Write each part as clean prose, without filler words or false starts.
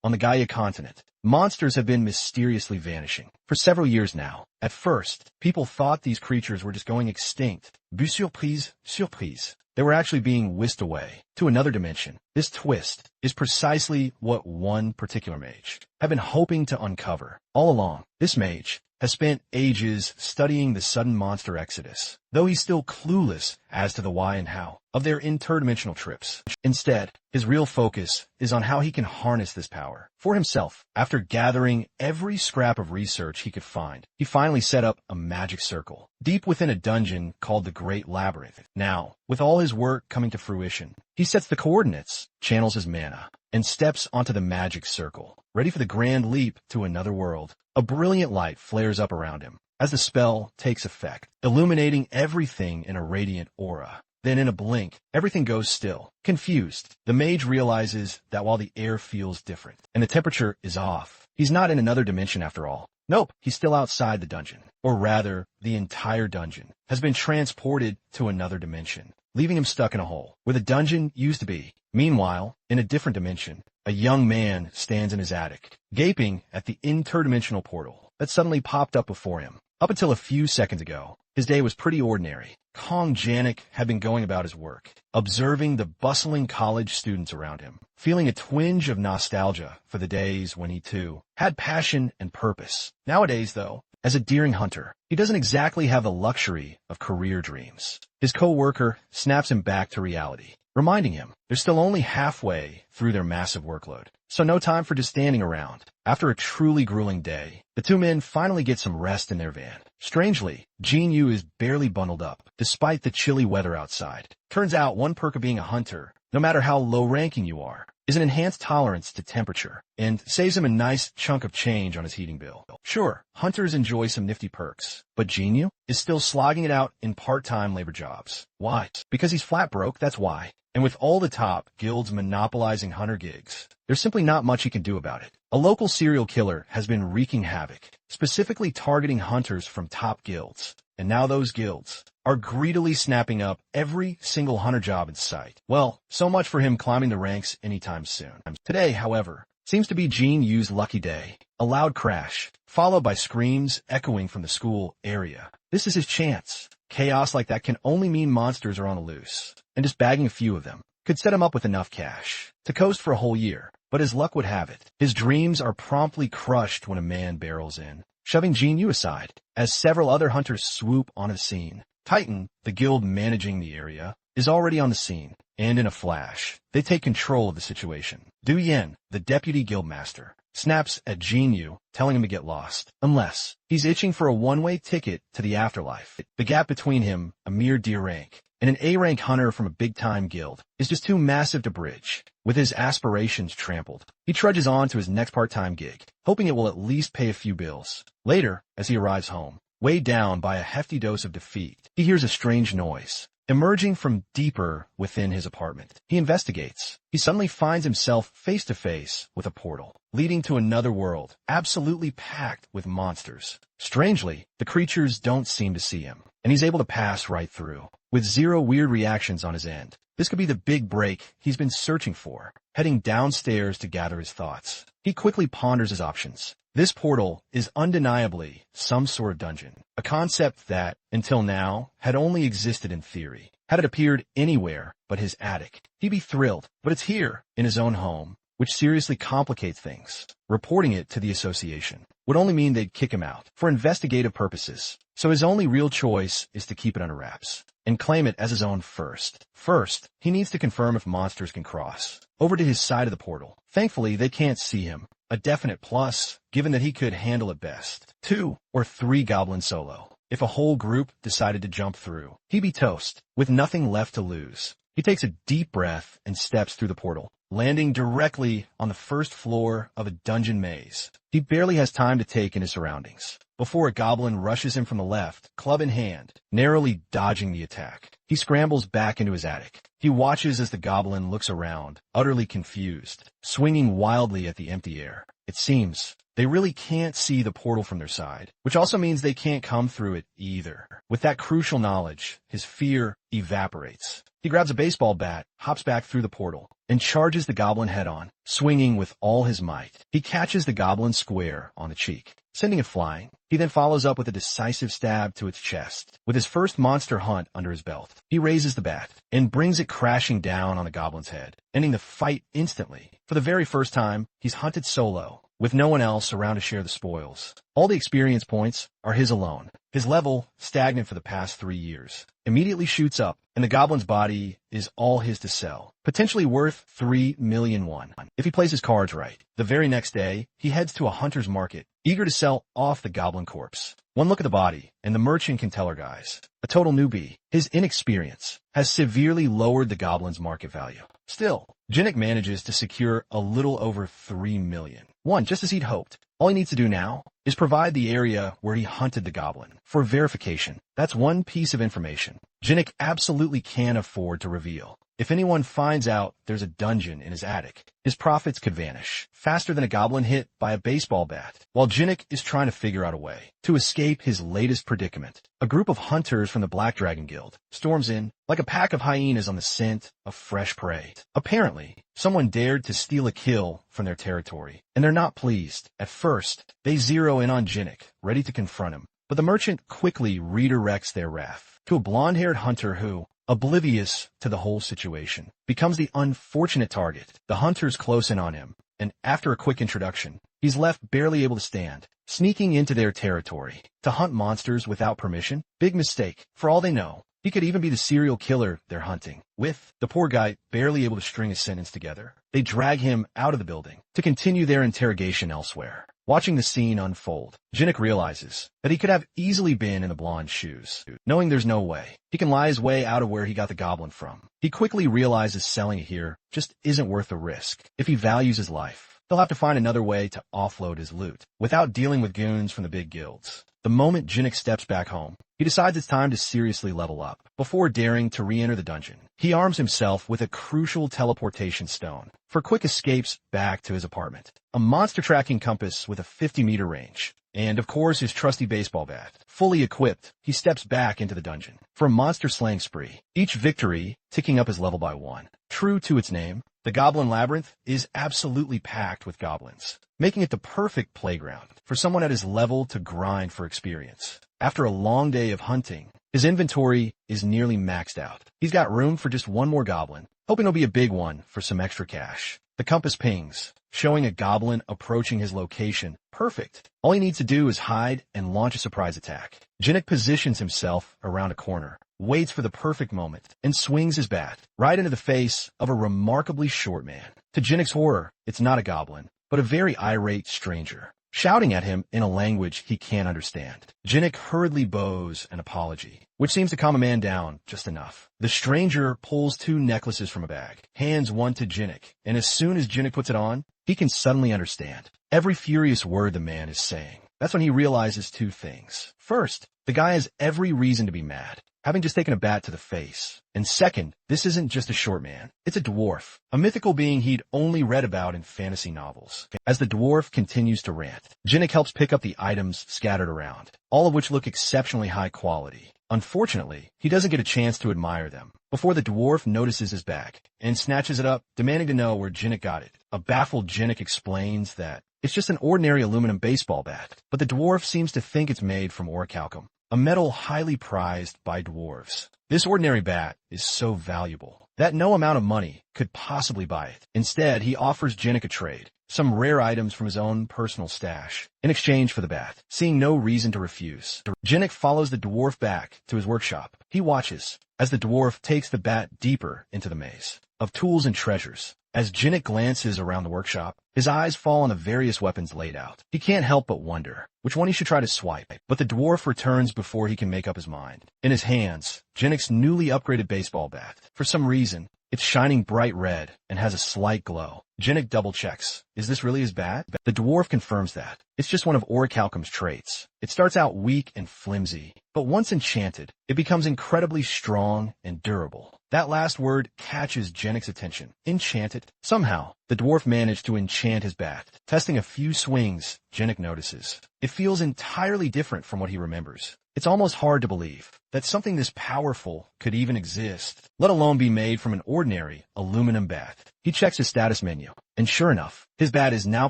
on the Gaia continent, monsters have been mysteriously vanishing for several years now. At first, people thought these creatures were just going extinct. But surprise, surprise. They were actually being whisked away to another dimension. This twist is precisely what one particular mage had been hoping to uncover. All along, this mage has spent ages studying the sudden monster exodus, though he's still clueless as to the why and how of their interdimensional trips. Instead, his real focus is on how he can harness this power for himself. After gathering every scrap of research he could find, he finally set up a magic circle deep within a dungeon called the Great Labyrinth. Now, with all his work coming to fruition, he sets the coordinates, channels his mana, and steps onto the magic circle, ready for the grand leap to another world. A brilliant light flares up around him as the spell takes effect, illuminating everything in a radiant aura. Then in a blink, everything goes still. Confused, the mage realizes that while the air feels different and the temperature is off, he's not in another dimension after all. Nope, he's still outside the dungeon. Or rather, the entire dungeon has been transported to another dimension, leaving him stuck in a hole where the dungeon used to be. Meanwhile, in a different dimension, a young man stands in his attic, gaping at the interdimensional portal that suddenly popped up before him. Up until a few seconds ago, his day was pretty ordinary. Kong Janik had been going about his work, observing the bustling college students around him, feeling a twinge of nostalgia for the days when he, too, had passion and purpose. Nowadays, though, as a daring hunter, he doesn't exactly have the luxury of career dreams. His co-worker snaps him back to reality, reminding him they're still only halfway through their massive workload, so no time for just standing around. After a truly grueling day, the two men finally get some rest in their van. Strangely, Jin Yu is barely bundled up, despite the chilly weather outside. Turns out one perk of being a hunter, no matter how low-ranking you are, is an enhanced tolerance to temperature, and saves him a nice chunk of change on his heating bill. Sure, hunters enjoy some nifty perks, but Jin Yu is still slogging it out in part-time labor jobs. Why? Because he's flat broke, that's why. And with all the top guilds monopolizing hunter gigs, there's simply not much he can do about it. A local serial killer has been wreaking havoc, specifically targeting hunters from top guilds. And now those guilds are greedily snapping up every single hunter job in sight. Well, so much for him climbing the ranks anytime soon. Today, however, seems to be Jin Yu's lucky day. A loud crash, followed by screams echoing from the school area. This is his chance. Chaos like that can only mean monsters are on the loose, and just bagging a few of them could set him up with enough cash to coast for a whole year. But as luck would have it, his dreams are promptly crushed when a man barrels in, shoving Jin Yu aside, as several other hunters swoop onto the scene. Titan, the guild managing the area, is already on the scene, and in a flash, they take control of the situation. Du Yen, the deputy guildmaster, snaps at Jin Yu, telling him to get lost, unless he's itching for a one-way ticket to the afterlife. The gap between him, a mere D rank, and an A-rank hunter from a big-time guild, is just too massive to bridge. With his aspirations trampled, he trudges on to his next part-time gig, hoping it will at least pay a few bills. Later, as he arrives home, weighed down by a hefty dose of defeat, he hears a strange noise emerging from deeper within his apartment. He investigates. He suddenly finds himself face-to-face with a portal leading to another world, absolutely packed with monsters. Strangely, the creatures don't seem to see him, and he's able to pass right through, with zero weird reactions on his end. This could be the big break he's been searching for. Heading downstairs to gather his thoughts, he quickly ponders his options. This portal is undeniably some sort of dungeon, a concept that, until now, had only existed in theory. Had it appeared anywhere but his attic, he'd be thrilled, but it's here, in his own home, which seriously complicates things. Reporting it to the association would only mean they'd kick him out for investigative purposes, so his only real choice is to keep it under wraps and claim it as his own first. First, he needs to confirm if monsters can cross over to his side of the portal. Thankfully, they can't see him. A definite plus, given that he could handle it best. 2 or 3 goblins solo. If a whole group decided to jump through, he'd be toast, with nothing left to lose. He takes a deep breath and steps through the portal, landing directly on the first floor of a dungeon maze. He barely has time to take in his surroundings before a goblin rushes him from the left, club in hand, narrowly dodging the attack. He scrambles back into his attic. He watches as the goblin looks around, utterly confused, swinging wildly at the empty air. It seems they really can't see the portal from their side, which also means they can't come through it either. With that crucial knowledge, his fear evaporates. He grabs a baseball bat, hops back through the portal, and charges the goblin head-on, swinging with all his might. He catches the goblin square on the cheek, sending it flying. He then follows up with a decisive stab to its chest. With his first monster hunt under his belt, he raises the bat and brings it crashing down on the goblin's head, ending the fight instantly. For the very first time, he's hunted solo, with no one else around to share the spoils. All the experience points are his alone. His level, stagnant for the past 3 years, immediately shoots up, and the goblin's body is all his to sell, potentially worth 3 million won if he plays his cards right. The very next day, he heads to a hunter's market, eager to sell off the goblin corpse. One look at the body, and the merchant can tell our guys, a total newbie. His inexperience has severely lowered the goblin's market value. Still, Jinnick manages to secure a little over 3 million. Just as he'd hoped. All he needs to do now is provide the area where he hunted the goblin for verification. That's one piece of information Jinnick absolutely can't afford to reveal. If anyone finds out there's a dungeon in his attic, his profits could vanish faster than a goblin hit by a baseball bat. While Jinnick is trying to figure out a way to escape his latest predicament, a group of hunters from the Black Dragon Guild storms in like a pack of hyenas on the scent of fresh prey. Apparently, someone dared to steal a kill from their territory, and they're not pleased. At first, they zero in on Jinnick, ready to confront him, but the merchant quickly redirects their wrath to a blonde-haired hunter who, oblivious to the whole situation, becomes the unfortunate target. The hunters close in on him, and after a quick introduction, he's left barely able to stand, sneaking into their territory to hunt monsters without permission. Big mistake. For all they know, he could even be the serial killer they're hunting. With the poor guy barely able to string a sentence together, they drag him out of the building to continue their interrogation elsewhere. Watching the scene unfold, Jinnick realizes that he could have easily been in the blonde's shoes. Knowing there's no way he can lie his way out of where he got the goblin from, he quickly realizes selling it here just isn't worth the risk. If he values his life, he'll have to find another way to offload his loot without dealing with goons from the big guilds. The moment Jinnick steps back home, he decides it's time to seriously level up. Before daring to re-enter the dungeon, he arms himself with a crucial teleportation stone for quick escapes back to his apartment, a monster tracking compass with a 50-meter range, and of course his trusty baseball bat. Fully equipped, he steps back into the dungeon for a monster slaying spree, each victory ticking up his level by 1. True to its name, the Goblin Labyrinth is absolutely packed with goblins, making it the perfect playground for someone at his level to grind for experience. After a long day of hunting, his inventory is nearly maxed out. He's got room for just one more goblin, hoping it'll be a big one for some extra cash. The compass pings, showing a goblin approaching his location. Perfect. All he needs to do is hide and launch a surprise attack. Jinnick positions himself around a corner, waits for the perfect moment, and swings his bat right into the face of a remarkably short man. To Jinnick's horror, it's not a goblin, but a very irate stranger, shouting at him in a language he can't understand. Jinnick hurriedly bows an apology, which seems to calm a man down just enough. The stranger pulls 2 necklaces from a bag, hands one to Jinnick, and as soon as Jinnick puts it on, he can suddenly understand every furious word the man is saying. That's when he realizes 2 things. First, the guy has every reason to be mad, having just taken a bat to the face. And second, this isn't just a short man. It's a dwarf, a mythical being he'd only read about in fantasy novels. As the dwarf continues to rant, Jinnick helps pick up the items scattered around, all of which look exceptionally high quality. Unfortunately, he doesn't get a chance to admire them before the dwarf notices his bag and snatches it up, demanding to know where Jinnick got it. A baffled Jinnick explains that it's just an ordinary aluminum baseball bat, but the dwarf seems to think it's made from orichalcum, a metal highly prized by dwarves. This ordinary bat is so valuable that no amount of money could possibly buy it. Instead, he offers Jinnick a trade, some rare items from his own personal stash, in exchange for the bat. Seeing no reason to refuse, Jinnick follows the dwarf back to his workshop. He watches as the dwarf takes the bat deeper into the maze of tools and treasures. As Jinnick glances around the workshop, his eyes fall on the various weapons laid out. He can't help but wonder which one he should try to swipe, but the dwarf returns before he can make up his mind. In his hands, Jinnick's newly upgraded baseball bat. For some reason, it's shining bright red and has a slight glow. Jinnick double-checks. Is this really his bat? The dwarf confirms that. It's just one of orichalcum's traits. It starts out weak and flimsy, but once enchanted, it becomes incredibly strong and durable. That last word catches Jinnick's attention. Enchanted? Somehow, the dwarf managed to enchant his bat. Testing a few swings, Jinnick notices it feels entirely different from what he remembers. It's almost hard to believe that something this powerful could even exist, let alone be made from an ordinary aluminum bat. He checks his status menu, and sure enough, his bat is now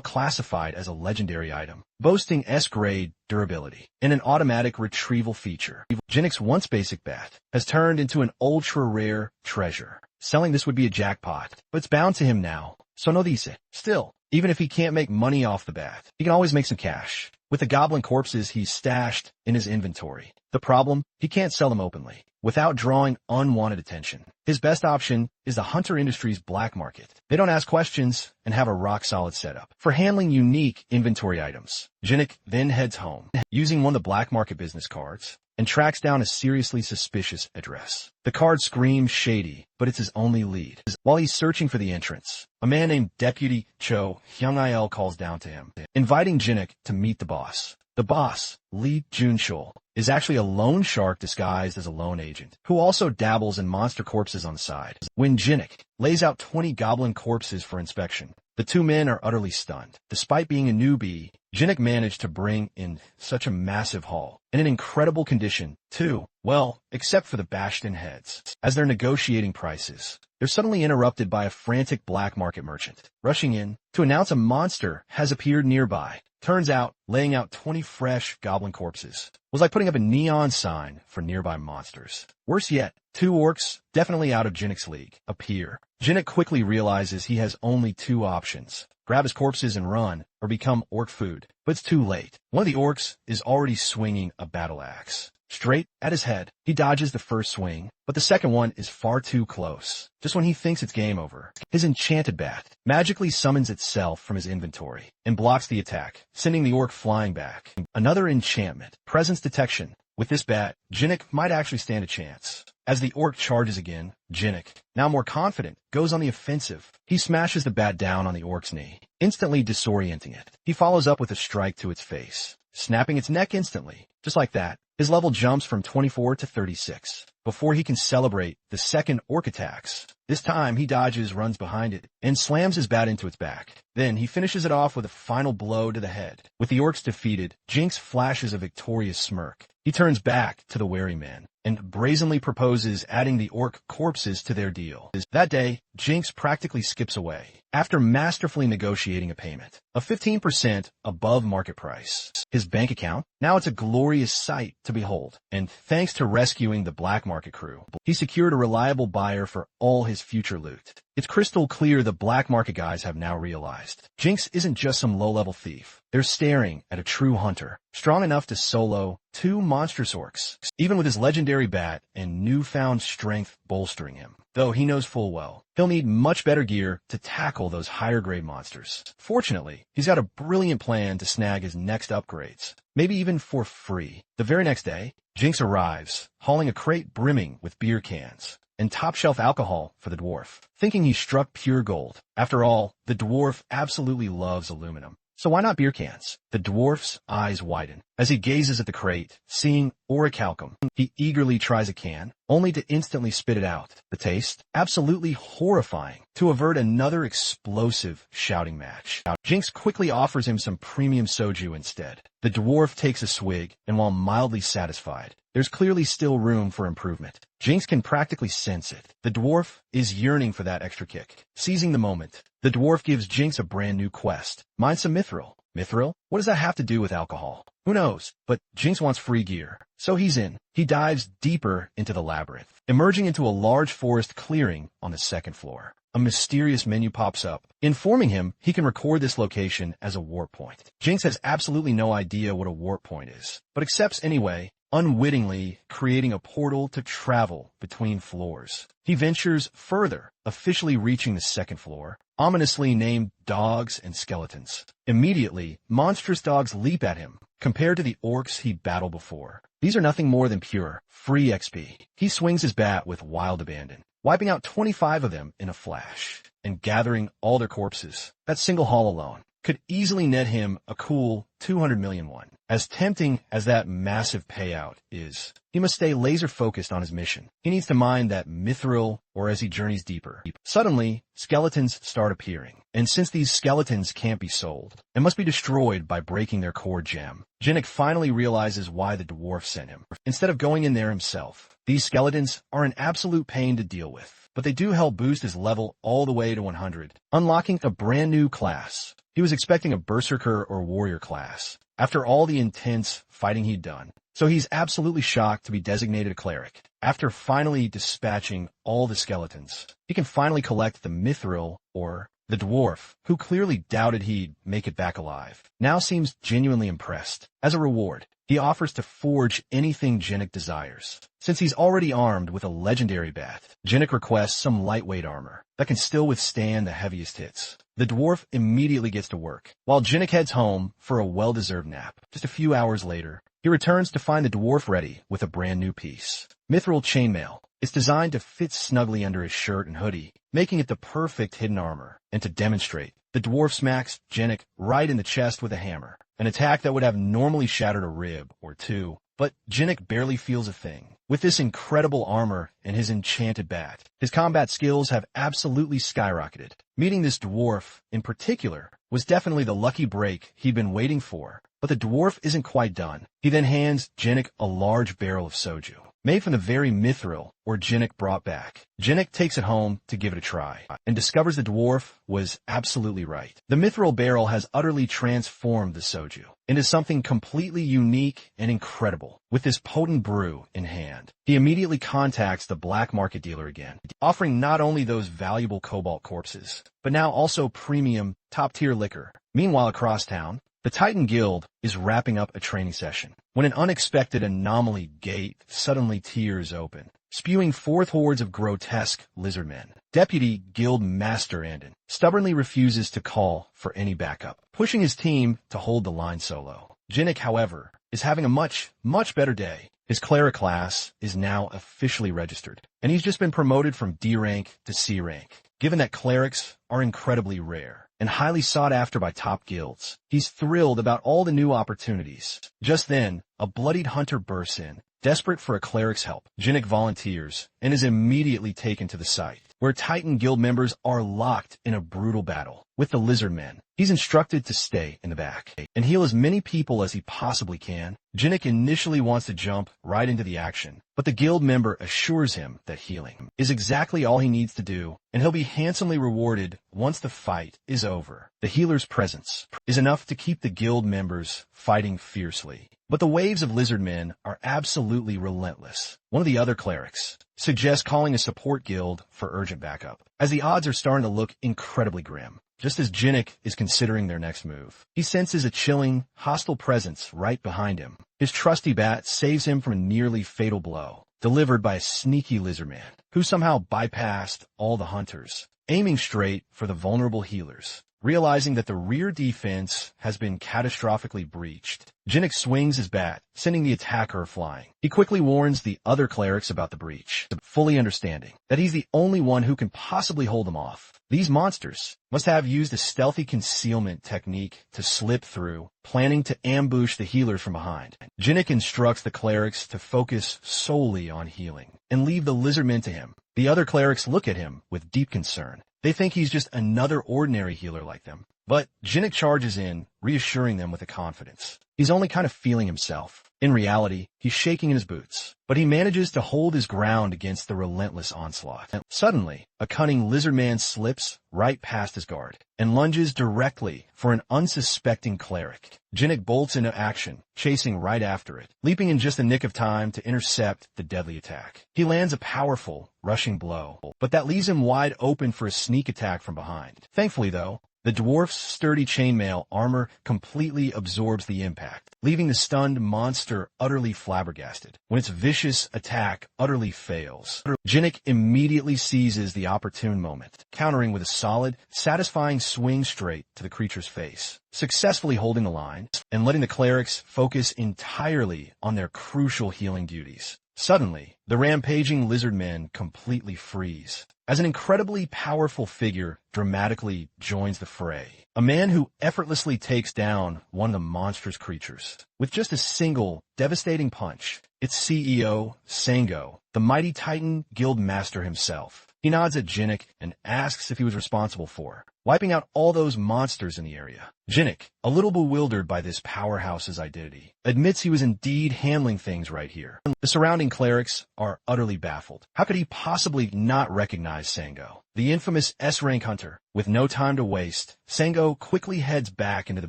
classified as a legendary item, boasting S-grade durability and an automatic retrieval feature. Jinx's once basic bat has turned into an ultra-rare treasure. Selling this would be a jackpot, but it's bound to him now, so no dice. Still, even if he can't make money off the bat, he can always make some cash with the goblin corpses he's stashed in his inventory. The problem? He can't sell them openly without drawing unwanted attention. His best option is the Hunter Industries black market. They don't ask questions and have a rock-solid setup for handling unique inventory items. Jinx then heads home, using one of the black market business cards, and tracks down a seriously suspicious address. The card screams shady, but it's his only lead. While he's searching for the entrance, a man named Deputy Cho Hyung-il calls down to him, inviting Jinx to meet the boss. The boss, Lee Jun-chul, is actually a loan shark disguised as a loan agent, who also dabbles in monster corpses on the side. When Jinx lays out 20 goblin corpses for inspection, the two men are utterly stunned. Despite being a newbie, Jinx managed to bring in such a massive haul, in an incredible condition, too. Well, except for the bashed-in heads. As they're negotiating prices, they're suddenly interrupted by a frantic black market merchant, rushing in to announce a monster has appeared nearby. Turns out, laying out 20 fresh goblin corpses was like putting up a neon sign for nearby monsters. Worse yet, two orcs, definitely out of Jinx's league, appear. Jinx quickly realizes he has only two options: grab his corpses and run, or become orc food. But it's too late. One of the orcs is already swinging a battle axe straight at his head. He dodges the first swing, but the second one is far too close. Just when he thinks it's game over, his enchanted bat magically summons itself from his inventory and blocks the attack, sending the orc flying back. Another enchantment, presence detection. With this bat, Jinx might actually stand a chance. As the orc charges again, Jinx, now more confident, goes on the offensive. He smashes the bat down on the orc's knee, instantly disorienting it. He follows up with a strike to its face, snapping its neck instantly. Just like that, his level jumps from 24 to 36, before he can celebrate the second orc attacks. This time, he dodges, runs behind it, and slams his bat into its back. Then, he finishes it off with a final blow to the head. With the orcs defeated, Jinx flashes a victorious smirk. He turns back to the wary men and brazenly proposes adding the orc corpses to their deal. That day, Jinx practically skips away, after masterfully negotiating a payment of 15% above market price. His bank account? Now it's a glorious sight to behold, and thanks to rescuing the black market crew, he secured a reliable buyer for all his future loot. It's crystal clear the black market guys have now realized Jinx isn't just some low-level thief. They're staring at a true hunter, strong enough to solo two monstrous orcs, even with his legendary bat and newfound strength bolstering him. Though he knows full well, he'll need much better gear to tackle those higher-grade monsters. Fortunately, he's got a brilliant plan to snag his next upgrades, maybe even for free. The very next day, Jinx arrives, hauling a crate brimming with beer cans and top-shelf alcohol for the dwarf, thinking he struck pure gold. After all, the dwarf absolutely loves aluminum. So why not beer cans? The dwarf's eyes widen as he gazes at the crate, seeing orichalcum. He eagerly tries a can, only to instantly spit it out. The taste? Absolutely horrifying. To avert another explosive shouting match, Jinx quickly offers him some premium soju instead. The dwarf takes a swig, and while mildly satisfied, there's clearly still room for improvement. Jinx can practically sense it. The dwarf is yearning for that extra kick. Seizing the moment, the dwarf gives Jinx a brand new quest. Mine some mithril. Mithril? What does that have to do with alcohol? Who knows? But Jinx wants free gear, so he's in. He dives deeper into the labyrinth, emerging into a large forest clearing on the second floor. A mysterious menu pops up, informing him he can record this location as a warp point. Jinx has absolutely no idea what a warp point is, but accepts anyway, unwittingly creating a portal to travel between floors. He ventures further, officially reaching the second floor, ominously named Dogs and Skeletons. Immediately, monstrous dogs leap at him, compared to the orcs he battled before. These are nothing more than pure, free XP. He swings his bat with wild abandon, wiping out 25 of them in a flash, and gathering all their corpses. That single haul alone could easily net him a cool 200 million won. As tempting as that massive payout is, he must stay laser-focused on his mission. He needs to mine that mithril, or as he journeys deeper. Suddenly, skeletons start appearing, And since these skeletons can't be sold, and must be destroyed by breaking their core gem, Jinnik finally realizes why the dwarf sent him. Instead of going in there himself, these skeletons are an absolute pain to deal with, but they do help boost his level all the way to 100, unlocking a brand new class. He was expecting a berserker or warrior class, after all the intense fighting he'd done. So he's absolutely shocked to be designated a cleric. After finally dispatching all the skeletons, he can finally collect the mithril, or the dwarf, who clearly doubted he'd make it back alive, now seems genuinely impressed. As a reward, he offers to forge anything Jinnik desires. Since he's already armed with a legendary bat, Jinnik requests some lightweight armor that can still withstand the heaviest hits. The dwarf immediately gets to work, while Jinnik heads home for a well-deserved nap. Just a few hours later, he returns to find the dwarf ready with a brand new piece. Mithril chainmail. It's designed to fit snugly under his shirt and hoodie, making it the perfect hidden armor. And to demonstrate, the dwarf smacks Jinnik right in the chest with a hammer, an attack that would have normally shattered a rib or two, but Jinnik barely feels a thing. With this incredible armor and his enchanted bat, his combat skills have absolutely skyrocketed. Meeting this dwarf, in particular, was definitely the lucky break he'd been waiting for. But the dwarf isn't quite done. He then hands Jinnik a large barrel of soju, made from the very mithril or Jinnik brought back. Jinnik takes it home to give it a try, and discovers the dwarf was absolutely right. The mithril barrel has utterly transformed the soju into something completely unique and incredible. With this potent brew in hand, he immediately contacts the black market dealer again, offering not only those valuable cobalt corpses, but now also premium, top-tier liquor. Meanwhile, across town, the Titan Guild is wrapping up a training session when an unexpected anomaly gate suddenly tears open, spewing forth hordes of grotesque lizardmen. Deputy Guild Master Andon stubbornly refuses to call for any backup, pushing his team to hold the line solo. Jinnik, however, is having a much better day. His cleric class is now officially registered, and he's just been promoted from D rank to C rank. Given that clerics are incredibly rare and highly sought after by top guilds, he's thrilled about all the new opportunities. Just then, a bloodied hunter bursts in, desperate for a cleric's help. Jinnik volunteers and is immediately taken to the site, where Titan Guild members are locked in a brutal battle with the lizardmen. He's instructed to stay in the back and heal as many people as he possibly can. Jinnik initially wants to jump right into the action, but the guild member assures him that healing is exactly all he needs to do, and he'll be handsomely rewarded once the fight is over. The healer's presence is enough to keep the guild members fighting fiercely. But the waves of lizardmen are absolutely relentless. One of the other clerics suggests calling a support guild for urgent backup, as the odds are starting to look incredibly grim. Just as Jinnik is considering their next move, he senses a chilling, hostile presence right behind him. His trusty bat saves him from a nearly fatal blow, delivered by a sneaky lizardman, who somehow bypassed all the hunters, aiming straight for the vulnerable healers. Realizing that the rear defense has been catastrophically breached, Jinnik swings his bat, sending the attacker flying. He quickly warns the other clerics about the breach, fully understanding that he's the only one who can possibly hold them off. These monsters must have used a stealthy concealment technique to slip through, planning to ambush the healers from behind. Jinnik instructs the clerics to focus solely on healing and leave the lizardmen to him. The other clerics look at him with deep concern. They think he's just another ordinary healer like them. But Jinnik charges in, reassuring them with a confidence. He's only kind of feeling himself. In reality, he's shaking in his boots, but he manages to hold his ground against the relentless onslaught. Suddenly, a cunning lizardman slips right past his guard and lunges directly for an unsuspecting cleric. Jinnik bolts into action, chasing right after it, leaping in just the nick of time to intercept the deadly attack. He lands a powerful, rushing blow, but that leaves him wide open for a sneak attack from behind. Thankfully, though, the dwarf's sturdy chainmail armor completely absorbs the impact, leaving the stunned monster utterly flabbergasted. When its vicious attack utterly fails, Jinnik immediately seizes the opportune moment, countering with a solid, satisfying swing straight to the creature's face, successfully holding the line and letting the clerics focus entirely on their crucial healing duties. Suddenly, the rampaging lizardmen completely freeze, as an incredibly powerful figure dramatically joins the fray. A man who effortlessly takes down one of the monstrous creatures with just a single, devastating punch. It's CEO Sango, the mighty Titan Guild Master himself. He nods at Jinnik and asks if he was responsible for wiping out all those monsters in the area. Jinnik, a little bewildered by this powerhouse's identity, admits he was indeed handling things right here. The surrounding clerics are utterly baffled. How could he possibly not recognize Sango, the infamous S-rank hunter? With no time to waste, Sango quickly heads back into the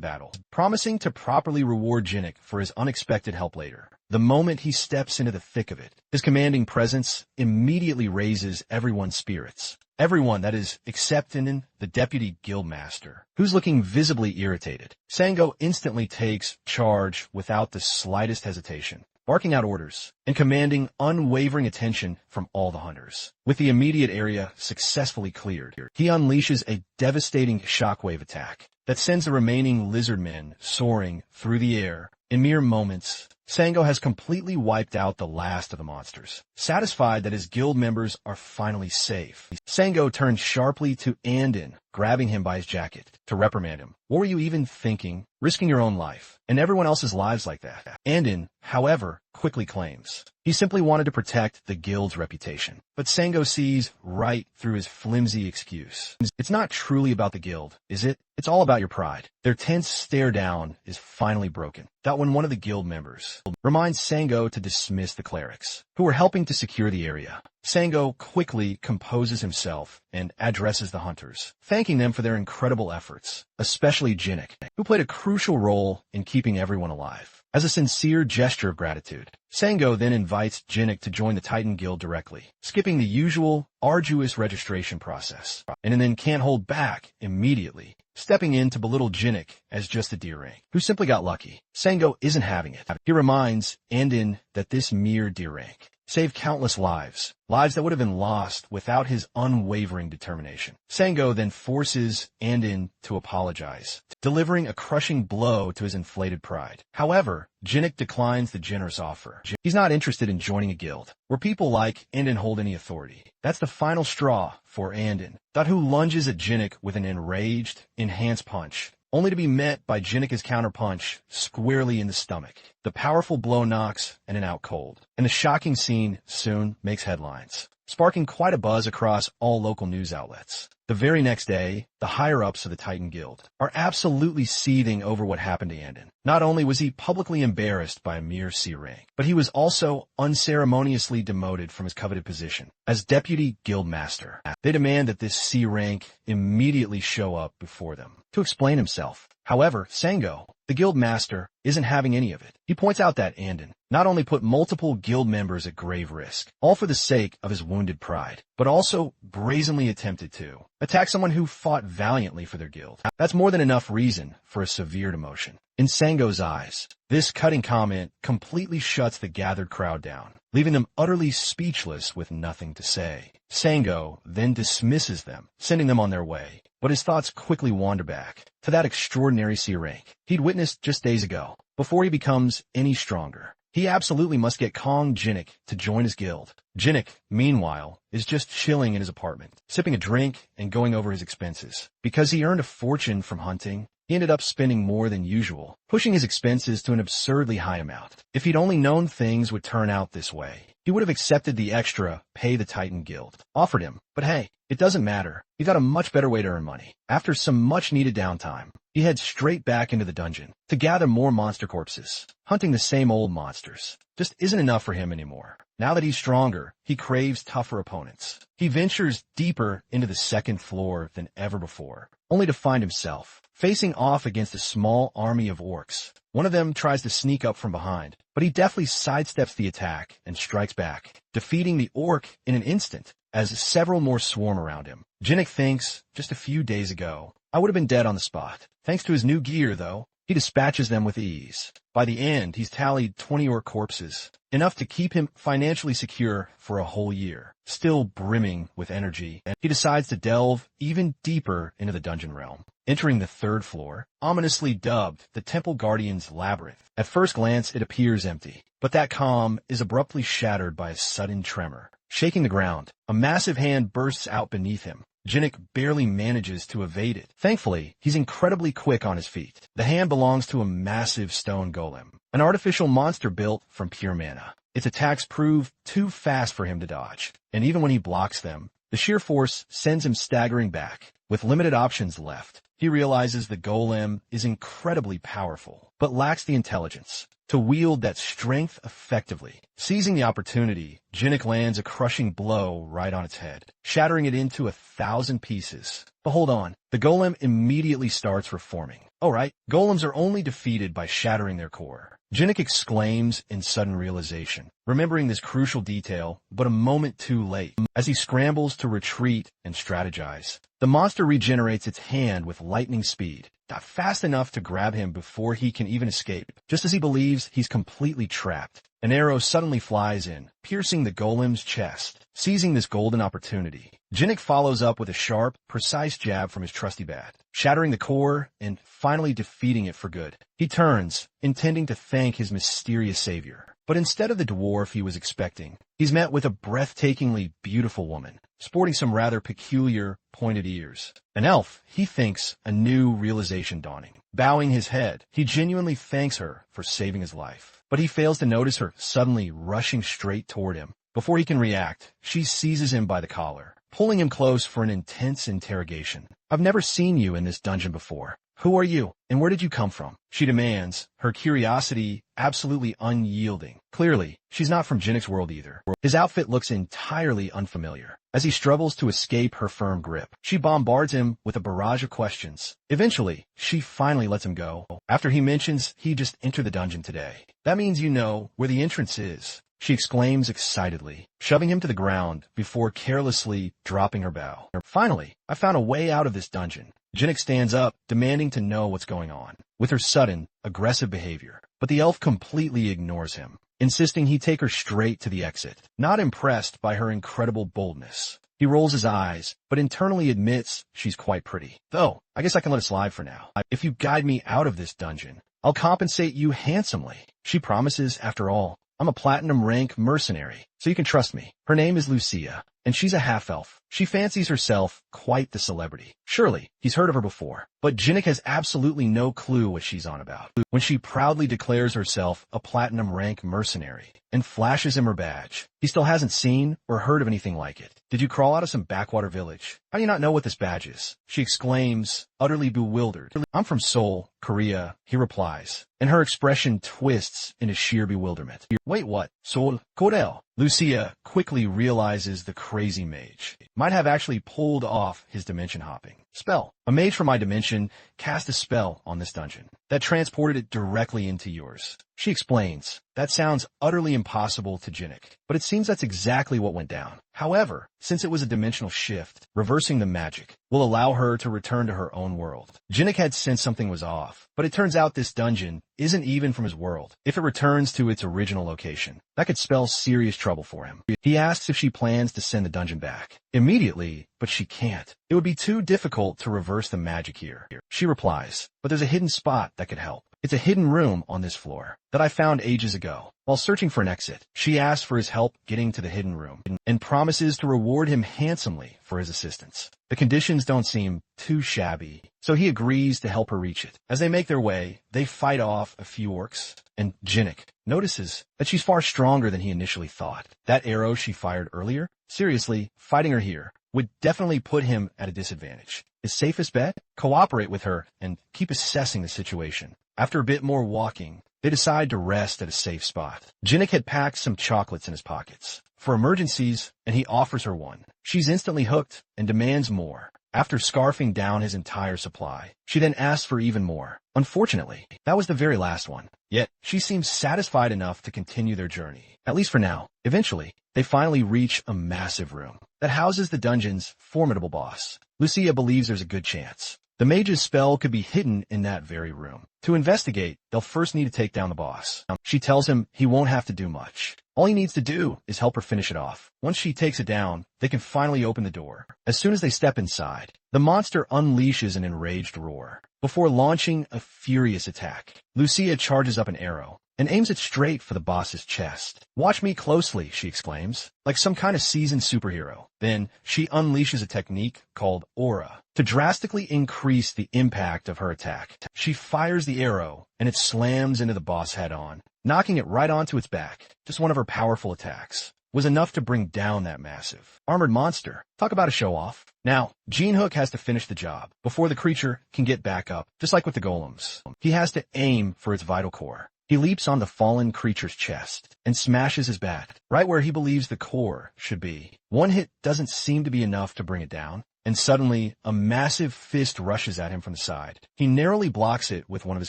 battle, promising to properly reward Jinnik for his unexpected help later. The moment he steps into the thick of it, his commanding presence immediately raises everyone's spirits. Everyone, that is, except Anden, the deputy guildmaster, who's looking visibly irritated. Sango instantly takes charge without the slightest hesitation, barking out orders and commanding unwavering attention from all the hunters. With the immediate area successfully cleared, he unleashes a devastating shockwave attack that sends the remaining lizard men soaring through the air. In mere moments, Sango has completely wiped out the last of the monsters. Satisfied that his guild members are finally safe, Sango turns sharply to Anden, grabbing him by his jacket to reprimand him. What were you even thinking, risking your own life and everyone else's lives like that? Anden, however, quickly claims he simply wanted to protect the guild's reputation. But Sango sees right through his flimsy excuse. It's not truly about the guild, is it? It's all about your pride. Their tense stare down is finally broken. That when one of the guild members reminds Sango to dismiss the clerics, who were helping to secure the area. Sango quickly composes himself and addresses the hunters, thanking them for their incredible efforts, especially Jinnik, who played a crucial role in keeping everyone alive. As a sincere gesture of gratitude, Sango then invites Jinnik to join the Titan Guild directly, skipping the usual, arduous registration process, and then can't hold back immediately, stepping in to belittle Jinnik as just a D-rank, who simply got lucky. Sango isn't having it. He reminds Anden that this mere D-rank saved countless lives that would have been lost without his unwavering determination. Sango then forces Anden to apologize, delivering a crushing blow to his inflated pride. However, Jinnik declines the generous offer. He's not interested in joining a guild where people like Anden hold any authority. That's the final straw for Anden, who lunges at Jinnik with an enraged, enhanced punch, only to be met by Jinnik's counterpunch squarely in the stomach. The powerful blow knocks Anden out cold, and the shocking scene soon makes headlines, sparking quite a buzz across all local news outlets. The very next day, the higher-ups of the Titan Guild are absolutely seething over what happened to Anden. Not only was he publicly embarrassed by a mere C rank, but he was also unceremoniously demoted from his coveted position as Deputy Guildmaster. They demand that this C rank immediately show up before them to explain himself. However, Sango, the guild master, isn't having any of it. He points out that Anden not only put multiple guild members at grave risk, all for the sake of his wounded pride, but also brazenly attempted to attack someone who fought valiantly for their guild. That's more than enough reason for a severe demotion. In Sango's eyes, this cutting comment completely shuts the gathered crowd down, leaving them utterly speechless with nothing to say. Sango then dismisses them, sending them on their way. But his thoughts quickly wander back to that extraordinary C rank he'd witnessed just days ago. Before he becomes any stronger, he absolutely must get Kong Jinnik to join his guild. Jinnik, meanwhile, is just chilling in his apartment, sipping a drink and going over his expenses. Because he earned a fortune from hunting, he ended up spending more than usual, pushing his expenses to an absurdly high amount. If he'd only known things would turn out this way, he would have accepted the extra pay the Titan Guild offered him. But hey, it doesn't matter. He got a much better way to earn money. After some much-needed downtime, he heads straight back into the dungeon to gather more monster corpses. Hunting the same old monsters just isn't enough for him anymore. Now that he's stronger, he craves tougher opponents. He ventures deeper into the second floor than ever before, only to find himself facing off against a small army of orcs. One of them tries to sneak up from behind, but he deftly sidesteps the attack and strikes back, defeating the orc in an instant as several more swarm around him. Jinnik thinks, just a few days ago, I would have been dead on the spot. Thanks to his new gear, though, he dispatches them with ease. By the end, he's tallied 20 orc corpses, enough to keep him financially secure for a whole year. Still brimming with energy, he decides to delve even deeper into the dungeon realm, entering the third floor, ominously dubbed the Temple Guardian's Labyrinth. At first glance, it appears empty, but that calm is abruptly shattered by a sudden tremor. Shaking the ground, a massive hand bursts out beneath him. Jinnik barely manages to evade it. Thankfully, he's incredibly quick on his feet. The hand belongs to a massive stone golem, an artificial monster built from pure mana. Its attacks prove too fast for him to dodge, and even when he blocks them, The sheer force sends him staggering back. With limited options left, he realizes the golem is incredibly powerful, but lacks the intelligence to wield that strength effectively. Seizing the opportunity, Jinnik lands a crushing blow right on its head, shattering it into 1,000 pieces. But hold on, the golem immediately starts reforming. Alright, golems are only defeated by shattering their core. Jinnik exclaims in sudden realization, remembering this crucial detail, but a moment too late. As he scrambles to retreat and strategize, the monster regenerates its hand with lightning speed, not fast enough to grab him before he can even escape. Just as he believes he's completely trapped, an arrow suddenly flies in, piercing the golem's chest. Seizing this golden opportunity, Jinnik follows up with a sharp, precise jab from his trusty bat, shattering the core and finally defeating it for good. He turns, intending to thank his mysterious savior. But instead of the dwarf he was expecting, he's met with a breathtakingly beautiful woman, sporting some rather peculiar, pointed ears. An elf, he thinks, a new realization dawning. Bowing his head, he genuinely thanks her for saving his life. But he fails to notice her suddenly rushing straight toward him. Before he can react, she seizes him by the collar, pulling him close for an intense interrogation. "I've never seen you in this dungeon before. Who are you, and where did you come from?" she demands, her curiosity absolutely unyielding. Clearly, she's not from Jinnik's world either. His outfit looks entirely unfamiliar. As he struggles to escape her firm grip, she bombards him with a barrage of questions. Eventually, she finally lets him go, after he mentions he just entered the dungeon today. "That means you know where the entrance is," she exclaims excitedly, shoving him to the ground before carelessly dropping her bow. "Finally, I found a way out of this dungeon." Jinnik stands up, demanding to know what's going on, with her sudden, aggressive behavior. But the elf completely ignores him, insisting he take her straight to the exit. Not impressed by her incredible boldness, he rolls his eyes, but internally admits she's quite pretty. "Though, I guess I can let it slide for now. If you guide me out of this dungeon, I'll compensate you handsomely," she promises. "After all, I'm a platinum rank mercenary, so you can trust me." Her name is Lucia, and she's a half-elf. She fancies herself quite the celebrity. Surely, he's heard of her before, but Jinnik has absolutely no clue what she's on about. When she proudly declares herself a platinum rank mercenary and flashes him her badge, he still hasn't seen or heard of anything like it. "Did you crawl out of some backwater village? How do you not know what this badge is?" she exclaims, utterly bewildered. "I'm from Seoul, Korea," he replies, and her expression twists into sheer bewilderment. "Wait, what? Seoul? Korea?" Lucia quickly realizes the crazy mage might have actually pulled off his dimension hopping spell. "A mage from my dimension cast a spell on this dungeon that transported it directly into yours," she explains. That sounds utterly impossible to Jinnik, but it seems that's exactly what went down. However, since it was a dimensional shift, reversing the magic will allow her to return to her own world. Jinnik had sensed something was off, but it turns out this dungeon isn't even from his world. If it returns to its original location, that could spell serious trouble for him. He asks if she plans to send the dungeon back immediately, but she can't. It would be too difficult to reverse the magic here. She replies, "But there's a hidden spot that could help. It's a hidden room on this floor that I found ages ago." While searching for an exit, she asks for his help getting to the hidden room and promises to reward him handsomely for his assistance. The conditions don't seem too shabby, so he agrees to help her reach it. As they make their way, they fight off a few orcs, and Jinnik notices that she's far stronger than he initially thought. That arrow she fired earlier? Seriously, fighting her here would definitely put him at a disadvantage. His safest bet? Cooperate with her and keep assessing the situation. After a bit more walking, they decide to rest at a safe spot. Jinnik had packed some chocolates in his pockets for emergencies, and he offers her one. She's instantly hooked and demands more. After scarfing down his entire supply, she then asks for even more. Unfortunately, that was the very last one. Yet, she seems satisfied enough to continue their journey, at least for now. Eventually, they finally reach a massive room that houses the dungeon's formidable boss. Lucia believes there's a good chance the mage's spell could be hidden in that very room. To investigate, they'll first need to take down the boss. She tells him he won't have to do much. All he needs to do is help her finish it off. Once she takes it down, they can finally open the door. As soon as they step inside, the monster unleashes an enraged roar before launching a furious attack. Lucia charges up an arrow and aims it straight for the boss's chest. "Watch me closely," she exclaims, like some kind of seasoned superhero. Then she unleashes a technique called aura to drastically increase the impact of her attack. She fires the arrow, and it slams into the boss head-on, knocking it right onto its back. Just one of her powerful attacks. was enough to bring down that massive armored monster. Talk about a show-off. Now, Jinhook has to finish the job before the creature can get back up, just like with the golems. He has to aim for its vital core. He leaps on the fallen creature's chest and smashes his bat right where he believes the core should be. One hit doesn't seem to be enough to bring it down, and suddenly a massive fist rushes at him from the side. He narrowly blocks it with one of his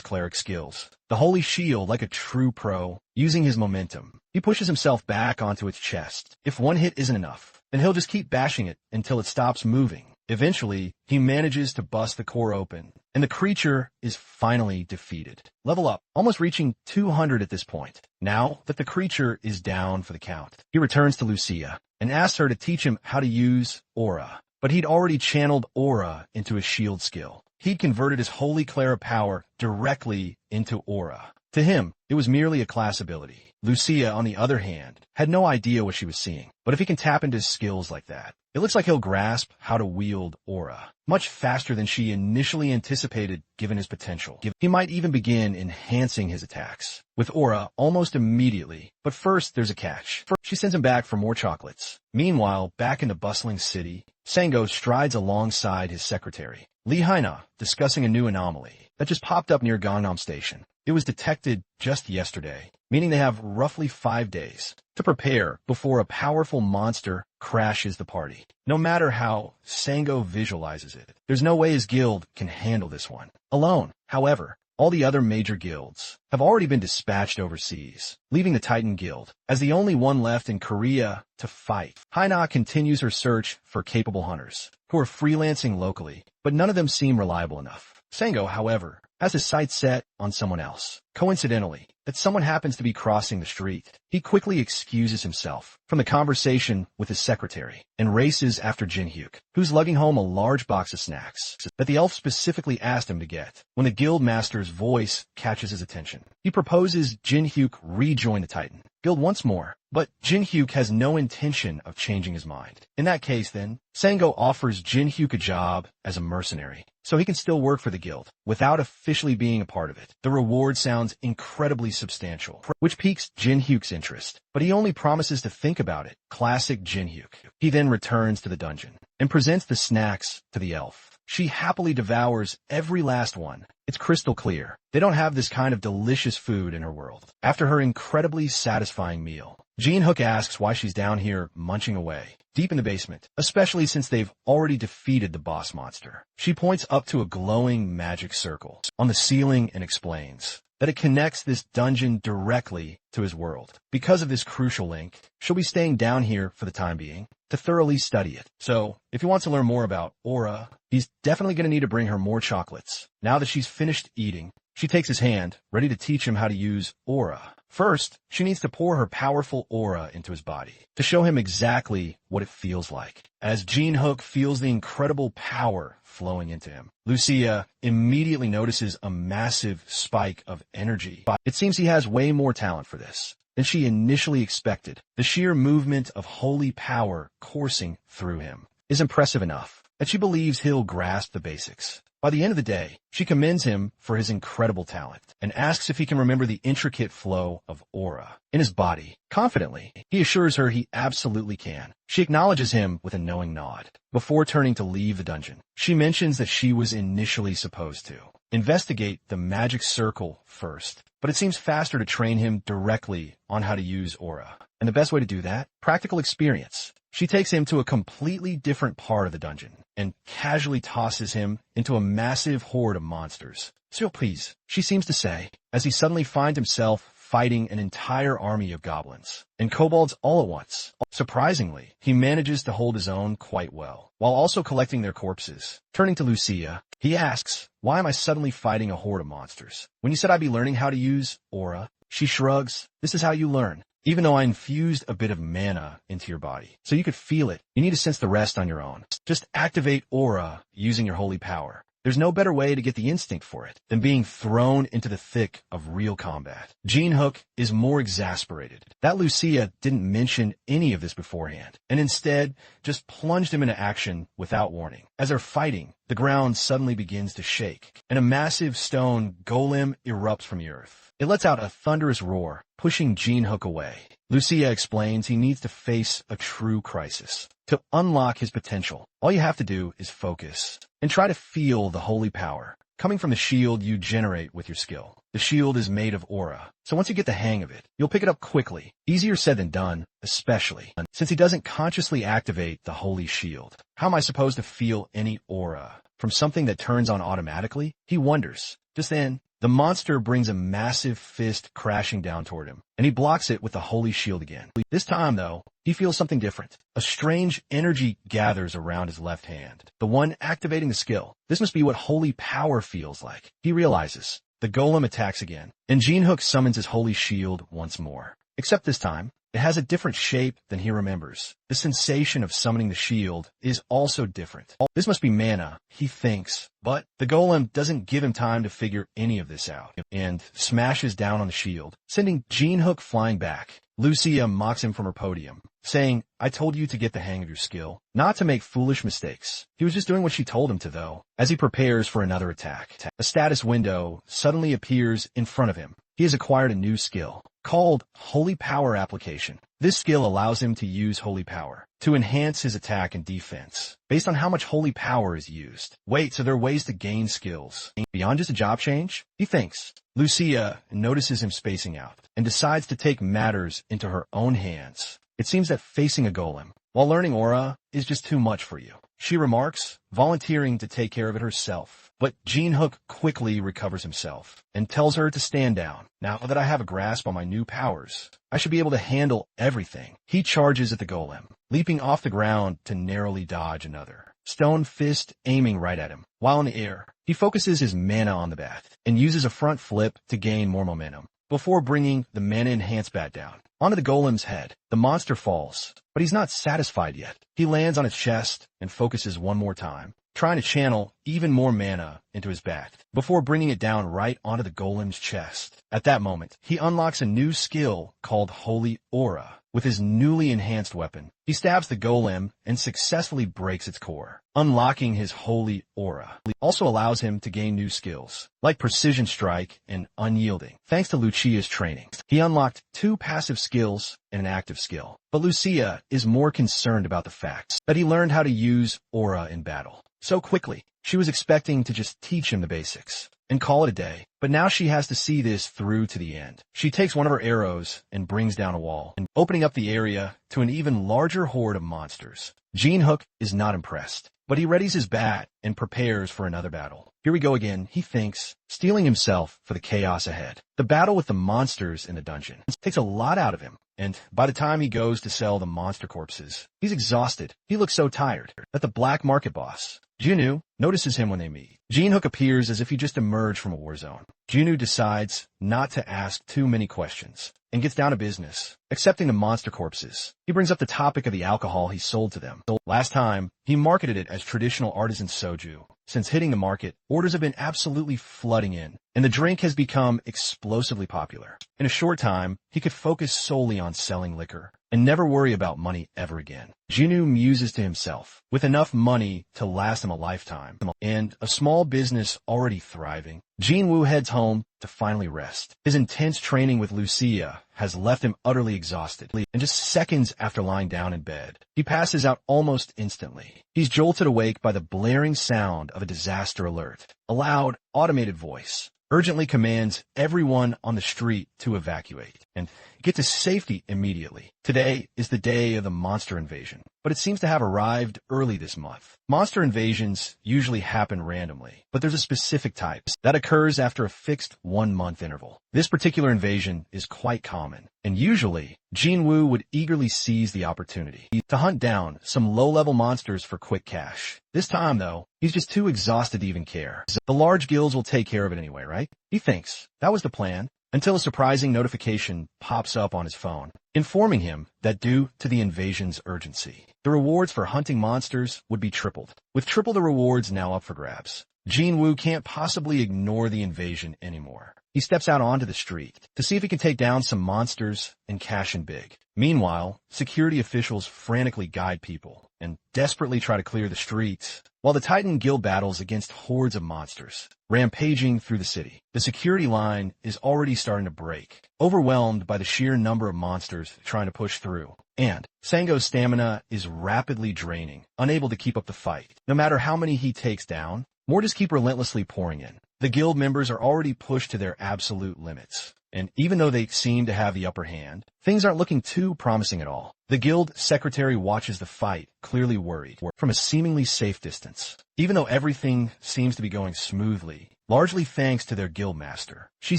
cleric skills, the Holy Shield, like a true pro, using his momentum. He pushes himself back onto its chest. If one hit isn't enough, then he'll just keep bashing it until it stops moving. Eventually, he manages to bust the core open, and the creature is finally defeated. Level up, almost reaching 200 at this point. Now that the creature is down for the count, he returns to Lucia and asks her to teach him how to use Aura. But he'd already channeled Aura into his shield skill. He'd converted his Holy Clara power directly into Aura. To him, it was merely a class ability. Lucia, on the other hand, had no idea what she was seeing. But if he can tap into his skills like that, it looks like he'll grasp how to wield Aura much faster than she initially anticipated given his potential. He might even begin enhancing his attacks with Aura almost immediately. But first, there's a catch. She sends him back for more chocolates. Meanwhile, back in the bustling city, Sango strides alongside his secretary, Lee Haina, discussing a new anomaly that just popped up near Gangnam Station. It was detected just yesterday, meaning they have roughly 5 days to prepare before a powerful monster crashes the party. No matter how Sango visualizes it, there's no way his guild can handle this one alone. However, all the other major guilds have already been dispatched overseas, leaving the Titan Guild as the only one left in Korea to fight. Haina continues her search for capable hunters who are freelancing locally, but none of them seem reliable enough. Sango, however, has his sights set on someone else. Coincidentally, that someone happens to be crossing the street. He quickly excuses himself from the conversation with his secretary and races after Jinhyuk, who's lugging home a large box of snacks that the elf specifically asked him to get. When the guild master's voice catches his attention, he proposes Jinhyuk rejoin the Titan Guild once more, but Jinhyuk has no intention of changing his mind. In that case, then, Sango offers Jinhyuk a job as a mercenary, so he can still work for the guild without officially being a part of it. The reward sounds incredibly substantial, which piques Jinhyuk's interest, but he only promises to think about it. Classic Jinhyuk. He then returns to the dungeon and presents the snacks to the elf. She happily devours every last one. It's crystal clear they don't have this kind of delicious food in her world. After her incredibly satisfying meal, Jinhook asks why she's down here munching away, deep in the basement, especially since they've already defeated the boss monster. She points up to a glowing magic circle on the ceiling and explains that it connects this dungeon directly to his world. Because of this crucial link, she'll be staying down here for the time being to thoroughly study it. So, if he wants to learn more about Aura, he's definitely going to need to bring her more chocolates. Now that she's finished eating, she takes his hand, ready to teach him how to use Aura. First, she needs to pour her powerful aura into his body to show him exactly what it feels like. As Jinhook feels the incredible power flowing into him, Lucia immediately notices a massive spike of energy. It seems he has way more talent for this than she initially expected. The sheer movement of holy power coursing through him is impressive enough that she believes he'll grasp the basics. By the end of the day, she commends him for his incredible talent and asks if he can remember the intricate flow of aura in his body. Confidently, he assures her he absolutely can. She acknowledges him with a knowing nod. Before turning to leave the dungeon, she mentions that she was initially supposed to investigate the magic circle first, but it seems faster to train him directly on how to use aura. And the best way to do that? Practical experience. She takes him to a completely different part of the dungeon and casually tosses him into a massive horde of monsters. Surprise, she seems to say, as he suddenly finds himself fighting an entire army of goblins and kobolds all at once. Surprisingly, he manages to hold his own quite well, while also collecting their corpses. Turning to Lucia, he asks, "Why am I suddenly fighting a horde of monsters? When you said I'd be learning how to use aura?" She shrugs. "This is how you learn. Even though I infused a bit of mana into your body, so you could feel it, you need to sense the rest on your own. Just activate aura using your holy power. There's no better way to get the instinct for it than being thrown into the thick of real combat." Jinhook is more exasperated that Lucia didn't mention any of this beforehand, and instead just plunged him into action without warning. As they're fighting, the ground suddenly begins to shake, and a massive stone golem erupts from the earth. It lets out a thunderous roar, pushing Jinhook away. Lucia explains he needs to face a true crisis. To unlock his potential, all you have to do is focus and try to feel the holy power coming from the shield you generate with your skill. The shield is made of aura, so once you get the hang of it, you'll pick it up quickly. Easier said than done, especially since he doesn't consciously activate the holy shield. How am I supposed to feel any aura from something that turns on automatically? He wonders. Just then, the monster brings a massive fist crashing down toward him, and he blocks it with the holy shield again. This time, though, he feels something different. A strange energy gathers around his left hand, the one activating the skill. This must be what holy power feels like. He realizes. The golem attacks again, and Jinhook summons his holy shield once more. Except this time, it has a different shape than he remembers. The sensation of summoning the shield is also different. This must be mana, he thinks, but the golem doesn't give him time to figure any of this out, and smashes down on the shield, sending Jinhook flying back. Lucia mocks him from her podium, saying, I told you to get the hang of your skill, not to make foolish mistakes. He was just doing what she told him to, though. As he prepares for another attack, a status window suddenly appears in front of him. He has acquired a new skill, called Holy Power Application. This skill allows him to use Holy Power to enhance his attack and defense, based on how much Holy Power is used. Wait, so there are ways to gain skills beyond just a job change? He thinks. Lucia notices him spacing out, and decides to take matters into her own hands. It seems that facing a golem, while learning aura, is just too much for you. She remarks, volunteering to take care of it herself. But Jinhook quickly recovers himself and tells her to stand down. Now that I have a grasp on my new powers, I should be able to handle everything. He charges at the golem, leaping off the ground to narrowly dodge another stone fist aiming right at him. While in the air, he focuses his mana on the bat and uses a front flip to gain more momentum before bringing the mana-enhanced bat down. Onto the golem's head, the monster falls, but he's not satisfied yet. He lands on its chest and focuses one more time, trying to channel even more mana into his bat before bringing it down right onto the golem's chest. At that moment, he unlocks a new skill called Holy Aura. With his newly enhanced weapon, he stabs the golem and successfully breaks its core. Unlocking his Holy Aura also allows him to gain new skills, like Precision Strike and Unyielding. Thanks to Lucia's training, he unlocked 2 passive skills and an active skill. But Lucia is more concerned about the fact that he learned how to use Aura in battle so quickly. She was expecting to just teach him the basics and call it a day, but now she has to see this through to the end. She takes one of her arrows and brings down a wall, opening up the area to an even larger horde of monsters. Jinhook is not impressed, but he readies his bat and prepares for another battle. Here we go again, he thinks, steeling himself for the chaos ahead. The battle with the monsters in the dungeon takes a lot out of him, and by the time he goes to sell the monster corpses, he's exhausted. He looks so tired that the black market boss, Junu, notices him when they meet. Jinhook appears as if he just emerged from a war zone. Junu decides not to ask too many questions and gets down to business, accepting the monster corpses. He brings up the topic of the alcohol he sold to them. Last time, he marketed it as traditional artisan soju. Since hitting the market, orders have been absolutely flooding in, and the drink has become explosively popular. In a short time, he could focus solely on selling liquor and never worry about money ever again. Jinu muses to himself, with enough money to last him a lifetime, and a small business already thriving, Jinwoo heads home to finally rest. His intense training with Lucia has left him utterly exhausted, and just seconds after lying down in bed, he passes out almost instantly. He's jolted awake by the blaring sound of a disaster alert. A loud, automated voice urgently commands everyone on the street to evacuate and get to safety immediately. Today is the day of the monster invasion, but it seems to have arrived early this month. Monster invasions usually happen randomly, but there's a specific type that occurs after a fixed 1-month interval. This particular invasion is quite common, and usually, Jinwoo would eagerly seize the opportunity to hunt down some low-level monsters for quick cash. This time, though, he's just too exhausted to even care. The large guilds will take care of it anyway, right? He thinks. That was the plan. Until a surprising notification pops up on his phone, informing him that due to the invasion's urgency, the rewards for hunting monsters would be tripled. With triple the rewards now up for grabs, Jinwoo can't possibly ignore the invasion anymore. He steps out onto the street to see if he can take down some monsters and cash in big. Meanwhile, security officials frantically guide people and desperately try to clear the streets while the Titan Guild battles against hordes of monsters, rampaging through the city. The security line is already starting to break, overwhelmed by the sheer number of monsters trying to push through. And Sango's stamina is rapidly draining, unable to keep up the fight. No matter how many he takes down, more just keep relentlessly pouring in. The guild members are already pushed to their absolute limits. And even though they seem to have the upper hand, things aren't looking too promising at all. The guild secretary watches the fight, clearly worried, from a seemingly safe distance. Even though everything seems to be going smoothly, largely thanks to their guild master, she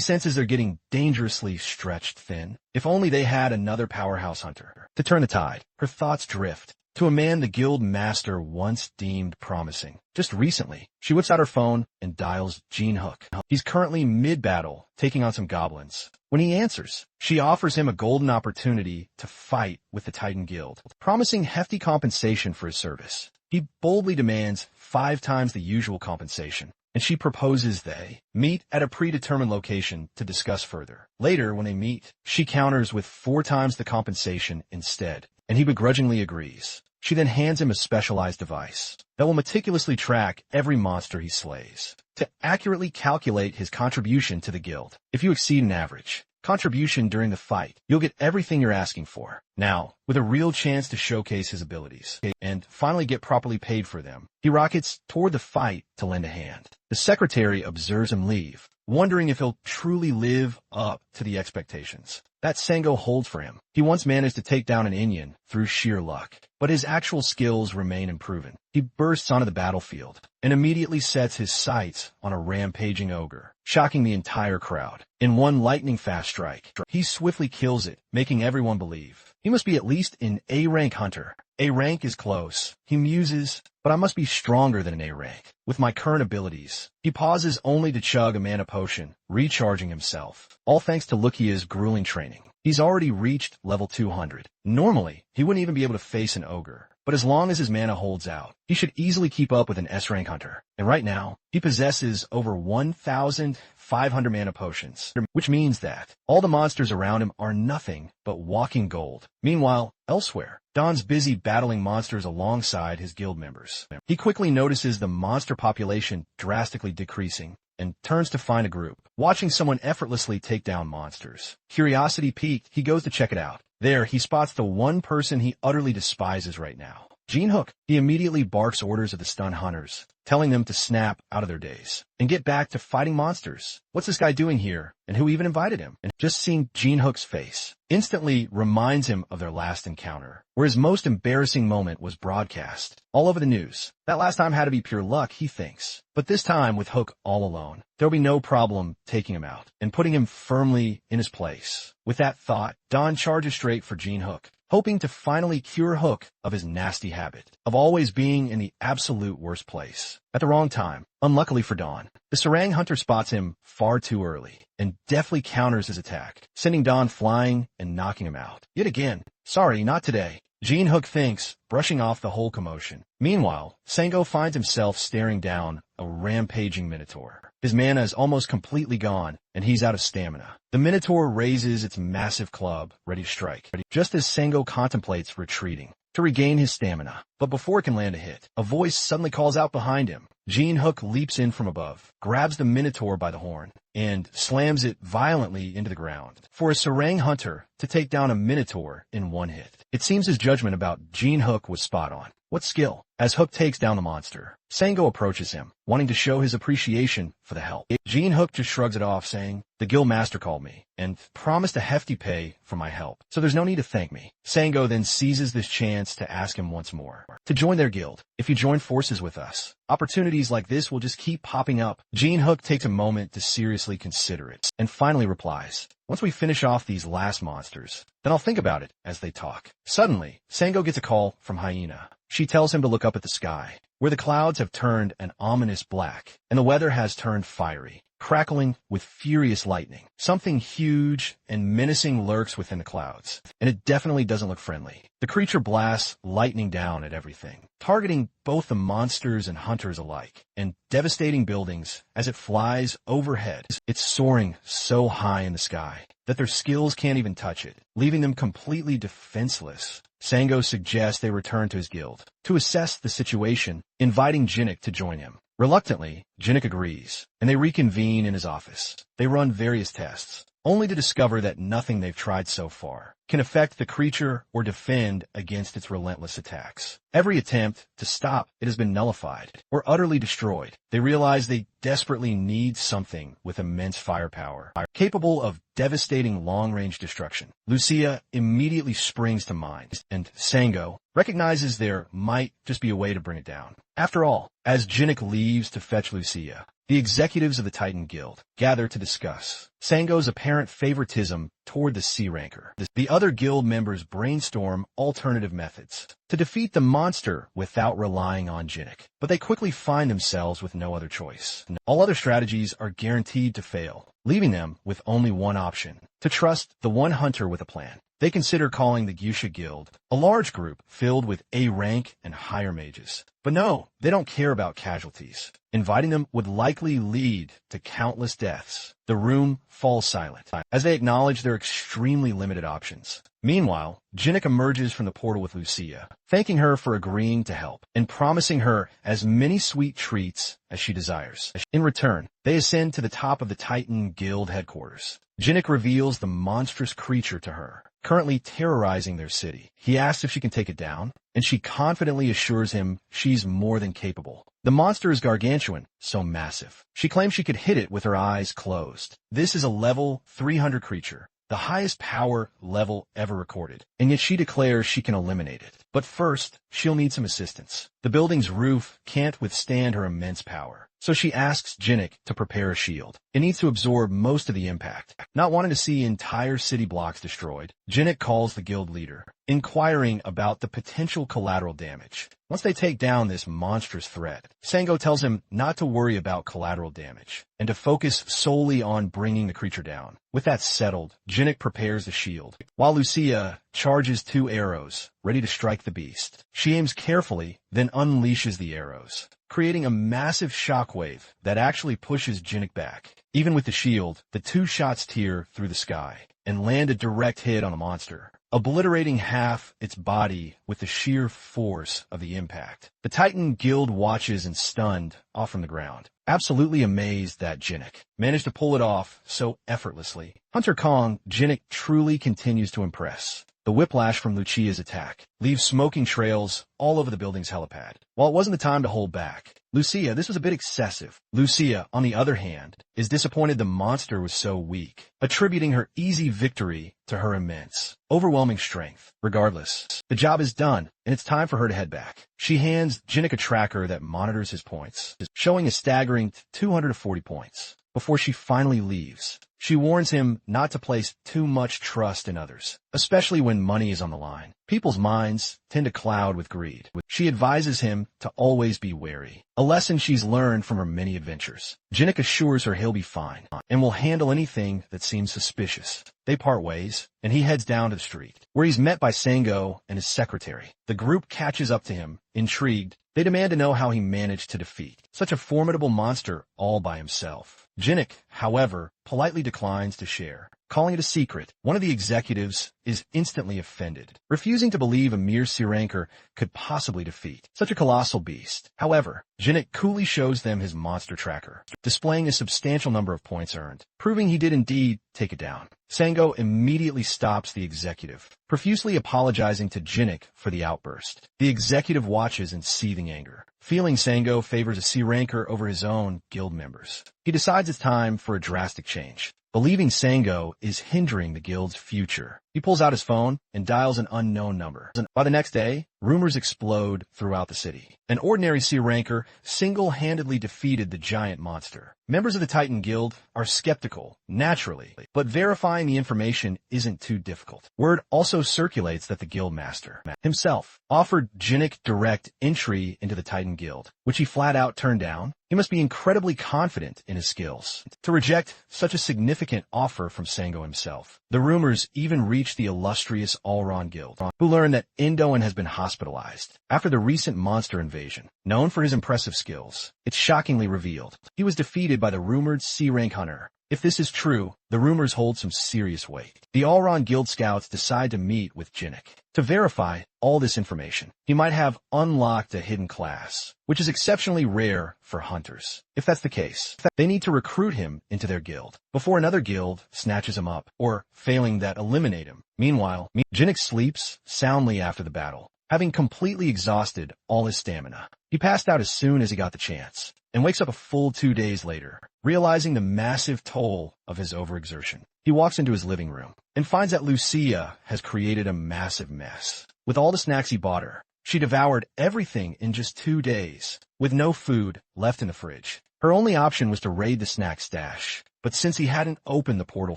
senses they're getting dangerously stretched thin. If only they had another powerhouse hunter to turn the tide. Her thoughts drift to a man the guild master once deemed promising. Just recently, she whips out her phone and dials Gene Hook. He's currently mid-battle, taking on some goblins. When he answers, she offers him a golden opportunity to fight with the Titan Guild, promising hefty compensation for his service. He boldly demands 5 times the usual compensation, and she proposes they meet at a predetermined location to discuss further. Later, when they meet, she counters with 4 times the compensation instead, and he begrudgingly agrees. She then hands him a specialized device that will meticulously track every monster he slays to accurately calculate his contribution to the guild. If you exceed an average contribution during the fight, you'll get everything you're asking for. Now, with a real chance to showcase his abilities and finally get properly paid for them, he rockets toward the fight to lend a hand. The secretary observes him leave, wondering if he'll truly live up to the expectations that Sango holds for him. He once managed to take down an Indian through sheer luck, but his actual skills remain unproven. He bursts onto the battlefield and immediately sets his sights on a rampaging ogre, shocking the entire crowd. In one lightning-fast strike, he swiftly kills it, making everyone believe he must be at least an A-rank hunter. A rank is close, he muses, but I must be stronger than an A rank with my current abilities. He pauses only to chug a mana potion, recharging himself, all thanks to Lukia's grueling training. He's already reached level 200. Normally, he wouldn't even be able to face an ogre, but as long as his mana holds out, he should easily keep up with an S-rank hunter. And right now, he possesses over 1,500 mana potions, which means that all the monsters around him are nothing but walking gold. Meanwhile, elsewhere, Don's busy battling monsters alongside his guild members. He quickly notices the monster population drastically decreasing and turns to find a group, watching someone effortlessly take down monsters. Curiosity piqued, he goes to check it out. There, he spots the one person he utterly despises right now, Gene Hook. He immediately barks orders at the stun hunters, telling them to snap out of their days and get back to fighting monsters. What's this guy doing here, and who even invited him? And just seeing Gene Hook's face instantly reminds him of their last encounter, where his most embarrassing moment was broadcast all over the news. That last time had to be pure luck, he thinks. But this time, with Hook all alone, there'll be no problem taking him out and putting him firmly in his place. With that thought, Don charges straight for Gene Hook, hoping to finally cure Hook of his nasty habit of always being in the absolute worst place at the wrong time. Unluckily for Don, the Sarang hunter spots him far too early and deftly counters his attack, sending Don flying and knocking him out. Yet again, sorry, not today, Gene Hook thinks, brushing off the whole commotion. Meanwhile, Sango finds himself staring down a rampaging minotaur. His mana is almost completely gone, and he's out of stamina. The minotaur raises its massive club, ready to strike, just as Sango contemplates retreating to regain his stamina. But before it can land a hit, a voice suddenly calls out behind him. Gene Hook leaps in from above, grabs the minotaur by the horn, and slams it violently into the ground. For a Sarang hunter to take down a minotaur in one hit, it seems his judgment about Gene Hook was spot on. What skill? As Hook takes down the monster, Sango approaches him, wanting to show his appreciation for the help. Gene Hook just shrugs it off, saying, "The guild master called me and promised a hefty pay for my help, so there's no need to thank me." Sango then seizes this chance to ask him once more to join their guild. If you join forces with us, opportunities like this will just keep popping up. Gene Hook takes a moment to seriously consider it and finally replies, "Once we finish off these last monsters, then I'll think about it," as they talk. Suddenly, Sango gets a call from Hyena. She tells him to look up at the sky, where the clouds have turned an ominous black, and the weather has turned fiery, crackling with furious lightning. Something huge and menacing lurks within the clouds, and it definitely doesn't look friendly. The creature blasts lightning down at everything, targeting both the monsters and hunters alike, and devastating buildings as it flies overhead. It's soaring so high in the sky that their skills can't even touch it, leaving them completely defenseless Sango suggests they return to his guild to assess the situation, inviting Jinnik to join him. Reluctantly, Jinnik agrees, and they reconvene in his office. They run various tests, only to discover that nothing they've tried so far can affect the creature or defend against its relentless attacks. Every attempt to stop it has been nullified or utterly destroyed. They realize they desperately need something with immense firepower, capable of devastating long-range destruction. Lucia immediately springs to mind, and Sango recognizes there might just be a way to bring it down. After all, as Jinnik leaves to fetch Lucia, the executives of the Titan Guild gather to discuss Sango's apparent favoritism toward the C-ranker. The other guild members brainstorm alternative methods to defeat the monster without relying on Jinnik, but they quickly find themselves with no other choice. All other strategies are guaranteed to fail, leaving them with only one option: to trust the one hunter with a plan. They consider calling the Gyusha Guild, a large group filled with A-rank and higher mages. But no, they don't care about casualties. Inviting them would likely lead to countless deaths. The room falls silent as they acknowledge their extremely limited options. Meanwhile, Jinnik emerges from the portal with Lucia, thanking her for agreeing to help and promising her as many sweet treats as she desires. In return, they ascend to the top of the Titan Guild headquarters. Jinnik reveals the monstrous creature to her, currently terrorizing their city. He asks if she can take it down, and she confidently assures him she's more than capable. The monster is gargantuan, so massive. She claims she could hit it with her eyes closed. This is a level 300 creature, the highest power level ever recorded, and yet she declares she can eliminate it. But first, she'll need some assistance. The building's roof can't withstand her immense power, so she asks Jinnik to prepare a shield. It needs to absorb most of the impact. Not wanting to see entire city blocks destroyed, Jinnik calls the guild leader, inquiring about the potential collateral damage. Once they take down this monstrous threat, Sango tells him not to worry about collateral damage and to focus solely on bringing the creature down. With that settled, Jinnik prepares the shield, while Lucia charges 2 arrows, ready to strike the beast. She aims carefully, then unleashes the arrows, creating a massive shockwave that actually pushes Jinnik back. Even with the shield, the 2 shots tear through the sky and land a direct hit on the monster, obliterating half its body with the sheer force of the impact. The Titan Guild watches in stunned off from the ground, absolutely amazed that Jinnik managed to pull it off so effortlessly. Hunter Kong, Jinnik truly continues to impress. The whiplash from Lucia's attack leaves smoking trails all over the building's helipad. While it wasn't the time to hold back, Lucia, this was a bit excessive. Lucia, on the other hand, is disappointed the monster was so weak, attributing her easy victory to her immense, overwhelming strength. Regardless, the job is done, and it's time for her to head back. She hands Jinnik a tracker that monitors his points, showing a staggering 240 points. Before she finally leaves, she warns him not to place too much trust in others, especially when money is on the line. People's minds tend to cloud with greed. She advises him to always be wary, a lesson she's learned from her many adventures. Jinnik assures her he'll be fine and will handle anything that seems suspicious. They part ways, and he heads down to the street, where he's met by Sango and his secretary. The group catches up to him, intrigued. They demand to know how he managed to defeat such a formidable monster all by himself. Jinnik, however, politely declines to share, calling it a secret. One of the executives is instantly offended, refusing to believe a mere C-ranker could possibly defeat such a colossal beast. However, Jinnik coolly shows them his monster tracker, displaying a substantial number of points earned, proving he did indeed take it down. Sango immediately stops the executive, profusely apologizing to Jinnik for the outburst. The executive watches in seething anger, feeling Sango favors a C-ranker over his own guild members. He decides it's time for a drastic change. Believing Sango is hindering the guild's future, he pulls out his phone and dials an unknown number. By the next day, rumors explode throughout the city. An ordinary C-ranker single-handedly defeated the giant monster. Members of the Titan Guild are skeptical, naturally, but verifying the information isn't too difficult. Word also circulates that the guild master himself offered Jinnik direct entry into the Titan Guild, which he flat out turned down. He must be incredibly confident in his skills to reject such a significant offer from Sango himself. The rumors even reach the illustrious Allron Guild, who learn that Indoan has been hostile hospitalized. After the recent monster invasion, known for his impressive skills, it's shockingly revealed he was defeated by the rumored C-rank hunter. If this is true, the rumors hold some serious weight. The Allron Guild scouts decide to meet with Jinnik to verify all this information. He might have unlocked a hidden class, which is exceptionally rare for hunters. If that's the case, they need to recruit him into their guild before another guild snatches him up, or failing that, eliminate him. Meanwhile, Jinnik sleeps soundly after the battle, having completely exhausted all his stamina. He passed out as soon as he got the chance, and wakes up a full 2 days later, realizing the massive toll of his overexertion. He walks into his living room and finds that Lucia has created a massive mess. With all the snacks he bought her, she devoured everything in just 2 days, with no food left in the fridge. Her only option was to raid the snack stash, but since he hadn't opened the portal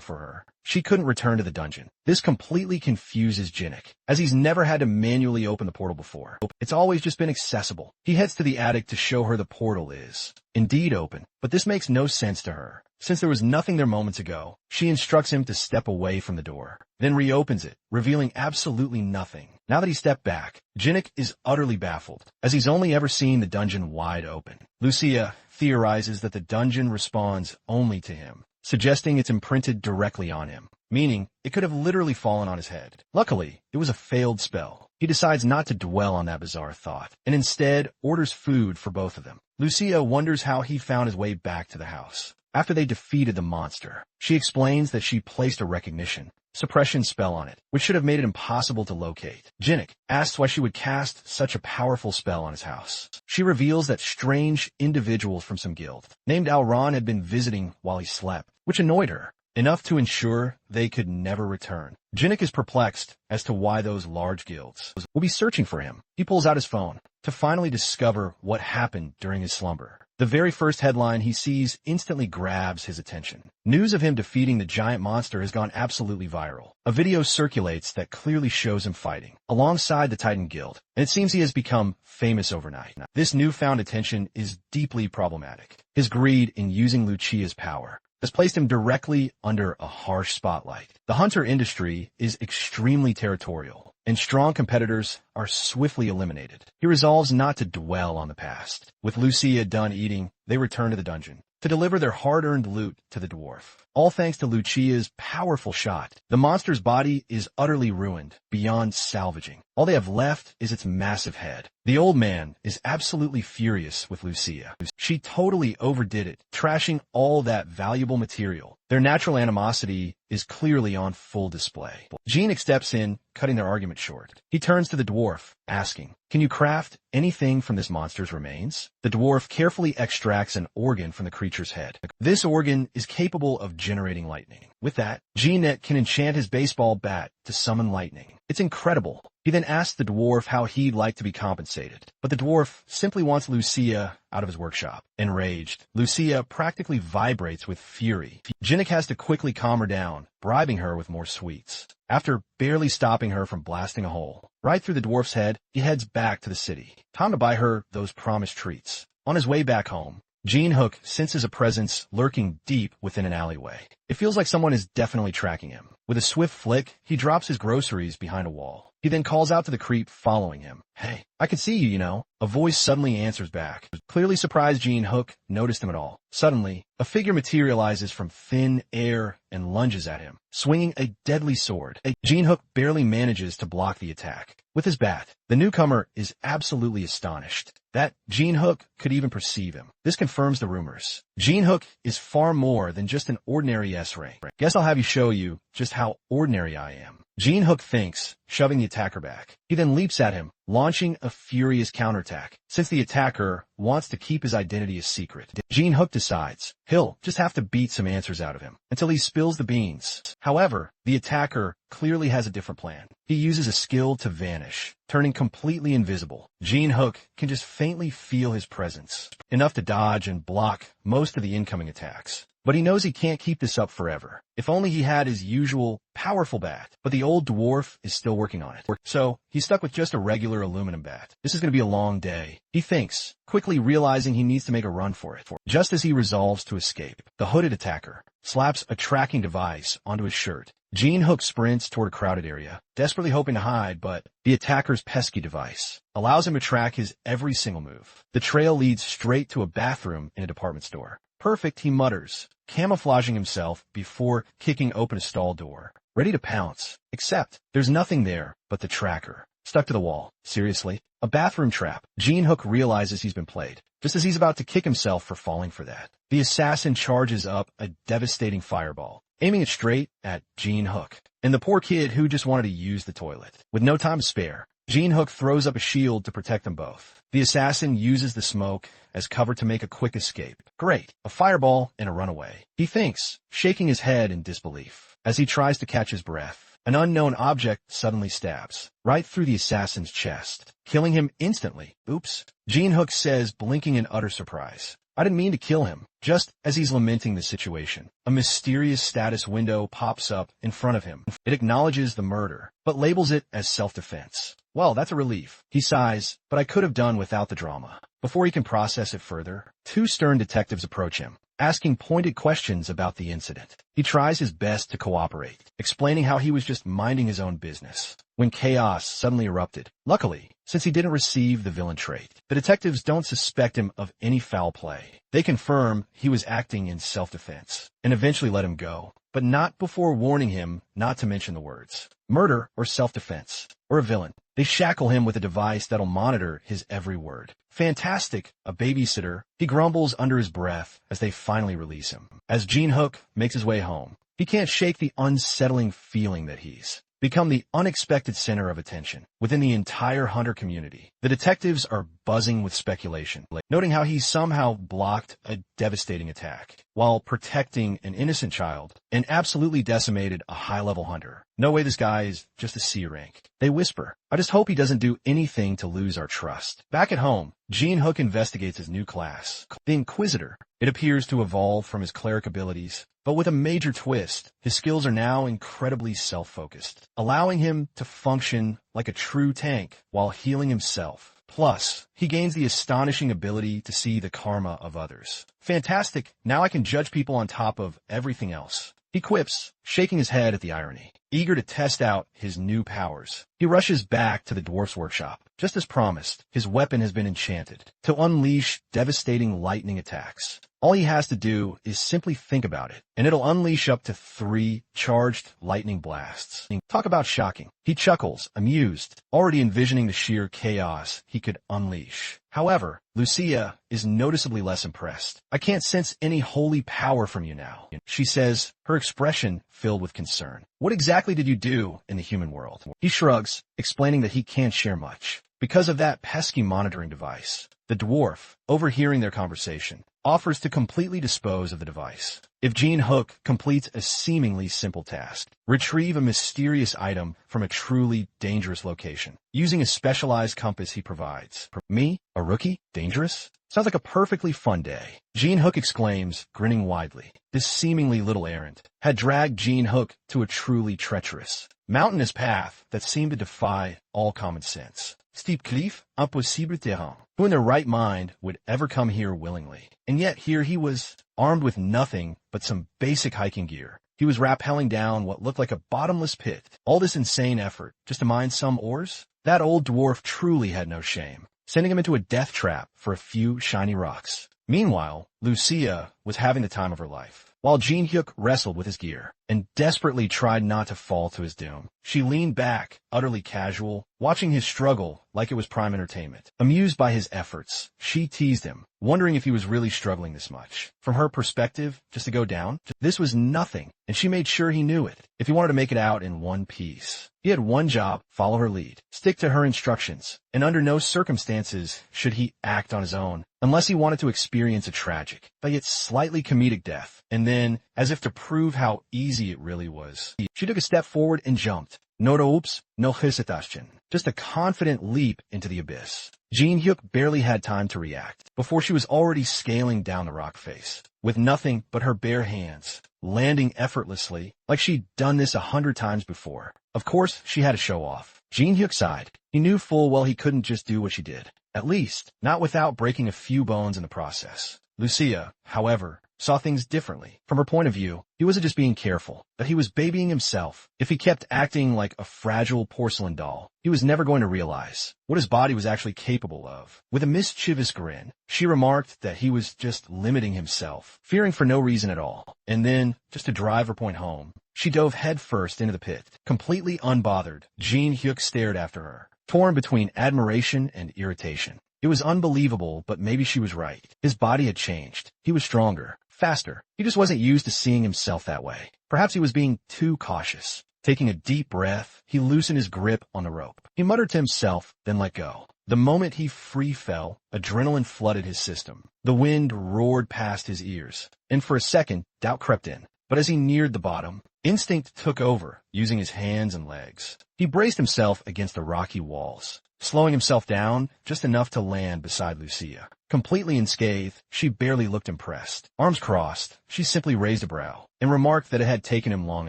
for her, she couldn't return to the dungeon. This completely confuses Jinnik, as he's never had to manually open the portal before. It's always just been accessible. He heads to the attic to show her the portal is indeed open, but this makes no sense to her. Since there was nothing there moments ago, she instructs him to step away from the door, then reopens it, revealing absolutely nothing. Now that he stepped back, Jinnik is utterly baffled, as he's only ever seen the dungeon wide open. Lucia theorizes that the dungeon responds only to him, suggesting it's imprinted directly on him, meaning it could have literally fallen on his head. Luckily, it was a failed spell. He decides not to dwell on that bizarre thought, and instead orders food for both of them. Lucia wonders how he found his way back to the house. After they defeated the monster, she explains that she placed a recognition suppression spell on it, which should have made it impossible to locate. Jinnik asks why she would cast such a powerful spell on his house. She reveals that strange individuals from some guild named Alron had been visiting while he slept, which annoyed her enough to ensure they could never return. Jinnik is perplexed as to why those large guilds will be searching for him. He pulls out his phone to finally discover what happened during his slumber. The very first headline he sees instantly grabs his attention. News of him defeating the giant monster has gone absolutely viral. A video circulates that clearly shows him fighting alongside the Titan Guild, and it seems he has become famous overnight. This newfound attention is deeply problematic. His greed in using Lucia's power has placed him directly under a harsh spotlight. The hunter industry is extremely territorial, and strong competitors are swiftly eliminated. He resolves not to dwell on the past. With Lucia done eating, they return to the dungeon to deliver their hard-earned loot to the dwarf. All thanks to Lucia's powerful shot, the monster's body is utterly ruined, beyond salvaging. All they have left is its massive head. The old man is absolutely furious with Lucia. She totally overdid it, trashing all that valuable material. Their natural animosity is clearly on full display. Jinnik steps in, cutting their argument short. He turns to the dwarf, asking, "Can you craft anything from this monster's remains?" The dwarf carefully extracts an organ from the creature's head. This organ is capable of generating lightning. With that, Jinnik can enchant his baseball bat to summon lightning. It's incredible. He then asks the dwarf how he'd like to be compensated, but the dwarf simply wants Lucia out of his workshop. Enraged, Lucia practically vibrates with fury. Jinnik has to quickly calm her down, bribing her with more sweets. After barely stopping her from blasting a hole right through the dwarf's head, he heads back to the city. Time to buy her those promised treats. On his way back home, Jinnik senses a presence lurking deep within an alleyway. It feels like someone is definitely tracking him. With a swift flick, he drops his groceries behind a wall. He then calls out to the creep following him. "Hey, I can see you, you know." A voice suddenly answers back. Clearly surprised, Jinnik noticed him at all. Suddenly, a figure materializes from thin air and lunges at him, swinging a deadly sword. Jinnik barely manages to block the attack with his bat. The newcomer is absolutely astonished that Jinnik could even perceive him. This confirms the rumors. Jinnik is far more than just an ordinary S-rank. Guess I'll have you show you just how ordinary I am. Jinnik thinks, shoving the attacker back. He then leaps at him, launching a furious counterattack. Since the attacker wants to keep his identity a secret, Jinnik decides he'll just have to beat some answers out of him until he spills the beans. However, the attacker clearly has a different plan. He uses a skill to vanish, turning completely invisible. Jinnik can just faintly feel his presence, enough to dodge and block most of the incoming attacks. But he knows he can't keep this up forever. If only he had his usual powerful bat. But the old dwarf is still working on it. So he's stuck with just a regular aluminum bat. This is going to be a long day, he thinks, quickly realizing he needs to make a run for it. Just as he resolves to escape, the hooded attacker slaps a tracking device onto his shirt. Jin-hook sprints toward a crowded area, desperately hoping to hide, but the attacker's pesky device allows him to track his every single move. The trail leads straight to a bathroom in a department store. Perfect, he mutters, camouflaging himself before kicking open a stall door, ready to pounce. Except, there's nothing there but the tracker, stuck to the wall. Seriously? A bathroom trap. Jin-hook realizes he's been played, just as he's about to kick himself for falling for that. The assassin charges up a devastating fireball, aiming it straight at Jin-hook and the poor kid who just wanted to use the toilet. With no time to spare, Jin-hook throws up a shield to protect them both. The assassin uses the smoke as cover to make a quick escape. Great, a fireball and a runaway, he thinks, shaking his head in disbelief. As he tries to catch his breath, an unknown object suddenly stabs right through the assassin's chest, killing him instantly. Oops, Jin-hook says, blinking in utter surprise. I didn't mean to kill him. Just as he's lamenting the situation, a mysterious status window pops up in front of him. It acknowledges the murder, but labels it as self-defense. Well, that's a relief. He sighs, but I could have done without the drama. Before he can process it further, two stern detectives approach him, asking pointed questions about the incident. He tries his best to cooperate, explaining how he was just minding his own business when chaos suddenly erupted. Luckily, since he didn't receive the villain trait, the detectives don't suspect him of any foul play. They confirm he was acting in self-defense and eventually let him go, but not before warning him not to mention the words murder or self-defense or a villain. They shackle him with a device that'll monitor his every word. Fantastic, a babysitter, he grumbles under his breath as they finally release him. As Jin-hook makes his way home, he can't shake the unsettling feeling that he's become the unexpected center of attention within the entire hunter community. The detectives are buzzing with speculation, noting how he somehow blocked a devastating attack while protecting an innocent child and absolutely decimated a high-level hunter. No way this guy is just a C rank. They whisper, I just hope he doesn't do anything to lose our trust. Back at home, Jin-hook investigates his new class, the Inquisitor. It appears to evolve from his cleric abilities, but with a major twist. His skills are now incredibly self-focused, allowing him to function like a true tank while healing himself. Plus, he gains the astonishing ability to see the karma of others. Fantastic, now I can judge people on top of everything else, he quips, shaking his head at the irony. Eager to test out his new powers, he rushes back to the dwarf's workshop. Just as promised, his weapon has been enchanted to unleash devastating lightning attacks. All he has to do is simply think about it, and it'll unleash up to 3 charged lightning blasts. Talk about shocking. He chuckles, amused, already envisioning the sheer chaos he could unleash. However, Lucia is noticeably less impressed. I can't sense any holy power from you now, she says, her expression filled with concern. What exactly did you do in the human world? He shrugs, explaining that he can't share much because of that pesky monitoring device. The dwarf, overhearing their conversation, offers to completely dispose of the device if Jin-hook completes a seemingly simple task. Retrieve a mysterious item from a truly dangerous location, using a specialized compass he provides. Me? A rookie? Dangerous? Sounds like a perfectly fun day, Jin-hook exclaims, grinning widely. This seemingly little errand had dragged Jin-hook to a truly treacherous, mountainous path that seemed to defy all common sense. Steep cliff, impossible terrain. Who in their right mind would ever come here willingly? And yet here he was, armed with nothing but some basic hiking gear. He was rappelling down what looked like a bottomless pit. All this insane effort just to mine some ores? That old dwarf truly had no shame, sending him into a death trap for a few shiny rocks. Meanwhile, Lucia was having the time of her life. While Jin-hook wrestled with his gear and desperately tried not to fall to his doom, she leaned back, utterly casual, watching his struggle like it was prime entertainment. Amused by his efforts, she teased him, wondering if he was really struggling this much. From her perspective, just to go down, this was nothing, and she made sure he knew it, if he wanted to make it out in one piece. He had one job: follow her lead, stick to her instructions, and under no circumstances should he act on his own, unless he wanted to experience a tragic, but yet slightly comedic death. And then, as if to prove how easy it really was, she took a step forward and jumped. No oops, no hesitation. Just a confident leap into the abyss. Jin-hook barely had time to react before she was already scaling down the rock face, with nothing but her bare hands, landing effortlessly like she'd done this 100 times before. Of course, she had to show off. Jin-hook sighed. He knew full well he couldn't just do what she did, at least not without breaking a few bones in the process. Lucia, however, saw things differently. From her point of view, he wasn't just being careful, but he was babying himself. If he kept acting like a fragile porcelain doll, he was never going to realize what his body was actually capable of. With a mischievous grin, she remarked that he was just limiting himself, fearing for no reason at all. And then, just to drive her point home, she dove headfirst into the pit. Completely unbothered, Jin Hyuk stared after her, torn between admiration and irritation. It was unbelievable, but maybe she was right. His body had changed. He was stronger, faster. He just wasn't used to seeing himself that way. Perhaps he was being too cautious. Taking a deep breath, he loosened his grip on the rope. He muttered to himself, then let go. The moment he free fell, adrenaline flooded his system. The wind roared past his ears, and for a second, doubt crept in. But as he neared the bottom, instinct took over, using his hands and legs. He braced himself against the rocky walls, slowing himself down just enough to land beside Lucia. Completely unscathed, she barely looked impressed. Arms crossed, she simply raised a brow and remarked that it had taken him long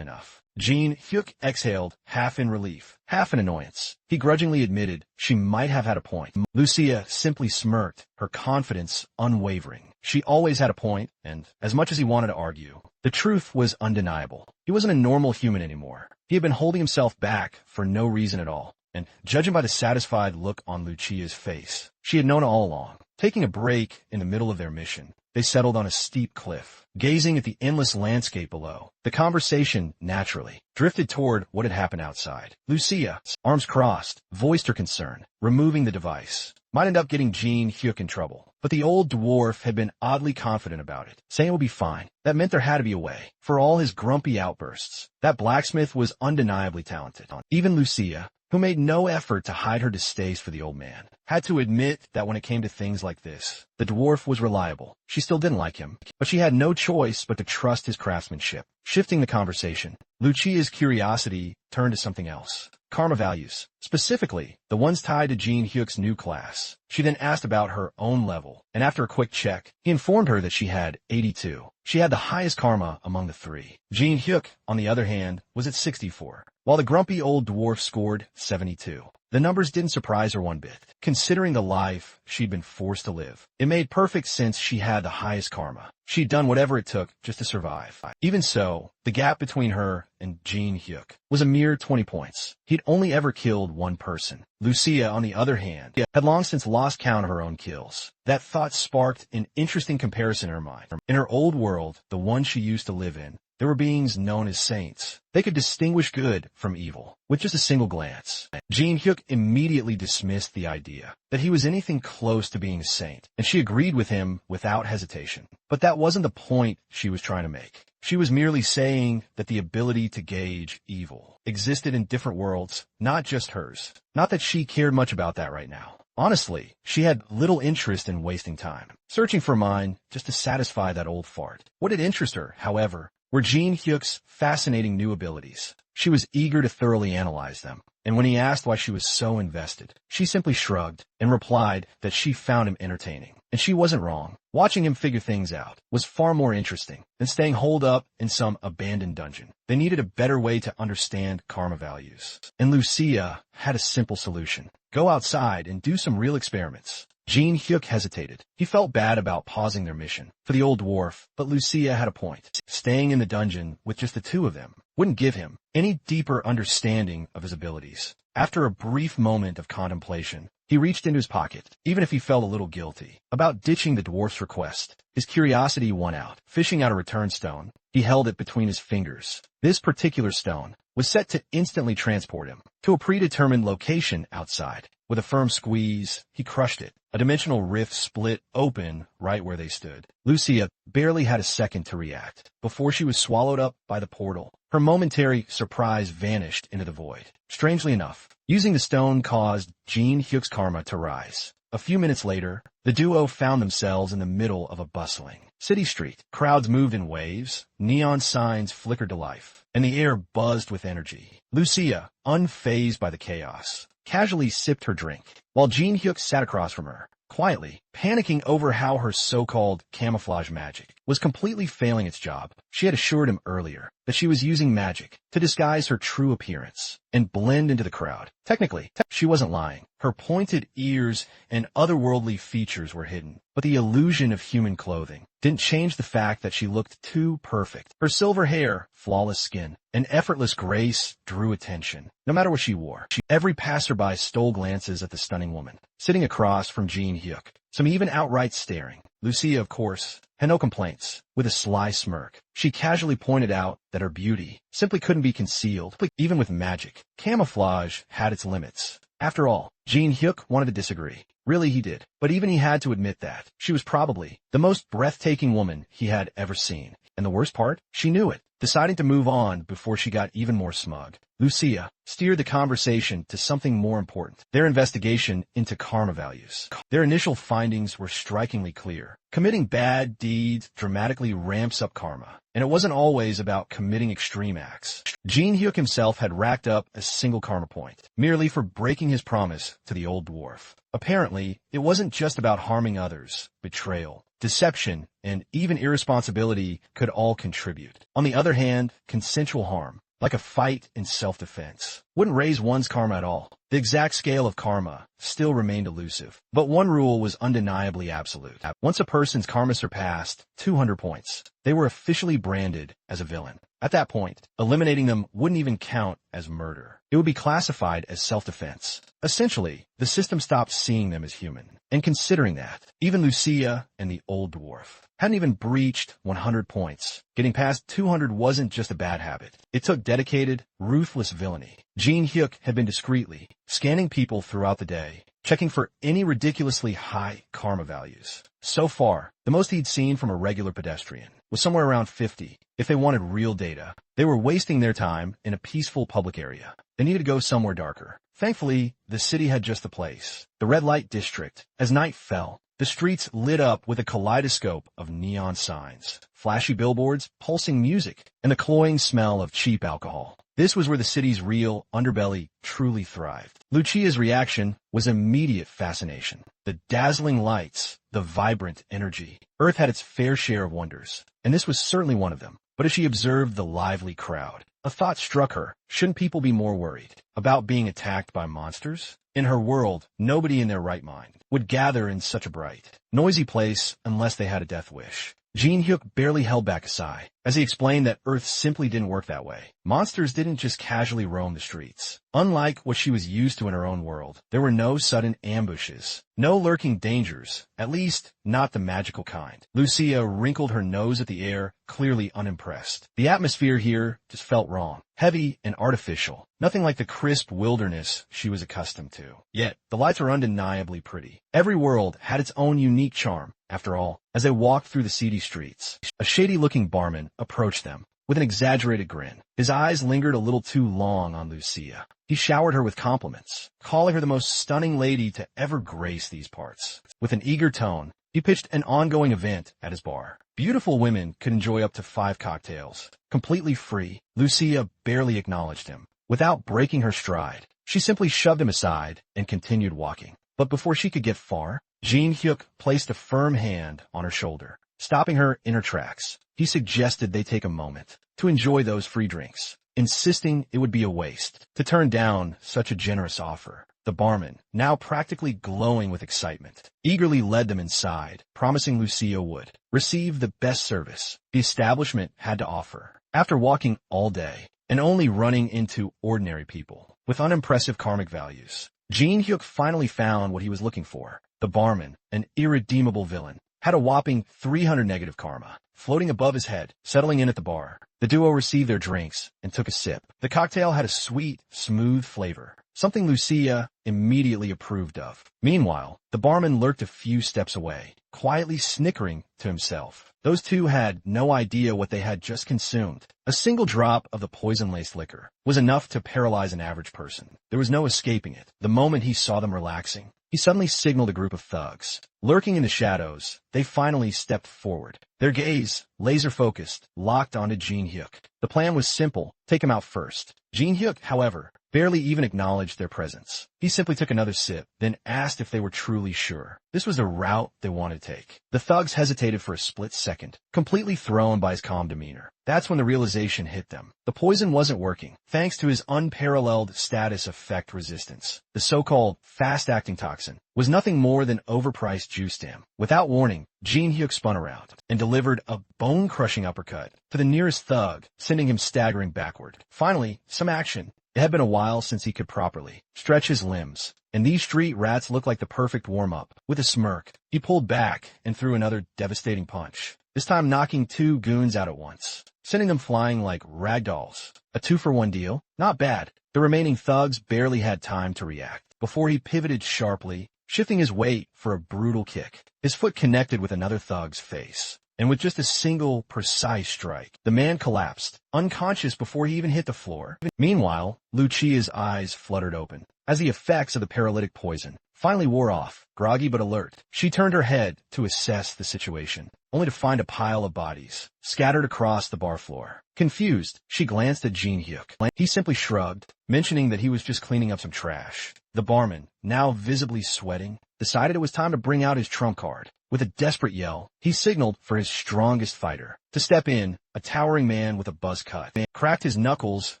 enough. Jin Hyuk exhaled, half in relief, half in annoyance. He grudgingly admitted she might have had a point. Lucia simply smirked, her confidence unwavering. She always had a point, and as much as he wanted to argue, the truth was undeniable. He wasn't a normal human anymore. He had been holding himself back for no reason at all, and judging by the satisfied look on Lucia's face, she had known all along. Taking a break in the middle of their mission, they settled on a steep cliff, gazing at the endless landscape below. The conversation, naturally, drifted toward what had happened outside. Lucia, arms crossed, voiced her concern. Removing the device might end up getting Jin Hyuk in trouble. But the old dwarf had been oddly confident about it, saying it would be fine. That meant there had to be a way. For all his grumpy outbursts, that blacksmith was undeniably talented. Even Lucia, who made no effort to hide her distaste for the old man, had to admit that when it came to things like this, the dwarf was reliable. She still didn't like him, but she had no choice but to trust his craftsmanship. Shifting the conversation, Lucia's curiosity turned to something else. Karma values, specifically the ones tied to Jin Hyuk's new class. She then asked about her own level, and after a quick check, he informed her that she had 82. She had the highest karma among the three. Jin Hyuk, on the other hand, was at 64, while the grumpy old dwarf scored 72. The numbers didn't surprise her one bit, considering the life she'd been forced to live. It made perfect sense she had the highest karma. She'd done whatever it took just to survive. Even so, the gap between her and Jin Hyuk was a mere 20 points. He'd only ever killed one person. Lucia, on the other hand, had long since lost count of her own kills. That thought sparked an interesting comparison in her mind. In her old world, the one she used to live in, there were beings known as saints. They could distinguish good from evil with just a single glance. Jin Hyuk immediately dismissed the idea that he was anything close to being a saint, and she agreed with him without hesitation. But that wasn't the point she was trying to make. She was merely saying that the ability to gauge evil existed in different worlds, not just hers. Not that she cared much about that right now. Honestly, she had little interest in wasting time, searching for mine just to satisfy that old fart. What did interest her, however, were Jin Hyuk's fascinating new abilities. She was eager to thoroughly analyze them, and when he asked why she was so invested, she simply shrugged and replied that she found him entertaining. And she wasn't wrong. Watching him figure things out was far more interesting than staying holed up in some abandoned dungeon. They needed a better way to understand karma values. And Lucia had a simple solution. Go outside and do some real experiments. Jin Hyuk hesitated. He felt bad about pausing their mission for the old dwarf, but Lucia had a point. Staying in the dungeon with just the two of them wouldn't give him any deeper understanding of his abilities. After a brief moment of contemplation, he reached into his pocket, even if he felt a little guilty about ditching the dwarf's request. His curiosity won out. Fishing out a return stone, he held it between his fingers. This particular stone was set to instantly transport him to a predetermined location outside. With a firm squeeze, he crushed it. A dimensional rift split open right where they stood. Lucia barely had a second to react before she was swallowed up by the portal. Her momentary surprise vanished into the void. Strangely enough, using the stone caused Jin Hyuk's karma to rise. A few minutes later, the duo found themselves in the middle of a bustling city street. Crowds moved in waves, neon signs flickered to life, and the air buzzed with energy. Lucia, unfazed by the chaos, casually sipped her drink, while Jin Hyuk sat across from her, quietly panicking over how her so-called camouflage magic was completely failing its job. She had assured him earlier that she was using magic to disguise her true appearance and blend into the crowd. Technically, she wasn't lying. Her pointed ears and otherworldly features were hidden, but the illusion of human clothing didn't change the fact that she looked too perfect. Her silver hair, flawless skin, and effortless grace drew attention. No matter what she wore, every passerby stole glances at the stunning woman sitting across from Jin Hyuk, some even outright staring. Lucia, of course, had no complaints. With a sly smirk, she casually pointed out that her beauty simply couldn't be concealed, even with magic. Camouflage had its limits. After all, Jin Hyuk wanted to disagree. Really, he did. But even he had to admit that she was probably the most breathtaking woman he had ever seen. And the worst part, she knew it, deciding to move on before she got even more smug. Lucia steered the conversation to something more important, their investigation into karma values. Their initial findings were strikingly clear. Committing bad deeds dramatically ramps up karma, and it wasn't always about committing extreme acts. Jin Hyuk himself had racked up a single karma point, merely for breaking his promise to the old dwarf. Apparently, it wasn't just about harming others. Betrayal, deception, and even irresponsibility could all contribute. On the other hand, consensual harm, like a fight in self-defense, wouldn't raise one's karma at all. The exact scale of karma still remained elusive, but one rule was undeniably absolute. Once a person's karma surpassed 200 points, they were officially branded as a villain. At that point, eliminating them wouldn't even count as murder. It would be classified as self-defense. Essentially, the system stopped seeing them as human. And considering that, even Lucia and the old dwarf hadn't even breached 100 points. Getting past 200 wasn't just a bad habit. It took dedicated, ruthless villainy. Jin Hyuk had been discreetly scanning people throughout the day, checking for any ridiculously high karma values. So far, the most he'd seen from a regular pedestrian was somewhere around 50. If they wanted real data, they were wasting their time in a peaceful public area. They needed to go somewhere darker. Thankfully, the city had just the place. The red light district. As night fell, the streets lit up with a kaleidoscope of neon signs, flashy billboards, pulsing music, and the cloying smell of cheap alcohol. This was where the city's real underbelly truly thrived. Lucia's reaction was immediate fascination. The dazzling lights, the vibrant energy. Earth had its fair share of wonders, and this was certainly one of them. But as she observed the lively crowd, a thought struck her. Shouldn't people be more worried about being attacked by monsters? In her world, nobody in their right mind would gather in such a bright, noisy place unless they had a death wish. Jin Hyuk barely held back a sigh as he explained that Earth simply didn't work that way. Monsters didn't just casually roam the streets. Unlike what she was used to in her own world, there were no sudden ambushes, no lurking dangers, at least not the magical kind. Lucia wrinkled her nose at the air, clearly unimpressed. The atmosphere here just felt wrong, heavy and artificial, nothing like the crisp wilderness she was accustomed to. Yet, the lights were undeniably pretty. Every world had its own unique charm. After all, as they walked through the seedy streets, a shady-looking barman approached them with an exaggerated grin. His eyes lingered a little too long on Lucia. He showered her with compliments, calling her the most stunning lady to ever grace these parts. With an eager tone, he pitched an ongoing event at his bar. Beautiful women could enjoy up to 5 cocktails, completely free. Lucia barely acknowledged him. Without breaking her stride, she simply shoved him aside and continued walking. But before she could get far, Jin Hyuk placed a firm hand on her shoulder, stopping her in her tracks. He suggested they take a moment to enjoy those free drinks, insisting it would be a waste to turn down such a generous offer. The barman, now practically glowing with excitement, eagerly led them inside, promising Lucia would receive the best service the establishment had to offer. After walking all day and only running into ordinary people with unimpressive karmic values, Jin Hyuk finally found what he was looking for. The barman, an irredeemable villain, had a whopping 300 negative karma floating above his head, settling in at the bar. The duo received their drinks and took a sip. The cocktail had a sweet, smooth flavor, something Lucia immediately approved of. Meanwhile, the barman lurked a few steps away, quietly snickering to himself. Those two had no idea what they had just consumed. A single drop of the poison-laced liquor was enough to paralyze an average person. There was no escaping it. The moment he saw them relaxing, he suddenly signaled a group of thugs. Lurking in the shadows, they finally stepped forward. Their gaze, laser-focused, locked onto Jin Hyuk. The plan was simple: take him out first. Jin Hyuk, however, barely even acknowledged their presence. He simply took another sip, then asked if they were truly sure this was the route they wanted to take. The thugs hesitated for a split second, completely thrown by his calm demeanor. That's when the realization hit them. The poison wasn't working, thanks to his unparalleled status effect resistance. The so-called fast-acting toxin was nothing more than overpriced juice jam. Without warning, Jin Hyuk spun around and delivered a bone-crushing uppercut to the nearest thug, sending him staggering backward. Finally, some action. It had been a while since he could properly stretch his limbs, and these street rats looked like the perfect warm-up. With a smirk, he pulled back and threw another devastating punch, this time knocking two goons out at once, sending them flying like ragdolls. A 2-for-1 deal? Not bad. The remaining thugs barely had time to react before he pivoted sharply, shifting his weight for a brutal kick. His foot connected with another thug's face, and with just a single, precise strike, the man collapsed, unconscious before he even hit the floor. Meanwhile, Lucia's eyes fluttered open as the effects of the paralytic poison finally wore off. Groggy but alert, she turned her head to assess the situation, only to find a pile of bodies scattered across the bar floor. Confused, she glanced at Jin Hyuk. He simply shrugged, mentioning that he was just cleaning up some trash. The barman, now visibly sweating, decided it was time to bring out his trump card. With a desperate yell, he signaled for his strongest fighter to step in. A towering man with a buzz cut cracked his knuckles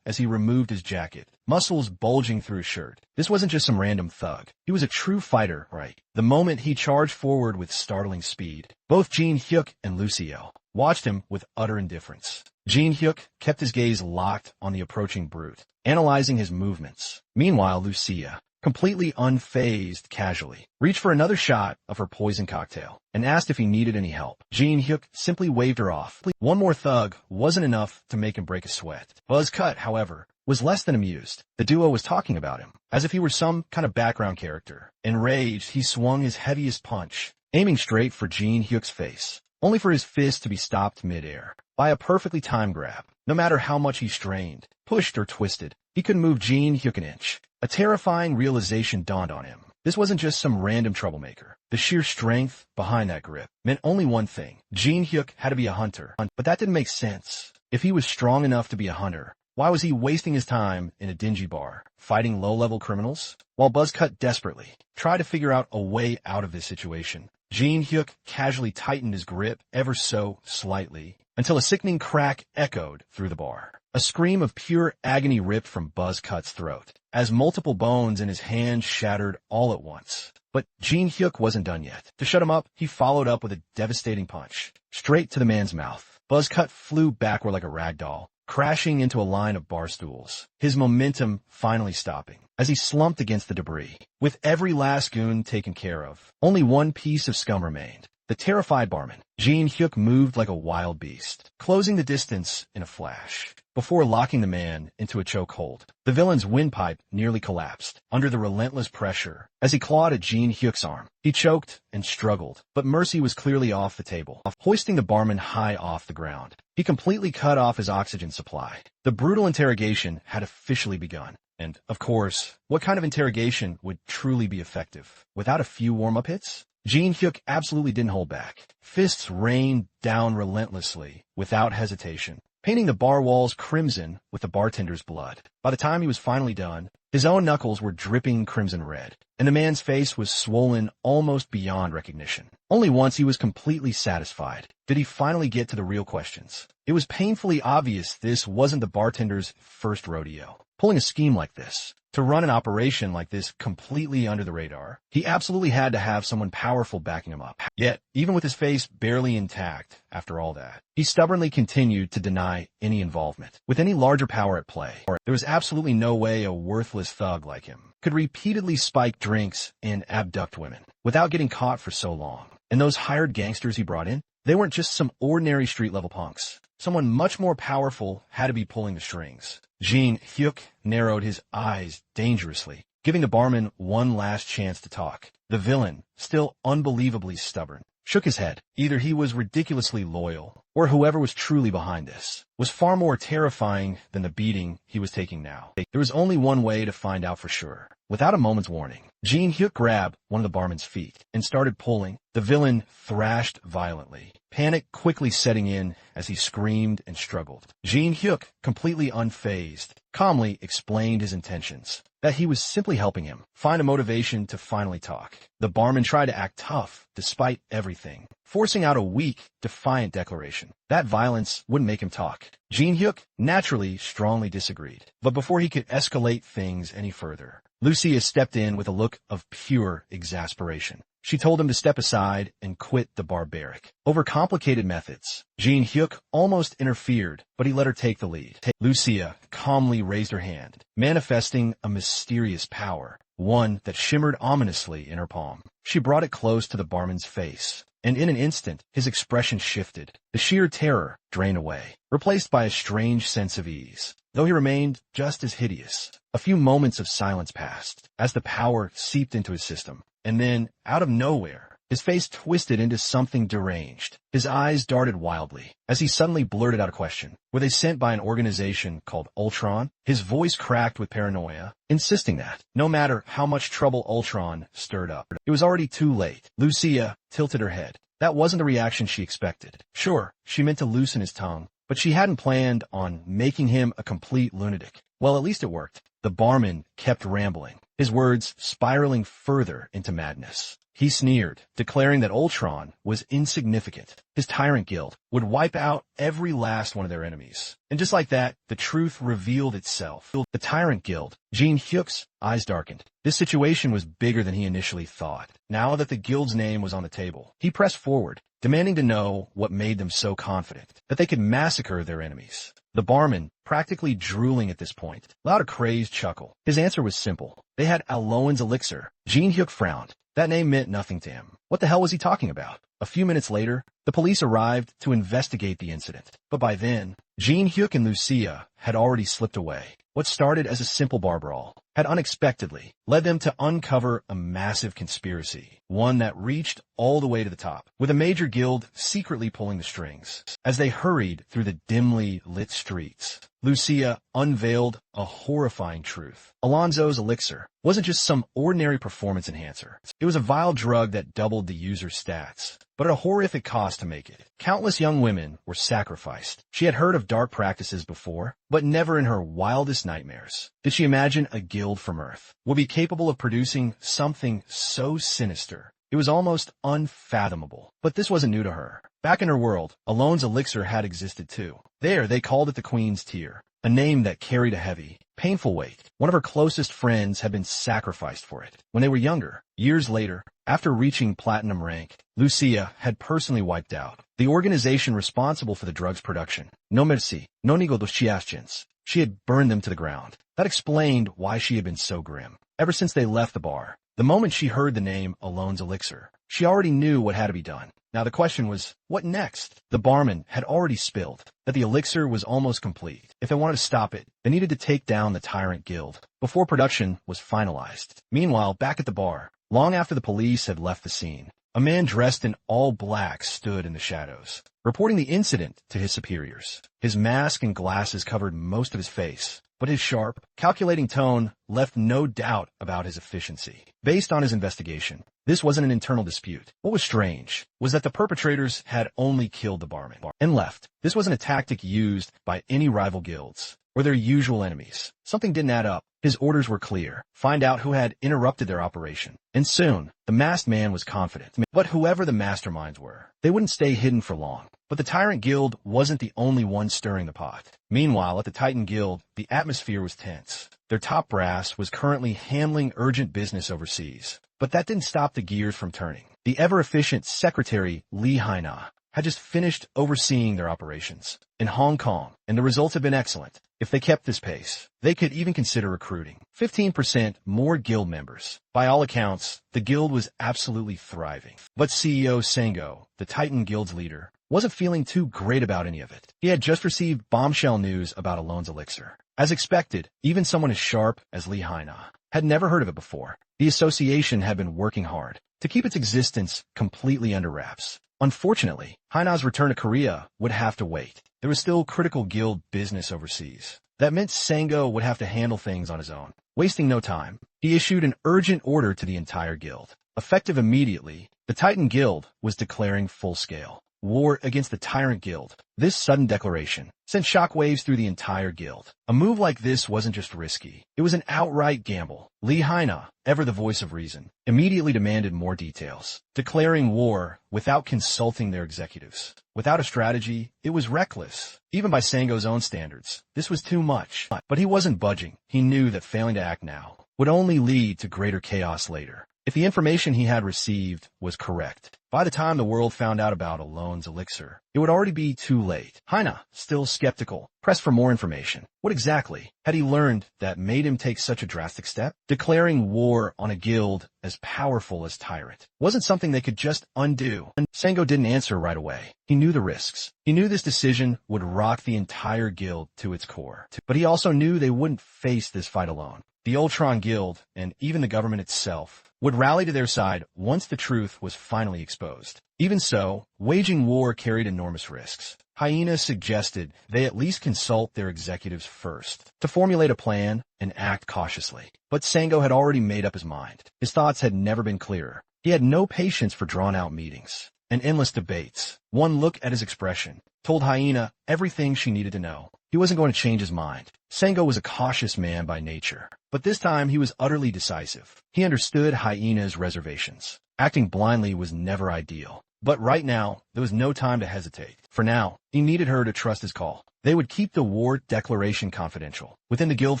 as he removed his jacket, muscles bulging through his shirt. This wasn't just some random thug. He was a true fighter, right? The moment he charged forward with startling speed, both Jin Hyuk and Lucio watched him with utter indifference. Jin Hyuk kept his gaze locked on the approaching brute, analyzing his movements. Meanwhile, Lucia, completely unfazed, casually reached for another shot of her poison cocktail and asked if he needed any help. Jin Hyuk simply waved her off. One more thug wasn't enough to make him break a sweat. Buzzcut, however, was less than amused. The duo was talking about him as if he were some kind of background character. Enraged, he swung his heaviest punch, aiming straight for Jin Hyuk's face, only for his fist to be stopped mid-air by a perfectly timed grab. No matter how much he strained, pushed, or twisted, he couldn't move Jin Hyuk an inch. A terrifying realization dawned on him. This wasn't just some random troublemaker. The sheer strength behind that grip meant only one thing. Jin Hyuk had to be a hunter. But that didn't make sense. If he was strong enough to be a hunter, why was he wasting his time in a dingy bar, fighting low-level criminals? While Buzzcut desperately tried to figure out a way out of this situation, Jin Hyuk casually tightened his grip ever so slightly until a sickening crack echoed through the bar. A scream of pure agony ripped from Buzzcut's throat as multiple bones in his hand shattered all at once. But Jin Hyuk wasn't done yet. To shut him up, he followed up with a devastating punch, straight to the man's mouth. Buzzcut flew backward like a rag doll, crashing into a line of bar stools, his momentum finally stopping as he slumped against the debris. With every last goon taken care of, only one piece of scum remained. The terrified barman. Jin Hyuk moved like a wild beast, closing the distance in a flash, before locking the man into a chokehold. The villain's windpipe nearly collapsed under the relentless pressure as he clawed at Jin Hyuk's arm. He choked and struggled, but mercy was clearly off the table. Hoisting the barman high off the ground, he completely cut off his oxygen supply. The brutal interrogation had officially begun. And, of course, what kind of interrogation would truly be effective without a few warm-up hits? Jin Hyuk absolutely didn't hold back. Fists rained down relentlessly, without hesitation, painting the bar walls crimson with the bartender's blood. By the time he was finally done, his own knuckles were dripping crimson red, and the man's face was swollen almost beyond recognition. Only once he was completely satisfied did he finally get to the real questions. It was painfully obvious this wasn't the bartender's first rodeo. Pulling a scheme like this, to run an operation like this completely under the radar, he absolutely had to have someone powerful backing him up. Yet, even with his face barely intact after all that, he stubbornly continued to deny any involvement with any larger power at play. There was absolutely no way a worthless thug like him could repeatedly spike drinks and abduct women without getting caught for so long. And those hired gangsters he brought in, they weren't just some ordinary street-level punks. Someone much more powerful had to be pulling the strings. Jin Hyuk narrowed his eyes dangerously, giving the barman one last chance to talk. The villain, still unbelievably stubborn, shook his head. Either he was ridiculously loyal, or whoever was truly behind this was far more terrifying than the beating he was taking now. There was only one way to find out for sure. Without a moment's warning, Jin Hyuk grabbed one of the barman's feet and started pulling. The villain thrashed violently, panic quickly setting in as he screamed and struggled. Jin Hyuk, completely unfazed, calmly explained his intentions, that he was simply helping him find a motivation to finally talk. The barman tried to act tough despite everything, forcing out a weak, defiant declaration. That violence wouldn't make him talk. Jin Hyuk naturally strongly disagreed, but before he could escalate things any further, Lucia stepped in with a look of pure exasperation. She told him to step aside and quit the barbaric, overcomplicated methods. Jin Hyuk almost interfered, but he let her take the lead. Lucia calmly raised her hand, manifesting a mysterious power, one that shimmered ominously in her palm. She brought it close to the barman's face, and in an instant, his expression shifted. The sheer terror drained away, replaced by a strange sense of ease, though he remained just as hideous. A few moments of silence passed, as the power seeped into his system. And then, out of nowhere, his face twisted into something deranged. His eyes darted wildly, as he suddenly blurted out a question. Were they sent by an organization called Ultron? His voice cracked with paranoia, insisting that, no matter how much trouble Ultron stirred up, it was already too late. Lucia tilted her head. That wasn't the reaction she expected. Sure, she meant to loosen his tongue, but she hadn't planned on making him a complete lunatic. Well, at least it worked. The barman kept rambling, his words spiraling further into madness. He sneered, declaring that Ultron was insignificant. His tyrant guild would wipe out every last one of their enemies. And just like that, the truth revealed itself. The tyrant guild. Jin Hyuk's eyes darkened. This situation was bigger than he initially thought. Now that the guild's name was on the table, he pressed forward, demanding to know what made them so confident that they could massacre their enemies. The barman, practically drooling at this point, allowed a crazed chuckle. His answer was simple. They had Aloan's elixir. Jin Hyuk frowned. That name meant nothing to him. What the hell was he talking about? A few minutes later, the police arrived to investigate the incident. But by then, Jin Hyuk and Lucia had already slipped away. What started as a simple bar brawl had unexpectedly led them to uncover a massive conspiracy, one that reached all the way to the top, with a major guild secretly pulling the strings. As they hurried through the dimly lit streets, Lucia unveiled a horrifying truth. Alonzo's elixir wasn't just some ordinary performance enhancer. It was a vile drug that doubled the user's stats, but at a horrific cost to make it. Countless young women were sacrificed. She had heard of dark practices before, but never in her wildest nightmares did she imagine a guild from Earth would be capable of producing something so sinister. It was almost unfathomable. But this wasn't new to her. Back in her world, Alone's elixir had existed too. There, they called it the Queen's Tear, a name that carried a heavy, painful weight. One of her closest friends had been sacrificed for it when they were younger. Years later, after reaching platinum rank, Lucia had personally wiped out the organization responsible for the drug's production. No merci, no negociations. She had burned them to the ground. That explained why she had been so grim. Ever since they left the bar, the moment she heard the name Alone's elixir, she already knew what had to be done. Now the question was, what next? The barman had already spilled that the elixir was almost complete. If they wanted to stop it, they needed to take down the tyrant guild before production was finalized. Meanwhile, back at the bar, long after the police had left the scene, a man dressed in all black stood in the shadows, reporting the incident to his superiors. His mask and glasses covered most of his face, but his sharp, calculating tone left no doubt about his efficiency. Based on his investigation, this wasn't an internal dispute. What was strange was that the perpetrators had only killed the barman and left. This wasn't a tactic used by any rival guilds or their usual enemies. Something didn't add up. His orders were clear. Find out who had interrupted their operation. And soon, the masked man was confident. But whoever the masterminds were, they wouldn't stay hidden for long. But the Tyrant Guild wasn't the only one stirring the pot. Meanwhile, at the Titan Guild, the atmosphere was tense. Their top brass was currently handling urgent business overseas. But that didn't stop the gears from turning. The ever-efficient Secretary Lee Haina had just finished overseeing their operations in Hong Kong, and the results have been excellent. If they kept this pace, they could even consider recruiting 15% more guild members. By all accounts, the guild was absolutely thriving. But CEO Sango, the Titan Guild's leader, wasn't feeling too great about any of it. He had just received bombshell news about Alone's elixir. As expected, even someone as sharp as Lee Haina had never heard of it before. The association had been working hard to keep its existence completely under wraps. Unfortunately, Haina's return to Korea would have to wait. There was still critical guild business overseas. That meant Sango would have to handle things on his own. Wasting no time, he issued an urgent order to the entire guild. Effective immediately, the Titan Guild was declaring full-scale war against the Tyrant Guild. This sudden declaration sent shockwaves through the entire guild. A move like this wasn't just risky. It was an outright gamble. Li Haina, ever the voice of reason, immediately demanded more details, declaring war without consulting their executives. Without a strategy, it was reckless. Even by Sango's own standards, this was too much. But he wasn't budging. He knew that failing to act now would only lead to greater chaos later. If the information he had received was correct, by the time the world found out about Alone's elixir, it would already be too late. Haina, still skeptical, pressed for more information. What exactly had he learned that made him take such a drastic step? Declaring war on a guild as powerful as Tyrant wasn't something they could just undo. And Sango didn't answer right away. He knew the risks. He knew this decision would rock the entire guild to its core. But he also knew they wouldn't face this fight alone. The Ultron Guild, and even the government itself, would rally to their side once the truth was finally exposed. Even so, waging war carried enormous risks. Hyena suggested they at least consult their executives first, to formulate a plan and act cautiously. But Sango had already made up his mind. His thoughts had never been clearer. He had no patience for drawn-out meetings and endless debates. One look at his expression told Hyena everything she needed to know. He wasn't going to change his mind. Sango was a cautious man by nature, but this time he was utterly decisive. He understood Hyena's reservations. Acting blindly was never ideal. But right now, there was no time to hesitate. For now, he needed her to trust his call. They would keep the war declaration confidential within the guild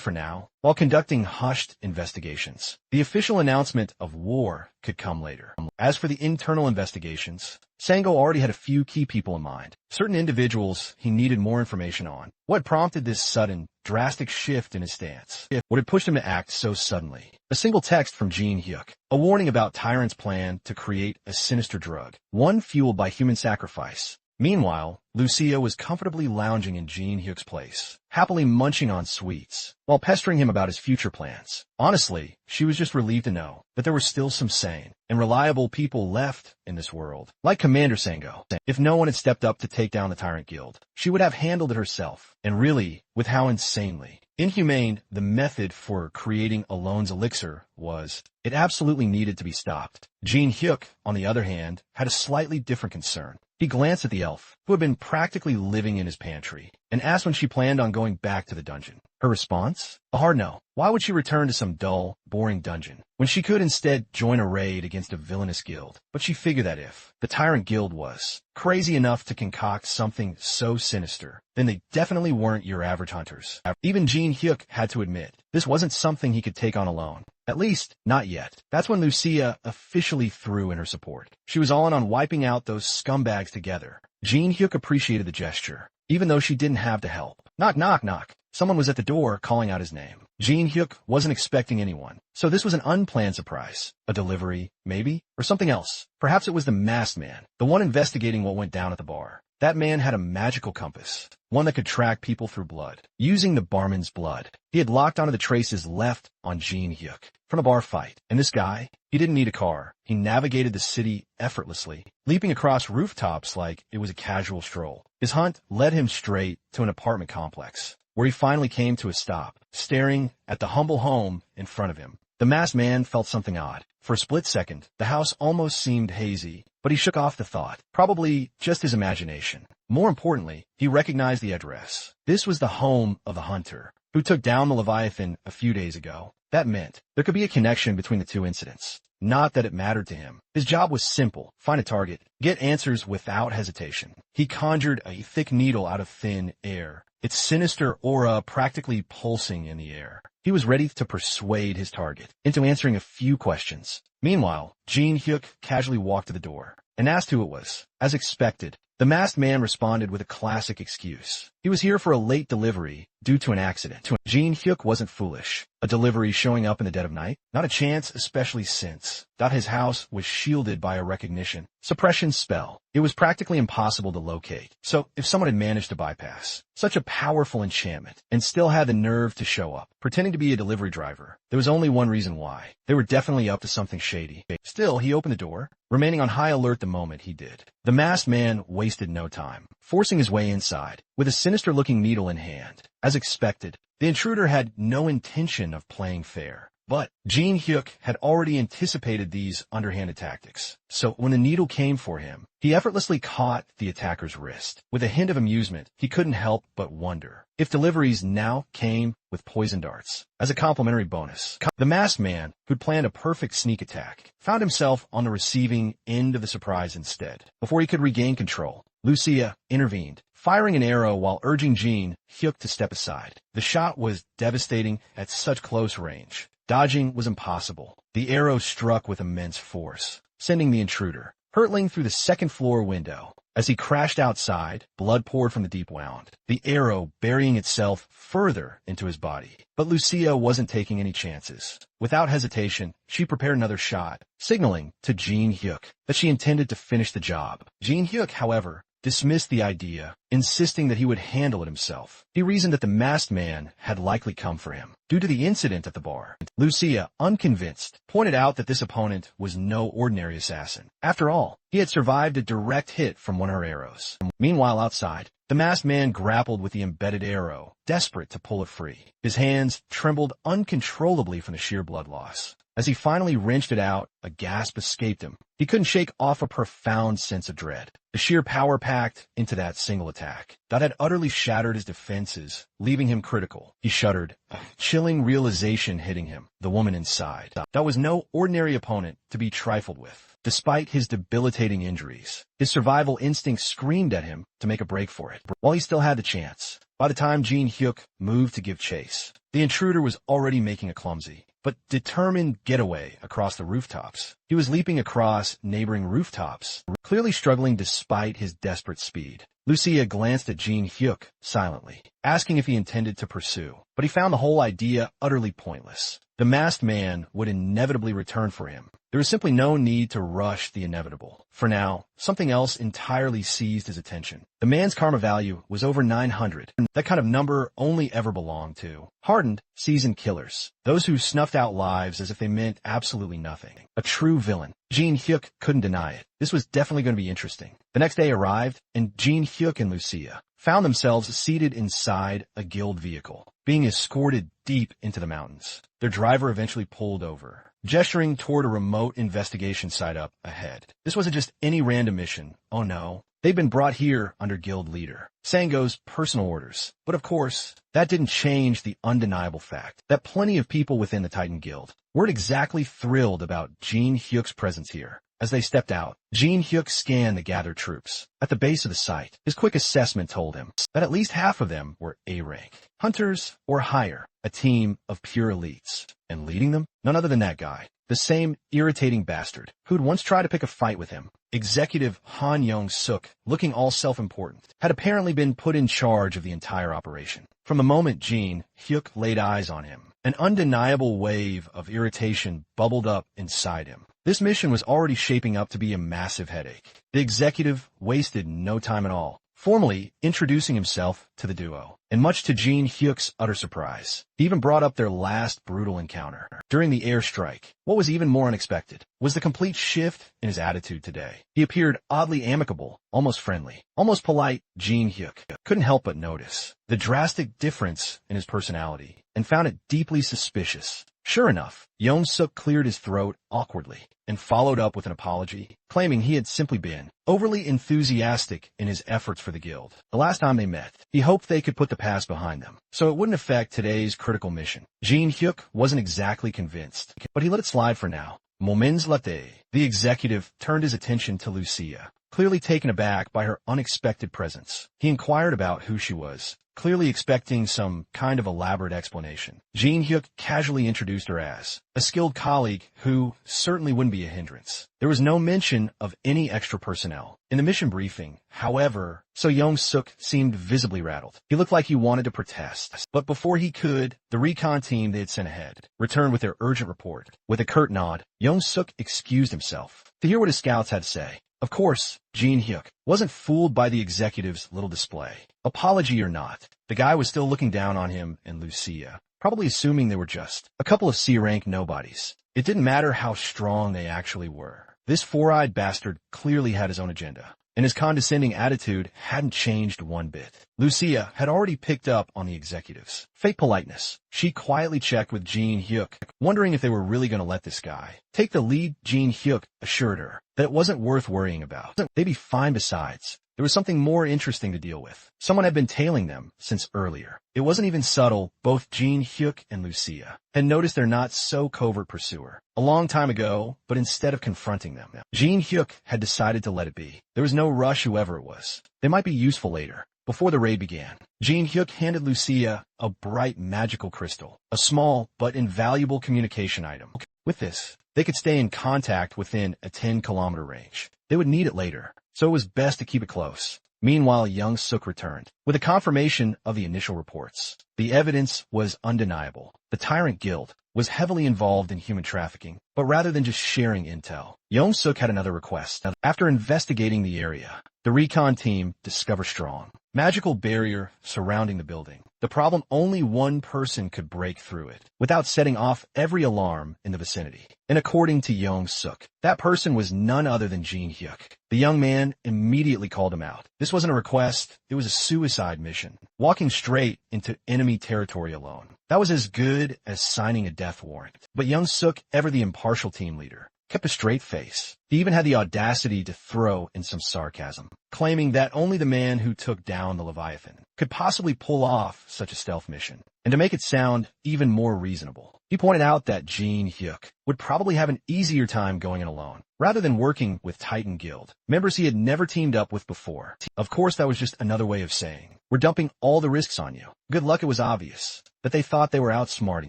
for now, while conducting hushed investigations. The official announcement of war could come later. As for the internal investigations, Sango already had a few key people in mind, certain individuals he needed more information on. What prompted this sudden, drastic shift in his stance? What had pushed him to act so suddenly? A single text from Jin Hyuk, a warning about Tyrant's plan to create a sinister drug, one fueled by human sacrifice. Meanwhile, Lucia was comfortably lounging in Jin Hyuk's place, happily munching on sweets, while pestering him about his future plans. Honestly, she was just relieved to know that there were still some sane and reliable people left in this world. Like Commander Sango, if no one had stepped up to take down the Tyrant Guild, she would have handled it herself. And really, with how insanely inhumane the method for creating Alone's elixir was, it absolutely needed to be stopped. Jin Hyuk, on the other hand, had a slightly different concern. He glanced at the elf, who had been practically living in his pantry, and asked when she planned on going back to the dungeon. Her response? A hard no. Why would she return to some dull, boring dungeon, when she could instead join a raid against a villainous guild? But she figured that if the Tyrant Guild was crazy enough to concoct something so sinister, then they definitely weren't your average hunters. Even Jin Hyuk had to admit, this wasn't something he could take on alone. At least, not yet. That's when Lucia officially threw in her support. She was all in on wiping out those scumbags together. Jin Hyuk appreciated the gesture, even though she didn't have to help. Knock, knock, knock. Someone was at the door calling out his name. Jin Hyuk wasn't expecting anyone, so this was an unplanned surprise. A delivery, maybe? Or something else. Perhaps it was the masked man, the one investigating what went down at the bar. That man had a magical compass, one that could track people through blood, using the barman's blood. He had locked onto the traces left on Jin Hyuk from a bar fight. And this guy, he didn't need a car. He navigated the city effortlessly, leaping across rooftops like it was a casual stroll. His hunt led him straight to an apartment complex, where he finally came to a stop, staring at the humble home in front of him. The masked man felt something odd. For a split second, the house almost seemed hazy, but he shook off the thought. Probably just his imagination. More importantly, he recognized the address. This was the home of the hunter who took down the Leviathan a few days ago. That meant there could be a connection between the two incidents. Not that it mattered to him. His job was simple. Find a target. Get answers without hesitation. He conjured a thick needle out of thin air, its sinister aura practically pulsing in the air. He was ready to persuade his target into answering a few questions. Meanwhile, Jin Hyuk casually walked to the door and asked who it was. As expected, the masked man responded with a classic excuse. He was here for a late delivery due to an accident. Jin Hyuk wasn't foolish. A delivery showing up in the dead of night? Not a chance, especially since his house was shielded by a recognition suppression spell. It was practically impossible to locate. So if someone had managed to bypass such a powerful enchantment and still had the nerve to show up, pretending to be a delivery driver, there was only one reason why. They were definitely up to something shady. Still, he opened the door, remaining on high alert the moment he did. The masked man wasted no time, forcing his way inside, with a sinister-looking needle in hand. As expected, the intruder had no intention of playing fair. But Jin Hyuk had already anticipated these underhanded tactics. So when the needle came for him, he effortlessly caught the attacker's wrist. With a hint of amusement, he couldn't help but wonder if deliveries now came with poison darts. As a complimentary bonus, the masked man, who'd planned a perfect sneak attack, found himself on the receiving end of the surprise instead. Before he could regain control, Lucia intervened, firing an arrow while urging Jin Hyuk to step aside. The shot was devastating at such close range. Dodging was impossible. The arrow struck with immense force, sending the intruder hurtling through the second-floor window. As he crashed outside, blood poured from the deep wound, the arrow burying itself further into his body. But Lucia wasn't taking any chances. Without hesitation, she prepared another shot, signaling to Jin Hyuk that she intended to finish the job. Jin Hyuk, however, dismissed the idea, insisting that he would handle it himself. He reasoned that the masked man had likely come for him due to the incident at the bar. Lucia, unconvinced, pointed out that this opponent was no ordinary assassin. After all, he had survived a direct hit from one of her arrows. Meanwhile, outside, the masked man grappled with the embedded arrow, desperate to pull it free. His hands trembled uncontrollably from the sheer blood loss. As he finally wrenched it out, a gasp escaped him. He couldn't shake off a profound sense of dread. The sheer power packed into that single attack that had utterly shattered his defenses, leaving him critical. He shuddered, a chilling realization hitting him, the woman inside. That was no ordinary opponent to be trifled with. Despite his debilitating injuries, his survival instinct screamed at him to make a break for it. While he still had the chance, by the time Jin Hyuk moved to give chase, the intruder was already making a clumsy but determined getaway across the rooftops. He was leaping across neighboring rooftops, clearly struggling despite his desperate speed. Lucia glanced at Jin Hyuk silently, asking if he intended to pursue, but he found the whole idea utterly pointless. The masked man would inevitably return for him. There was simply no need to rush the inevitable. For now, something else entirely seized his attention. The man's karma value was over 900. That kind of number only ever belonged to hardened, seasoned killers. Those who snuffed out lives as if they meant absolutely nothing. A true villain. Jin Hyuk couldn't deny it. This was definitely going to be interesting. The next day arrived, and Jin Hyuk and Lucia found themselves seated inside a guild vehicle, being escorted deep into the mountains. Their driver eventually pulled over, gesturing toward a remote investigation site up ahead. This wasn't just any random mission. Oh no. They'd been brought here under guild leader Sango's personal orders. But of course, that didn't change the undeniable fact that plenty of people within the Titan Guild weren't exactly thrilled about Jin Hyuk's presence here. As they stepped out, Jin Hyuk scanned the gathered troops. At the base of the site, his quick assessment told him that at least half of them were A-rank, hunters or higher, a team of pure elites. And leading them? None other than that guy, the same irritating bastard who'd once tried to pick a fight with him. Executive Han Yong-suk, looking all self-important, had apparently been put in charge of the entire operation. From the moment Jin Hyuk laid eyes on him, an undeniable wave of irritation bubbled up inside him. This mission was already shaping up to be a massive headache. The executive wasted no time at all, formally introducing himself to the duo. And much to Jin Hyuk's utter surprise, he even brought up their last brutal encounter. During the airstrike, what was even more unexpected was the complete shift in his attitude today. He appeared oddly amicable, almost friendly, almost polite. Jin Hyuk couldn't help but notice the drastic difference in his personality and found it deeply suspicious. Sure enough, Yong-suk cleared his throat awkwardly and followed up with an apology, claiming he had simply been overly enthusiastic in his efforts for the guild. The last time they met, he hoped they could put the past behind them, so it wouldn't affect today's critical mission. Jin Hyuk wasn't exactly convinced, but he let it slide for now. Moments later, the executive turned his attention to Lucia, clearly taken aback by her unexpected presence. He inquired about who she was, clearly expecting some kind of elaborate explanation. Jin Hyuk casually introduced her as a skilled colleague who certainly wouldn't be a hindrance. There was no mention of any extra personnel in the mission briefing, however, so Yong-suk seemed visibly rattled. He looked like he wanted to protest, but before he could, the recon team they had sent ahead returned with their urgent report. With a curt nod, Yong-suk excused himself to hear what his scouts had to say. Of course, Jin Hyuk wasn't fooled by the executive's little display. Apology or not, the guy was still looking down on him and Lucia, probably assuming they were just a couple of C-rank nobodies. It didn't matter how strong they actually were. This four-eyed bastard clearly had his own agenda. and his condescending attitude hadn't changed one bit. Lucia had already picked up on the executives' fake politeness. She quietly checked with Jin Hyuk, wondering if they were really going to let this guy take the lead. Jin Hyuk assured her that it wasn't worth worrying about. They'd be fine. Besides, there was something more interesting to deal with. Someone had been tailing them since earlier. It wasn't even subtle. Both Jin Hyuk and Lucia had noticed their not-so-covert pursuer a long time ago, but instead of confronting them, Jin Hyuk had decided to let it be. There was no rush, whoever it was. They might be useful later. Before the raid began, Jin Hyuk handed Lucia a bright magical crystal, a small but invaluable communication item. With this, they could stay in contact within a 10-kilometer range. They would need it later, so it was best to keep it close. Meanwhile, young Suk returned with a confirmation of the initial reports. The evidence was undeniable. The Tyrant Guild was heavily involved in human trafficking, but rather than just sharing intel, Young Suk had another request. After investigating the area, the recon team discovered strong magical barrier surrounding the building. The problem: only one person could break through it without setting off every alarm in the vicinity. And according to Young Suk, that person was none other than Jin Hyuk. The young man immediately called him out. This wasn't a request, it was a suicide mission. Walking straight into enemy territory alone. That was as good as signing a death warrant. But Young Suk, ever the impartial team leader, kept a straight face. He even had the audacity to throw in some sarcasm, claiming that only the man who took down the Leviathan could possibly pull off such a stealth mission. And to make it sound even more reasonable, he pointed out that Jin Hyuk would probably have an easier time going in alone, rather than working with Titan Guild members he had never teamed up with before. Of course, that was just another way of saying, we're dumping all the risks on you. Good luck. It was obvious that they thought they were outsmarting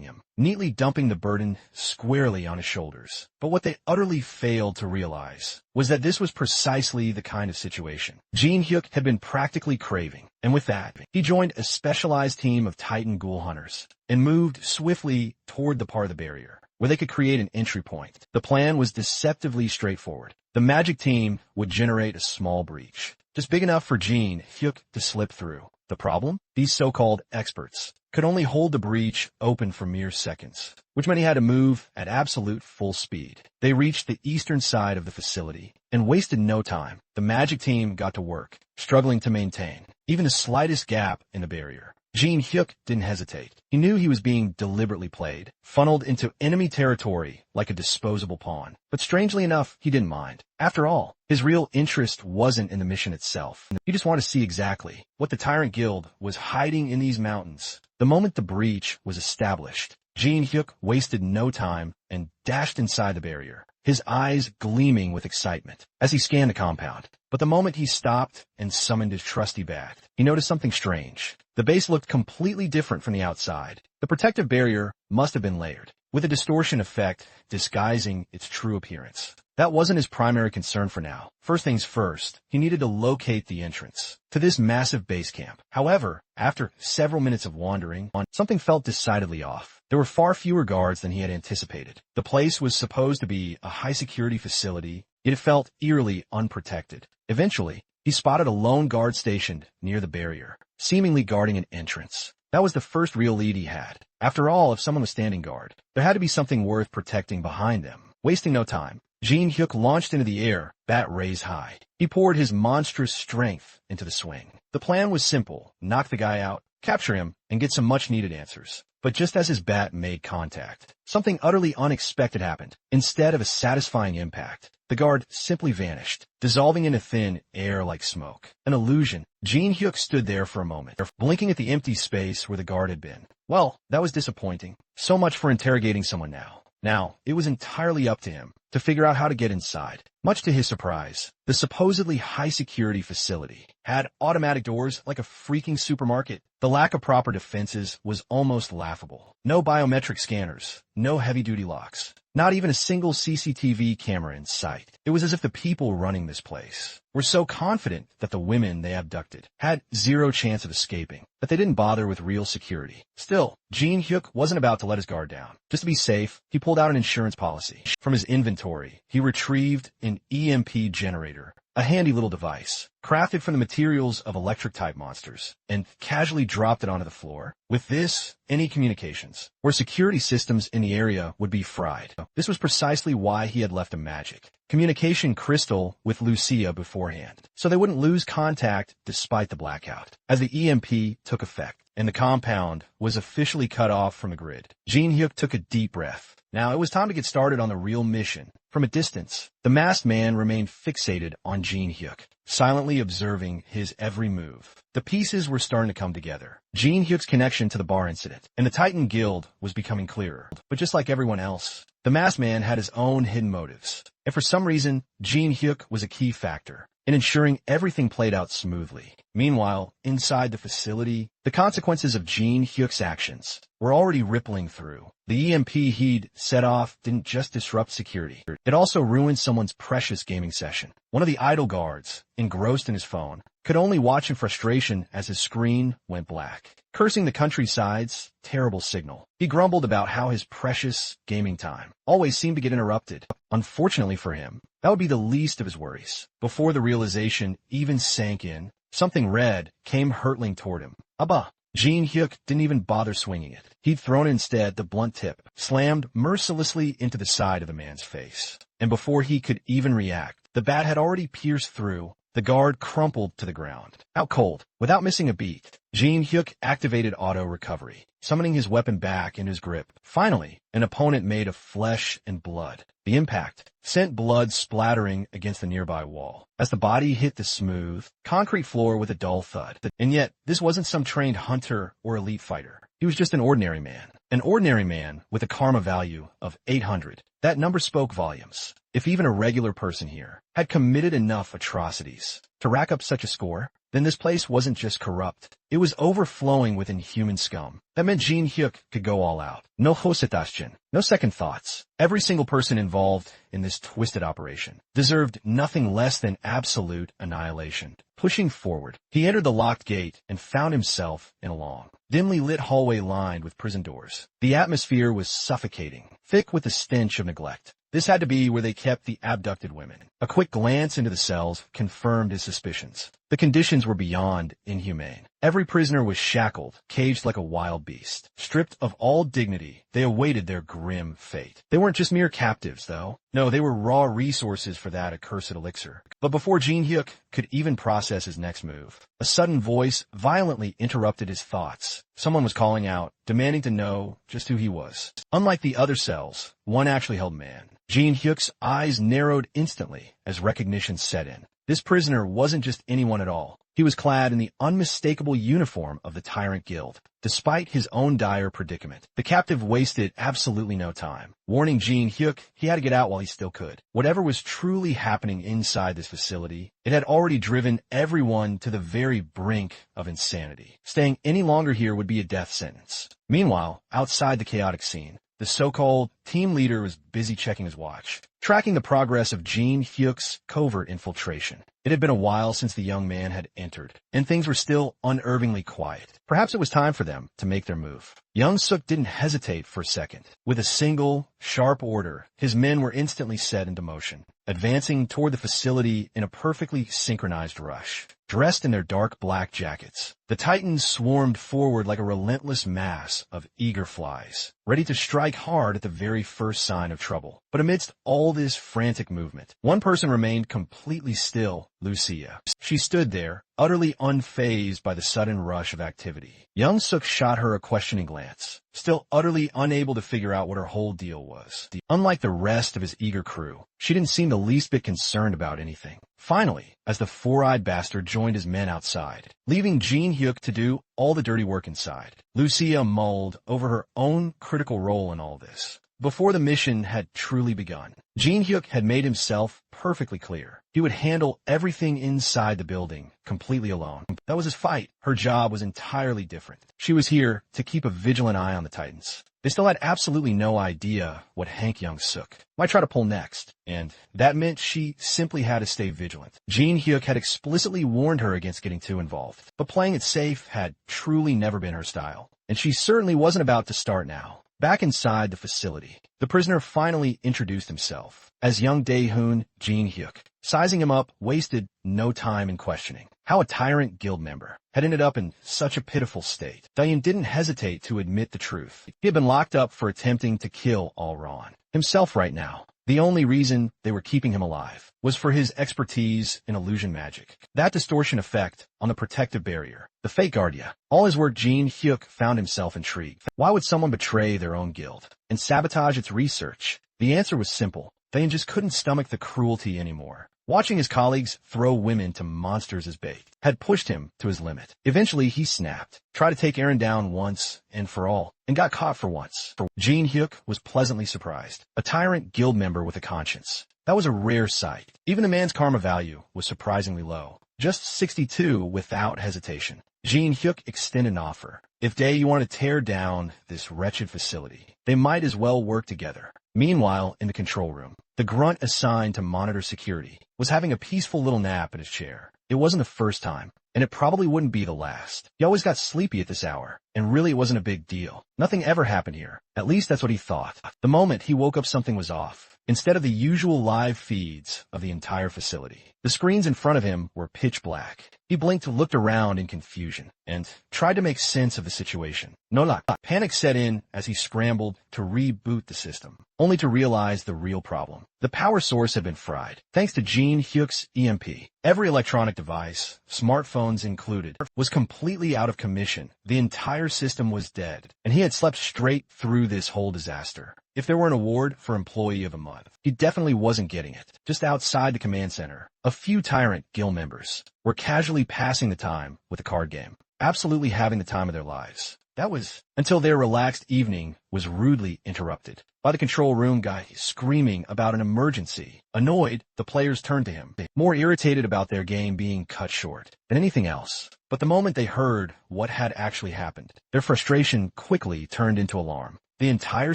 him, neatly dumping the burden squarely on his shoulders. But what they utterly failed to realize was that this was precisely the kind of situation Jin Hyuk had been practically craving. And with that, he joined a specialized team of Titan Ghoul hunters and moved swiftly toward the part of the barrier where they could create an entry point. The plan was deceptively straightforward. The magic team would generate a small breach, just big enough for Jin Hyuk to slip through. The problem? These so-called experts could only hold the breach open for mere seconds, which meant he had to move at absolute full speed. They reached the eastern side of the facility and wasted no time. The magic team got to work, struggling to maintain even the slightest gap in the barrier. Jin Hyuk didn't hesitate. He knew he was being deliberately played, funneled into enemy territory like a disposable pawn. But strangely enough, he didn't mind. After all, his real interest wasn't in the mission itself. He just wanted to see exactly what the Tyrant Guild was hiding in these mountains. The moment the breach was established, Jin Hyuk wasted no time and dashed inside the barrier, his eyes gleaming with excitement as he scanned the compound. But the moment he stopped and summoned his trusty bat, he noticed something strange. The base looked completely different from the outside. The protective barrier must have been layered, with a distortion effect disguising its true appearance. That wasn't his primary concern for now. First things first, he needed to locate the entrance to this massive base camp. However, after several minutes of wandering, something felt decidedly off. There were far fewer guards than he had anticipated. The place was supposed to be a high-security facility, yet it felt eerily unprotected. Eventually, he spotted a lone guard stationed near the barrier, seemingly guarding an entrance. That was the first real lead he had. After all, if someone was standing guard, there had to be something worth protecting behind them. Wasting no time, Jin Hyuk launched into the air, bat raised high. He poured his monstrous strength into the swing. The plan was simple: knock the guy out, capture him, and get some much-needed answers. But just as his bat made contact, something utterly unexpected happened. Instead of a satisfying impact, the guard simply vanished, dissolving into thin air like smoke. An illusion. Jin Hyuk stood there for a moment, blinking at the empty space where the guard had been. Well, that was disappointing. So much for interrogating someone now. Now, it was entirely up to him to figure out how to get inside. Much to his surprise, the supposedly high-security facility had automatic doors like a freaking supermarket. The lack of proper defenses was almost laughable. No biometric scanners, no heavy-duty locks, not even a single CCTV camera in sight. It was as if the people running this place were so confident that the women they abducted had zero chance of escaping that they didn't bother with real security. Still, Jin Hyuk wasn't about to let his guard down. Just to be safe, he pulled out an insurance policy. From his inventory, he retrieved an EMP generator, a handy little device. crafted from the materials of electric-type monsters, and casually dropped it onto the floor. With this, any communications or security systems in the area would be fried. This was precisely why he had left a magic communication crystal with Lucia beforehand, so they wouldn't lose contact despite the blackout. As the EMP took effect and the compound was officially cut off from the grid, Jin-hyuk took a deep breath. Now it was time to get started on the real mission. From a distance, the masked man remained fixated on Jin-hyuk, silently observing his every move. The pieces were starting to come together. Jin-hyuk's connection to the bar incident and the Titan Guild was becoming clearer. But just like everyone else, the masked man had his own hidden motives. And for some reason, Jin-hyuk was a key factor in ensuring everything played out smoothly. Meanwhile, inside the facility, the consequences of Jin-hyuk's actions were already rippling through. The EMP he'd set off didn't just disrupt security. It also ruined someone's precious gaming session. One of the idle guards, engrossed in his phone, could only watch in frustration as his screen went black, cursing the countryside's terrible signal. He grumbled about how his precious gaming time always seemed to get interrupted. Unfortunately for him, that would be the least of his worries. Before the realization even sank in, something red came hurtling toward him. Abba! Jin-hyuk didn't even bother swinging it. He'd thrown instead the blunt tip, slammed mercilessly into the side of the man's face. And before he could even react, the bat had already pierced through. The guard crumpled to the ground. Out cold, without missing a beat, Jin-hyuk activated auto-recovery, summoning his weapon back in his grip. Finally, an opponent made of flesh and blood. The impact sent blood splattering against the nearby wall as the body hit the smooth, concrete floor with a dull thud. And yet, this wasn't some trained hunter or elite fighter. He was just an ordinary man. An ordinary man with a karma value of 800. That number spoke volumes. If even a regular person here had committed enough atrocities to rack up such a score, then this place wasn't just corrupt. It was overflowing with inhuman scum. That meant Jin-hyuk could go all out. No hosetashjin, no second thoughts. Every single person involved in this twisted operation deserved nothing less than absolute annihilation. Pushing forward, he entered the locked gate and found himself in a long, dimly lit hallway lined with prison doors. The atmosphere was suffocating, thick with the stench of neglect. This had to be where they kept the abducted women. A quick glance into the cells confirmed his suspicions. The conditions were beyond inhumane. Every prisoner was shackled, caged like a wild beast. Stripped of all dignity, they awaited their grim fate. They weren't just mere captives, though. No, they were raw resources for that accursed elixir. But before Jin-hyuk could even process his next move, a sudden voice violently interrupted his thoughts. Someone was calling out, demanding to know just who he was. Unlike the other cells, one actually held man. Jin-hyuk's eyes narrowed instantly as recognition set in. This prisoner wasn't just anyone at all. He was clad in the unmistakable uniform of the Tyrant Guild. Despite his own dire predicament, the captive wasted absolutely no time. Warning Jin-hyuk, he had to get out while he still could. Whatever was truly happening inside this facility, it had already driven everyone to the very brink of insanity. Staying any longer here would be a death sentence. Meanwhile, outside the chaotic scene, the so-called team leader was busy checking his watch, tracking the progress of Jin-hyuk's covert infiltration. It had been a while since the young man had entered, and things were still unnervingly quiet. Perhaps it was time for them to make their move. Young Suk didn't hesitate for a second. With a single, sharp order, his men were instantly set into motion, advancing toward the facility in a perfectly synchronized rush. Dressed in their dark black jackets, the Titans swarmed forward like a relentless mass of eager flies, ready to strike hard at the very first sign of trouble. But amidst all this frantic movement, one person remained completely still, Lucia. She stood there, utterly unfazed by the sudden rush of activity. Young Suk shot her a questioning glance, still utterly unable to figure out what her whole deal was. Unlike the rest of his eager crew, she didn't seem the least bit concerned about anything. Finally, as the four-eyed bastard joined his men outside, leaving Jin-hyuk to do all the dirty work inside, Lucia mulled over her own critical role in all this. Before the mission had truly begun, Jin-hyuk had made himself perfectly clear. He would handle everything inside the building completely alone. That was his fight. Her job was entirely different. She was here to keep a vigilant eye on the Titans. They still had absolutely no idea what Hank Young-suk might try to pull next, and that meant she simply had to stay vigilant. Jin-hyuk had explicitly warned her against getting too involved, but playing it safe had truly never been her style, and she certainly wasn't about to start now. Back inside the facility, the prisoner finally introduced himself as young Dae-hoon Jin-hyuk. Sizing him up wasted no time in questioning how a tyrant guild member had ended up in such a pitiful state. Dae-hoon didn't hesitate to admit the truth. He had been locked up for attempting to kill All-Ron himself right now. The only reason they were keeping him alive was for his expertise in illusion magic. That distortion effect on the protective barrier, the fake guardia. All his work, Jin-hyuk found himself intrigued. Why would someone betray their own guild and sabotage its research? The answer was simple. Dae just couldn't stomach the cruelty anymore. Watching his colleagues throw women to monsters as bait had pushed him to his limit. Eventually, he snapped, tried to take Eren down once and for all, and got caught for once. Jin-hyuk was pleasantly surprised. A tyrant guild member with a conscience. That was a rare sight. Even the man's karma value was surprisingly low. Just 62 without hesitation. Jin-hyuk extended an offer. If Dae you want to tear down this wretched facility, they might as well work together. Meanwhile, in the control room, the grunt assigned to monitor security was having a peaceful little nap in his chair. It wasn't the first time, and it probably wouldn't be the last. He always got sleepy at this hour, and really it wasn't a big deal. Nothing ever happened here. At least that's what he thought. The moment he woke up, something was off. Instead of the usual live feeds of the entire facility, the screens in front of him were pitch black. He blinked, looked around in confusion, and tried to make sense of the situation. No luck. Panic set in as he scrambled to reboot the system, only to realize the real problem. The power source had been fried. Thanks to Jin-hyuk's EMP, every electronic device, smartphones included, was completely out of commission. The entire system was dead, and he had slept straight through this whole disaster. If there were an award for Employee of the Month, he definitely wasn't getting it. Just outside the command center, a few tyrant guild members were casually passing the time with a card game, absolutely having the time of their lives. That was until their relaxed evening was rudely interrupted by the control room guy screaming about an emergency. Annoyed, the players turned to him, more irritated about their game being cut short than anything else. But the moment they heard what had actually happened, their frustration quickly turned into alarm. The entire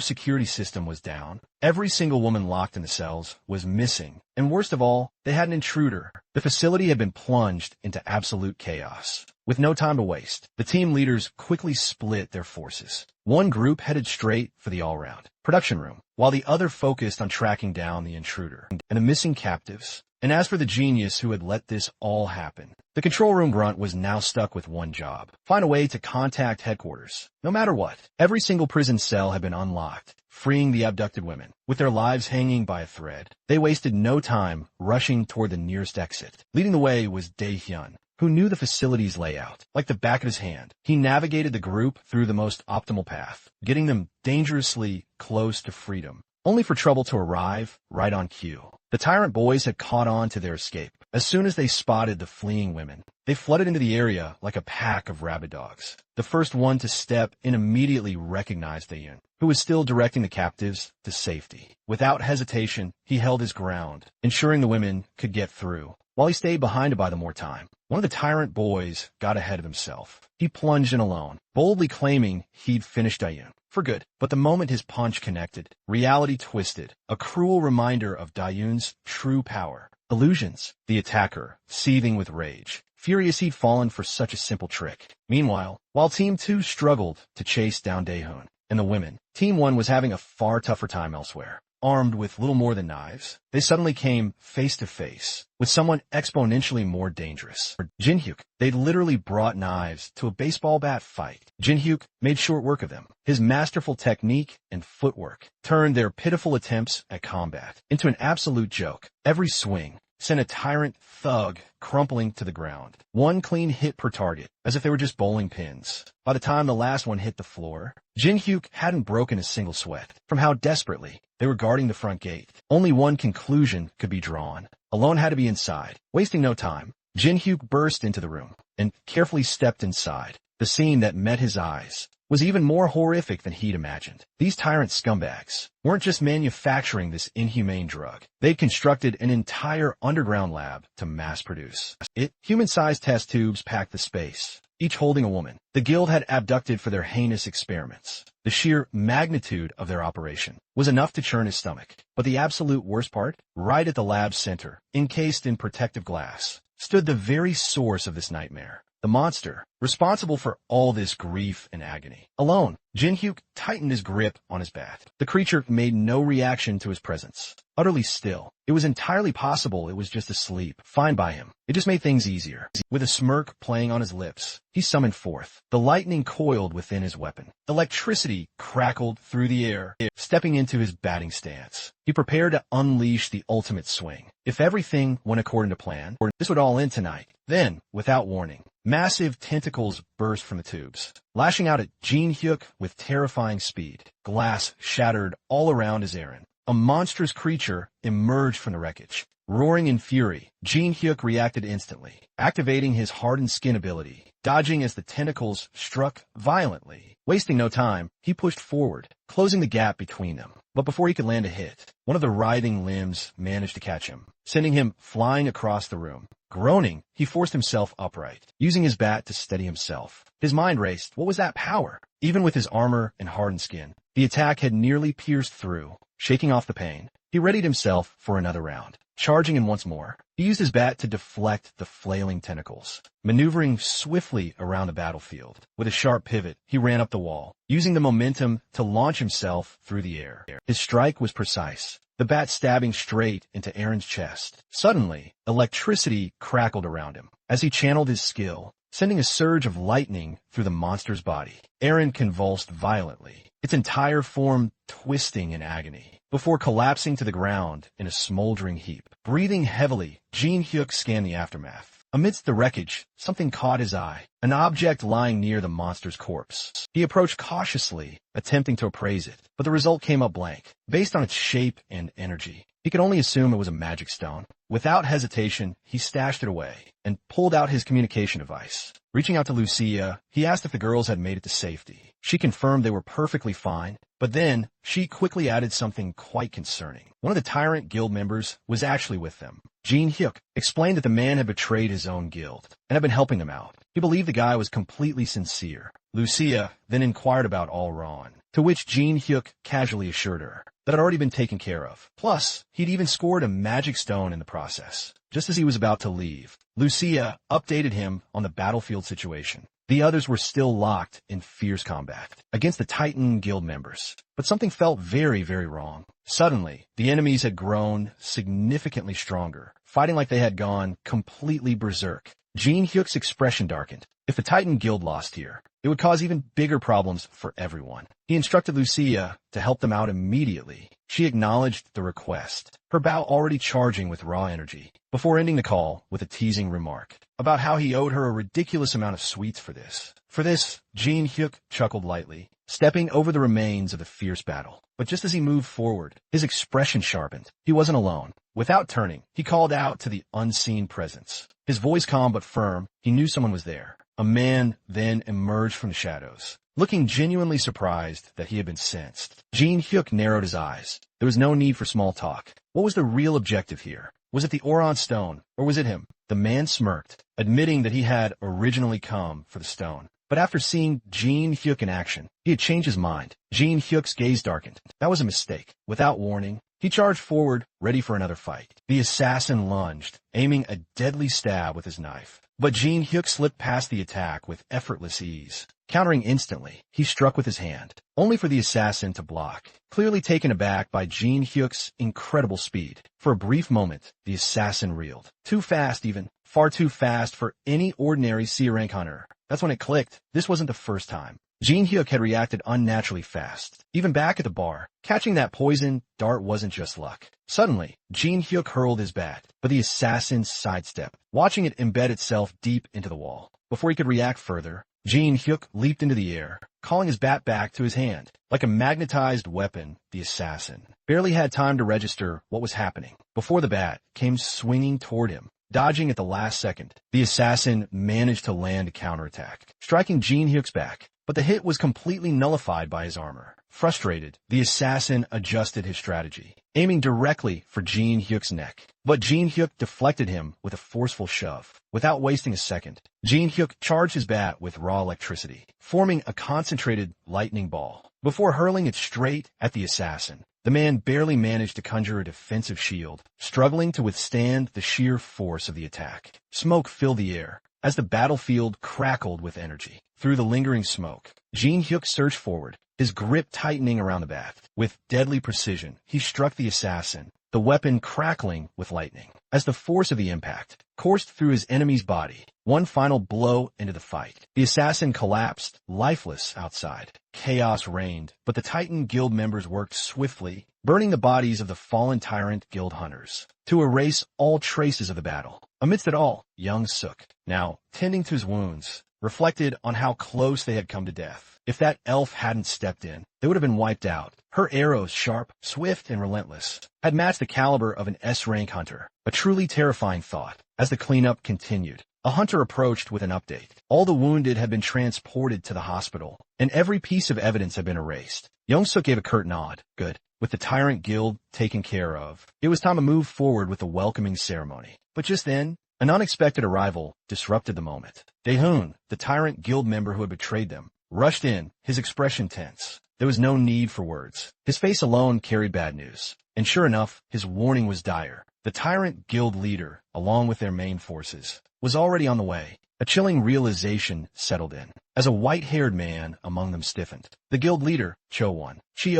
security system was down. Every single woman locked in the cells was missing. And worst of all, they had an intruder. The facility had been plunged into absolute chaos. With no time to waste, the team leaders quickly split their forces. One group headed straight for the all-round production room, while the other focused on tracking down the intruder and the missing captives. And as for the genius who had let this all happen, the control room grunt was now stuck with one job: find a way to contact headquarters. No matter what, every single prison cell had been unlocked, freeing the abducted women. With their lives hanging by a thread, they wasted no time rushing toward the nearest exit. Leading the way was Dae-hyun, who knew the facility's layout like the back of his hand. He navigated the group through the most optimal path, getting them dangerously close to freedom, only for trouble to arrive right on cue. The tyrant boys had caught on to their escape. As soon as they spotted the fleeing women, they flooded into the area like a pack of rabid dogs. The first one to step in immediately recognized Dae-hyun, who was still directing the captives to safety. Without hesitation, he held his ground, ensuring the women could get through, while he stayed behind to buy them more time. One of the tyrant boys got ahead of himself. He plunged in alone, boldly claiming he'd finished Dae-hyun for good. But the moment his punch connected, reality twisted, a cruel reminder of Dae-hyun's true power. Illusions. The attacker, seething with rage, furious he'd fallen for such a simple trick. Meanwhile, while Team 2 struggled to chase down Dae-hyun and the women, Team 1 was having a far tougher time elsewhere. Armed with little more than knives, they suddenly came face to face with someone exponentially more dangerous. Jin-hyuk. They'd literally brought knives to a baseball bat fight. Jin-hyuk made short work of them. His masterful technique and footwork turned their pitiful attempts at combat into an absolute joke. Every swing sent a tyrant thug crumpling to the ground. One clean hit per target, as if they were just bowling pins. By the time the last one hit the floor, Jin-hyuk hadn't broken a single sweat from how desperately they were guarding the front gate. Only one conclusion could be drawn. Alone had to be inside. Wasting no time, Jin-hyuk burst into the room and carefully stepped inside. The scene that met his eyes was even more horrific than he'd imagined. These tyrant scumbags weren't just manufacturing this inhumane drug. They'd constructed an entire underground lab to mass produce it. Human-sized test tubes packed the space, each holding a woman the guild had abducted for their heinous experiments. The sheer magnitude of their operation was enough to churn his stomach. But the absolute worst part? Right at the lab's center, encased in protective glass, stood the very source of this nightmare. the monster, responsible for all this grief and agony. Alone, Jin-hyuk tightened his grip on his bat. The creature made no reaction to his presence. Utterly still. It was entirely possible it was just asleep. Fine by him. It just made things easier. With a smirk playing on his lips, he summoned forth. The lightning coiled within his weapon. Electricity crackled through the air, stepping into his batting stance. He prepared to unleash the ultimate swing. If everything went according to plan, this would all end tonight. Then, without warning, massive tentacles burst from the tubes, lashing out at Jin-hyuk with terrifying speed. Glass shattered all around his errand. A monstrous creature emerged from the wreckage. Roaring in fury, Jin-hyuk reacted instantly, activating his hardened skin ability, dodging as the tentacles struck violently. Wasting no time, he pushed forward, closing the gap between them. But before he could land a hit, one of the writhing limbs managed to catch him, sending him flying across the room. Groaning, he forced himself upright, using his bat to steady himself. His mind raced. What was that power? Even with his armor and hardened skin, the attack had nearly pierced through. Shaking off the pain, he readied himself for another round. Charging in once more, he used his bat to deflect the flailing tentacles, maneuvering swiftly around the battlefield. With a sharp pivot, he ran up the wall, using the momentum to launch himself through the air. His strike was precise, the bat stabbing straight into Aaron's chest. Suddenly, electricity crackled around him as he channeled his skill, sending a surge of lightning through the monster's body. Aaron convulsed violently, its entire form twisting in agony, before collapsing to the ground in a smoldering heap. Breathing heavily, Jin-hyuk scanned the aftermath. Amidst the wreckage, something caught his eye, an object lying near the monster's corpse. He approached cautiously, attempting to appraise it, but the result came up blank. Based on its shape and energy, he could only assume it was a magic stone. Without hesitation, he stashed it away and pulled out his communication device. Reaching out to Lucia, he asked if the girls had made it to safety. She confirmed they were perfectly fine, but then she quickly added something quite concerning. One of the Tyrant Guild members was actually with them. Jin-hyuk explained that the man had betrayed his own guild and had been helping them out. He believed the guy was completely sincere. Lucia then inquired about all wrong, to which Jin-hyuk casually assured her that had already been taken care of. Plus, he'd even scored a magic stone in the process. Just as he was about to leave, Lucia updated him on the battlefield situation. The others were still locked in fierce combat against the Titan Guild members. But something felt very, very wrong. Suddenly, the enemies had grown significantly stronger, fighting like they had gone completely berserk. Jin-hyuk's expression darkened. If the Titan Guild lost here, it would cause even bigger problems for everyone. He instructed Lucia to help them out immediately. She acknowledged the request, her bow already charging with raw energy, before ending the call with a teasing remark about how he owed her a ridiculous amount of sweets for this. For this, Jin-hyuk chuckled lightly, stepping over the remains of the fierce battle. But just as he moved forward, his expression sharpened. He wasn't alone. Without turning, he called out to the unseen presence. His voice calm but firm, he knew someone was there. A man then emerged from the shadows, looking genuinely surprised that he had been sensed. Jin-hyuk narrowed his eyes. There was no need for small talk. What was the real objective here? Was it the Oron stone, or was it him? The man smirked, admitting that he had originally come for the stone. But after seeing Jin-hyuk in action, he had changed his mind. Jin-hyuk's gaze darkened. That was a mistake. Without warning, he charged forward, ready for another fight. The assassin lunged, aiming a deadly stab with his knife. But Jin-hyuk slipped past the attack with effortless ease. Countering instantly, he struck with his hand, only for the assassin to block, clearly taken aback by Jin-hyuk's incredible speed. For a brief moment, the assassin reeled. Too fast even, far too fast for any ordinary C-rank hunter. That's when it clicked. This wasn't the first time. Jin-hyuk had reacted unnaturally fast. Even back at the bar, catching that poison dart wasn't just luck. Suddenly, Jin-hyuk hurled his bat, but the assassin sidestepped, watching it embed itself deep into the wall. Before he could react further, Jin-hyuk leaped into the air, calling his bat back to his hand. Like a magnetized weapon, the assassin barely had time to register what was happening before the bat came swinging toward him. Dodging at the last second, the assassin managed to land a counterattack, striking Jin-hyuk's back, but the hit was completely nullified by his armor. Frustrated, the assassin adjusted his strategy, aiming directly for Jin-hyuk's neck. But Jin-hyuk deflected him with a forceful shove. Without wasting a second, Jin-hyuk charged his bat with raw electricity, forming a concentrated lightning ball, before hurling it straight at the assassin. The man barely managed to conjure a defensive shield, struggling to withstand the sheer force of the attack. Smoke filled the air, as the battlefield crackled with energy. Through the lingering smoke, Jin Hyuk surged forward, his grip tightening around the bat. With deadly precision, he struck the assassin, the weapon crackling with lightning. As the force of the impact coursed through his enemy's body, one final blow into the fight, the assassin collapsed, lifeless outside. Chaos reigned, but the Titan Guild members worked swiftly, burning the bodies of the fallen tyrant guild hunters to erase all traces of the battle. Amidst it all, young Suk, now tending to his wounds, reflected on how close they had come to death. If that elf hadn't stepped in, they would have been wiped out. Her arrows, sharp, swift, and relentless, had matched the caliber of an S-rank hunter. A truly terrifying thought. As the cleanup continued, a hunter approached with an update. All the wounded had been transported to the hospital, and every piece of evidence had been erased. Young-suk gave a curt nod. Good. With the tyrant guild taken care of, it was time to move forward with the welcoming ceremony. But just then, an unexpected arrival disrupted the moment. Daehoon, the tyrant guild member who had betrayed them, rushed in, his expression tense. There was no need for words. His face alone carried bad news. And sure enough, his warning was dire. The tyrant guild leader, along with their main forces, was already on the way. A chilling realization settled in, as a white-haired man among them stiffened. The guild leader, Chio,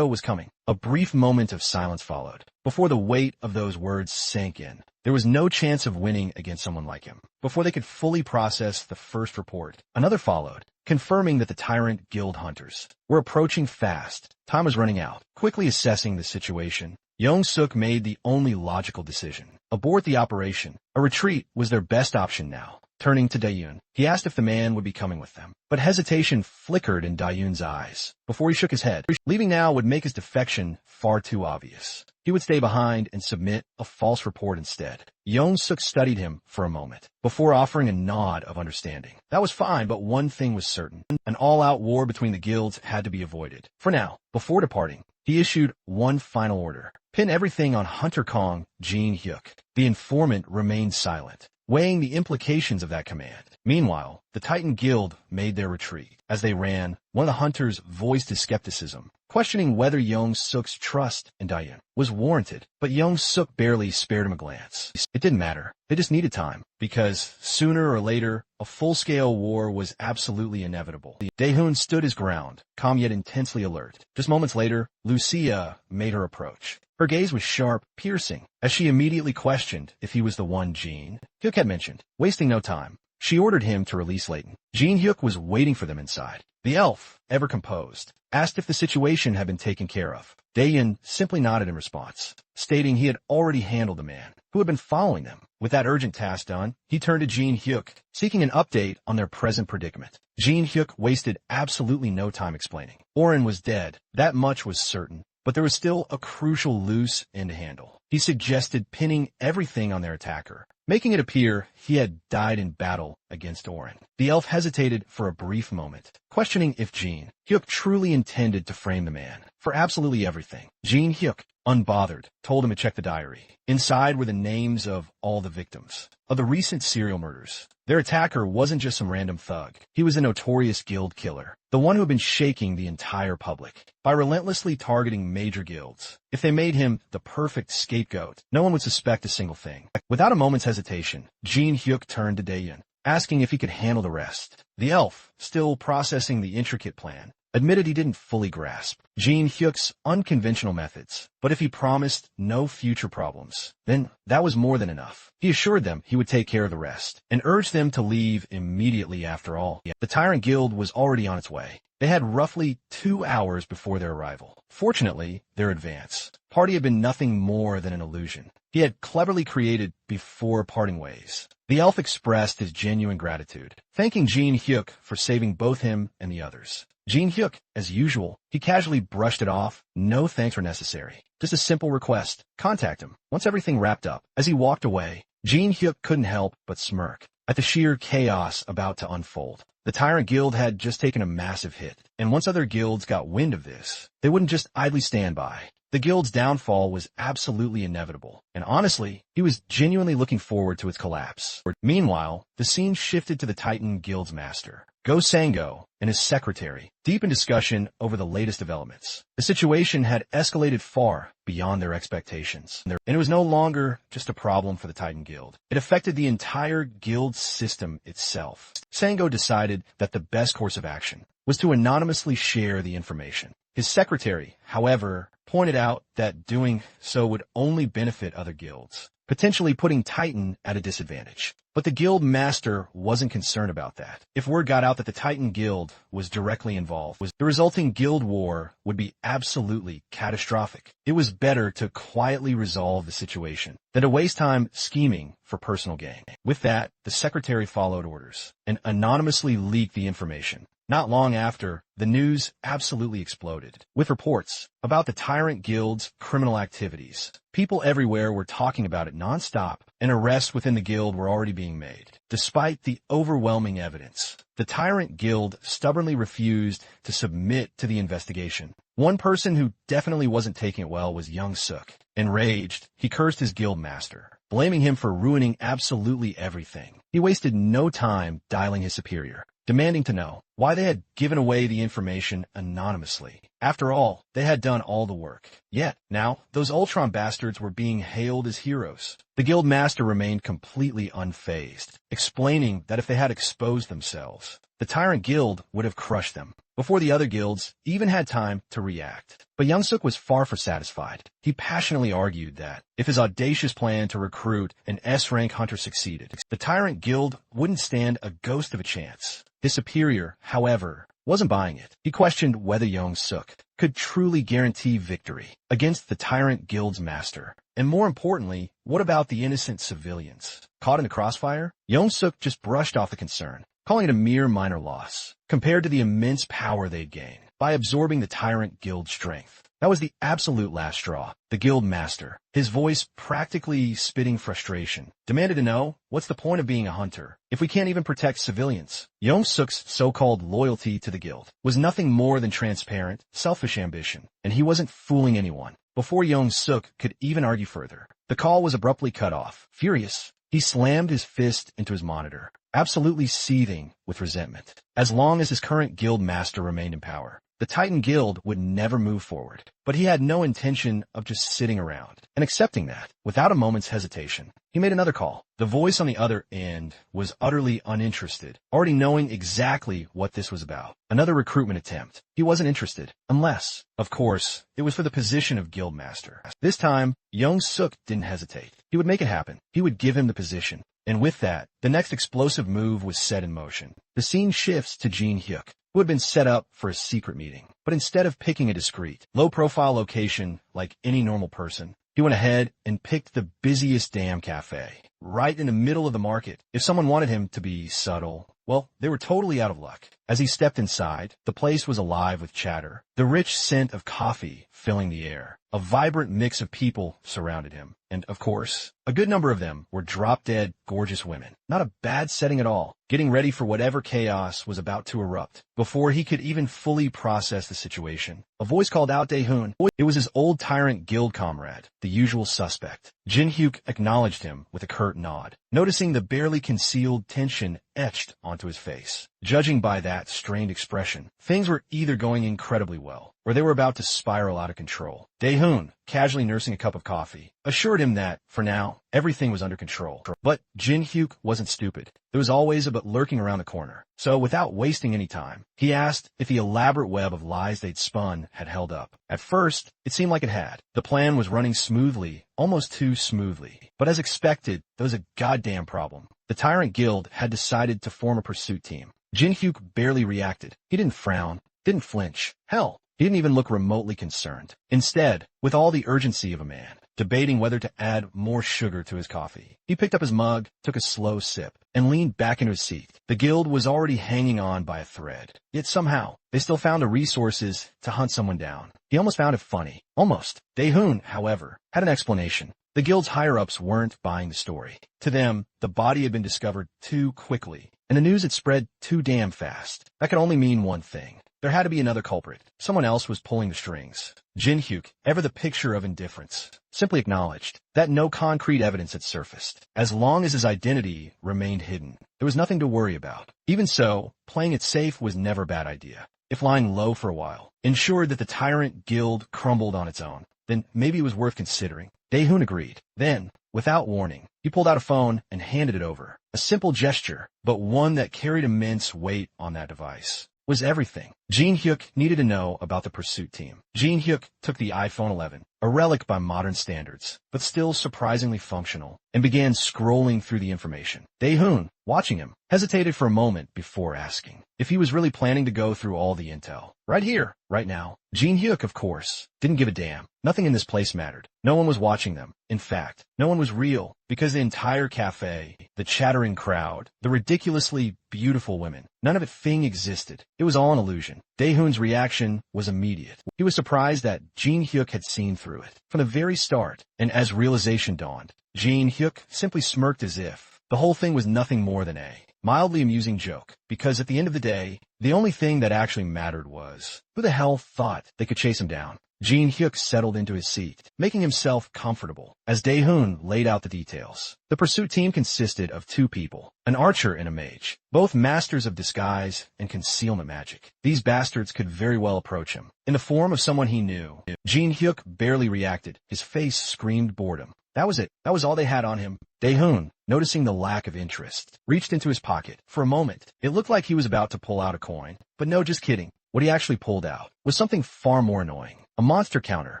was coming. A brief moment of silence followed, before the weight of those words sank in. There was no chance of winning against someone like him. Before they could fully process the first report, another followed, confirming that the tyrant guild hunters were approaching fast. Time was running out. Quickly assessing the situation, Young-suk made the only logical decision. Abort the operation. A retreat was their best option now. Turning to Daeyoon, he asked if the man would be coming with them. But hesitation flickered in Daeyoon's eyes before he shook his head. Leaving now would make his defection far too obvious. He would stay behind and submit a false report instead. Young-suk studied him for a moment before offering a nod of understanding. That was fine, but one thing was certain. An all-out war between the guilds had to be avoided. For now, before departing, he issued one final order. Pin everything on Hunter Kong, Jin Hyuk. The informant remained silent, weighing the implications of that command. Meanwhile, the Titan Guild made their retreat. As they ran, one of the hunters voiced his skepticism, questioning whether Young-suk's trust in Daeyoon was warranted. But Young-suk barely spared him a glance. It didn't matter. They just needed time, because sooner or later, a full-scale war was absolutely inevitable. Daehoon stood his ground, calm yet intensely alert. Just moments later, Lucia made her approach. Her gaze was sharp, piercing, as she immediately questioned if he was the one Jin Hyuk had mentioned. Wasting no time, she ordered him to release Layton. Jin Hyuk was waiting for them inside. The elf, ever composed, asked if the situation had been taken care of. Daeyoon simply nodded in response, stating he had already handled the man who had been following them. With that urgent task done, he turned to Jin Hyuk, seeking an update on their present predicament. Jin Hyuk wasted absolutely no time explaining. Oren was dead, that much was certain, but there was still a crucial loose end to handle. He suggested pinning everything on their attacker, making it appear he had died in battle against Oren. The elf hesitated for a brief moment, questioning if Jin Hyuk truly intended to frame the man for absolutely everything. Jin Hyuk, unbothered, told him to check the diary. Inside were the names of all the victims of the recent serial murders. Their attacker wasn't just some random thug. He was a notorious guild killer, the one who had been shaking the entire public by relentlessly targeting major guilds. If they made him the perfect scapegoat, no one would suspect a single thing. Without a moment's hesitation, Jin Hyuk turned to Daeyoon, asking if he could handle the rest. The elf, still processing the intricate plan, admitted he didn't fully grasp Jin Hyuk's unconventional methods, but if he promised no future problems, then that was more than enough. He assured them he would take care of the rest, and urged them to leave immediately after all. The Tyrant Guild was already on its way. They had roughly 2 hours before their arrival. Fortunately, their advance party had been nothing more than an illusion he had cleverly created before parting ways. The elf expressed his genuine gratitude, thanking Jin Hyuk for saving both him and the others. Jin Hyuk, as usual, he casually brushed it off. No thanks were necessary. Just a simple request. Contact him once everything wrapped up. As he walked away, Jin Hyuk couldn't help but smirk at the sheer chaos about to unfold. The Tyrant Guild had just taken a massive hit, and once other guilds got wind of this, they wouldn't just idly stand by. The guild's downfall was absolutely inevitable, and honestly, he was genuinely looking forward to its collapse. Meanwhile, the scene shifted to the Titan Guild's master, Go Sango and his secretary, deep in discussion over the latest developments. The situation had escalated far beyond their expectations, and it was no longer just a problem for the Titan Guild. It affected the entire guild system itself. Sango decided that the best course of action was to anonymously share the information. His secretary, however, pointed out that doing so would only benefit other guilds, potentially putting Titan at a disadvantage. But the guild master wasn't concerned about that. If word got out that the Titan Guild was directly involved, the resulting guild war would be absolutely catastrophic. It was better to quietly resolve the situation than to waste time scheming for personal gain. With that, the secretary followed orders and anonymously leaked the information. Not long after, the news absolutely exploded, with reports about the Tyrant Guild's criminal activities. People everywhere were talking about it nonstop, and arrests within the guild were already being made. Despite the overwhelming evidence, the Tyrant Guild stubbornly refused to submit to the investigation. One person who definitely wasn't taking it well was Young Suk. Enraged, he cursed his guild master, blaming him for ruining absolutely everything. He wasted no time dialing his superior, demanding to know why they had given away the information anonymously. After all, they had done all the work. Yet, now, those Ultron bastards were being hailed as heroes. The guild master remained completely unfazed, explaining that if they had exposed themselves, the Tyrant Guild would have crushed them before the other guilds even had time to react. But Young Suk was far from satisfied. He passionately argued that if his audacious plan to recruit an S-rank hunter succeeded, the Tyrant Guild wouldn't stand a ghost of a chance. His superior, however, wasn't buying it. He questioned whether Young Suk could truly guarantee victory against the Tyrant Guild's master. And more importantly, what about the innocent civilians caught in the crossfire? Young Suk just brushed off the concern, calling it a mere minor loss compared to the immense power they'd gain by absorbing the Tyrant Guild's strength. That was the absolute last straw. The guild master, his voice practically spitting frustration, demanded to know, what's the point of being a hunter if we can't even protect civilians? Young Suk's so-called loyalty to the guild was nothing more than transparent, selfish ambition, and he wasn't fooling anyone. Before Young Suk could even argue further, the call was abruptly cut off. Furious, he slammed his fist into his monitor, absolutely seething with resentment. As long as his current guild master remained in power, the Titan Guild would never move forward. But he had no intention of just sitting around and accepting that. Without a moment's hesitation, he made another call. The voice on the other end was utterly uninterested, already knowing exactly what this was about. Another recruitment attempt. He wasn't interested, unless, of course, it was for the position of guild master. This time, Young Suk didn't hesitate. He would make it happen. He would give him the position. And with that, the next explosive move was set in motion. The scene shifts to Jin Hyuk, who had been set up for a secret meeting. But instead of picking a discreet, low-profile location like any normal person, he went ahead and picked the busiest damn cafe, right in the middle of the market. If someone wanted him to be subtle, well, they were totally out of luck. As he stepped inside, the place was alive with chatter, the rich scent of coffee filling the air. A vibrant mix of people surrounded him, and, of course, a good number of them were drop-dead, gorgeous women. Not a bad setting at all, getting ready for whatever chaos was about to erupt. Before he could even fully process the situation, a voice called out Dae-hoon. It was his old Tyrant Guild comrade, the usual suspect. Jin Hyuk acknowledged him with a curt nod, noticing the barely concealed tension etched onto his face. Judging by that strained expression, things were either going incredibly well, or they were about to spiral out of control. Dae-hoon, casually nursing a cup of coffee, assured him that, for now, everything was under control. But Jin Hyuk wasn't stupid. There was always a but lurking around the corner. So without wasting any time, he asked if the elaborate web of lies they'd spun had held up. At first, it seemed like it had. The plan was running smoothly, almost too smoothly. But as expected, there was a goddamn problem. The Tyrant Guild had decided to form a pursuit team. Jin Hyuk barely reacted. He didn't frown, didn't flinch. Hell, he didn't even look remotely concerned. Instead, with all the urgency of a man, debating whether to add more sugar to his coffee, he picked up his mug, took a slow sip, and leaned back into his seat. The guild was already hanging on by a thread. Yet somehow, they still found the resources to hunt someone down. He almost found it funny. Almost. Dae-hoon, however, had an explanation. The guild's higher-ups weren't buying the story. To them, the body had been discovered too quickly, and the news had spread too damn fast. That could only mean one thing. There had to be another culprit. Someone else was pulling the strings. Jin-hyuk, ever the picture of indifference, simply acknowledged that no concrete evidence had surfaced. As long as his identity remained hidden, there was nothing to worry about. Even so, playing it safe was never a bad idea. If lying low for a while ensured that the tyrant guild crumbled on its own, then maybe it was worth considering. Dae-hoon agreed. Then, without warning, he pulled out a phone and handed it over. A simple gesture, but one that carried immense weight on that device. Was everything Jin-hyuk needed to know about the pursuit team. Jin-hyuk took the iPhone 11, a relic by modern standards, but still surprisingly functional, and began scrolling through the information. Dae-hoon, watching him, hesitated for a moment before asking if he was really planning to go through all the intel. Right here, right now. Jin-hyuk, of course, didn't give a damn. Nothing in this place mattered. No one was watching them. In fact, no one was real, because the entire cafe, the chattering crowd, the ridiculously beautiful women, none of it existed. It was all an illusion. Dae-hoon's reaction was immediate. He was surprised that Jin-hyuk had seen through it from the very start, and as realization dawned, Jin-hyuk simply smirked as if the whole thing was nothing more than a mildly amusing joke, because at the end of the day, the only thing that actually mattered was who the hell thought they could chase him down. Jin-hyuk settled into his seat, making himself comfortable, as Dae-hoon laid out the details. The pursuit team consisted of 2 people, an archer and a mage, both masters of disguise and concealment magic. These bastards could very well approach him in the form of someone he knew. Jin-hyuk barely reacted. His face screamed boredom. That was it. That was all they had on him. Dae-hoon, noticing the lack of interest, reached into his pocket. For a moment, it looked like he was about to pull out a coin. But no, just kidding. What he actually pulled out was something far more annoying. A monster counter.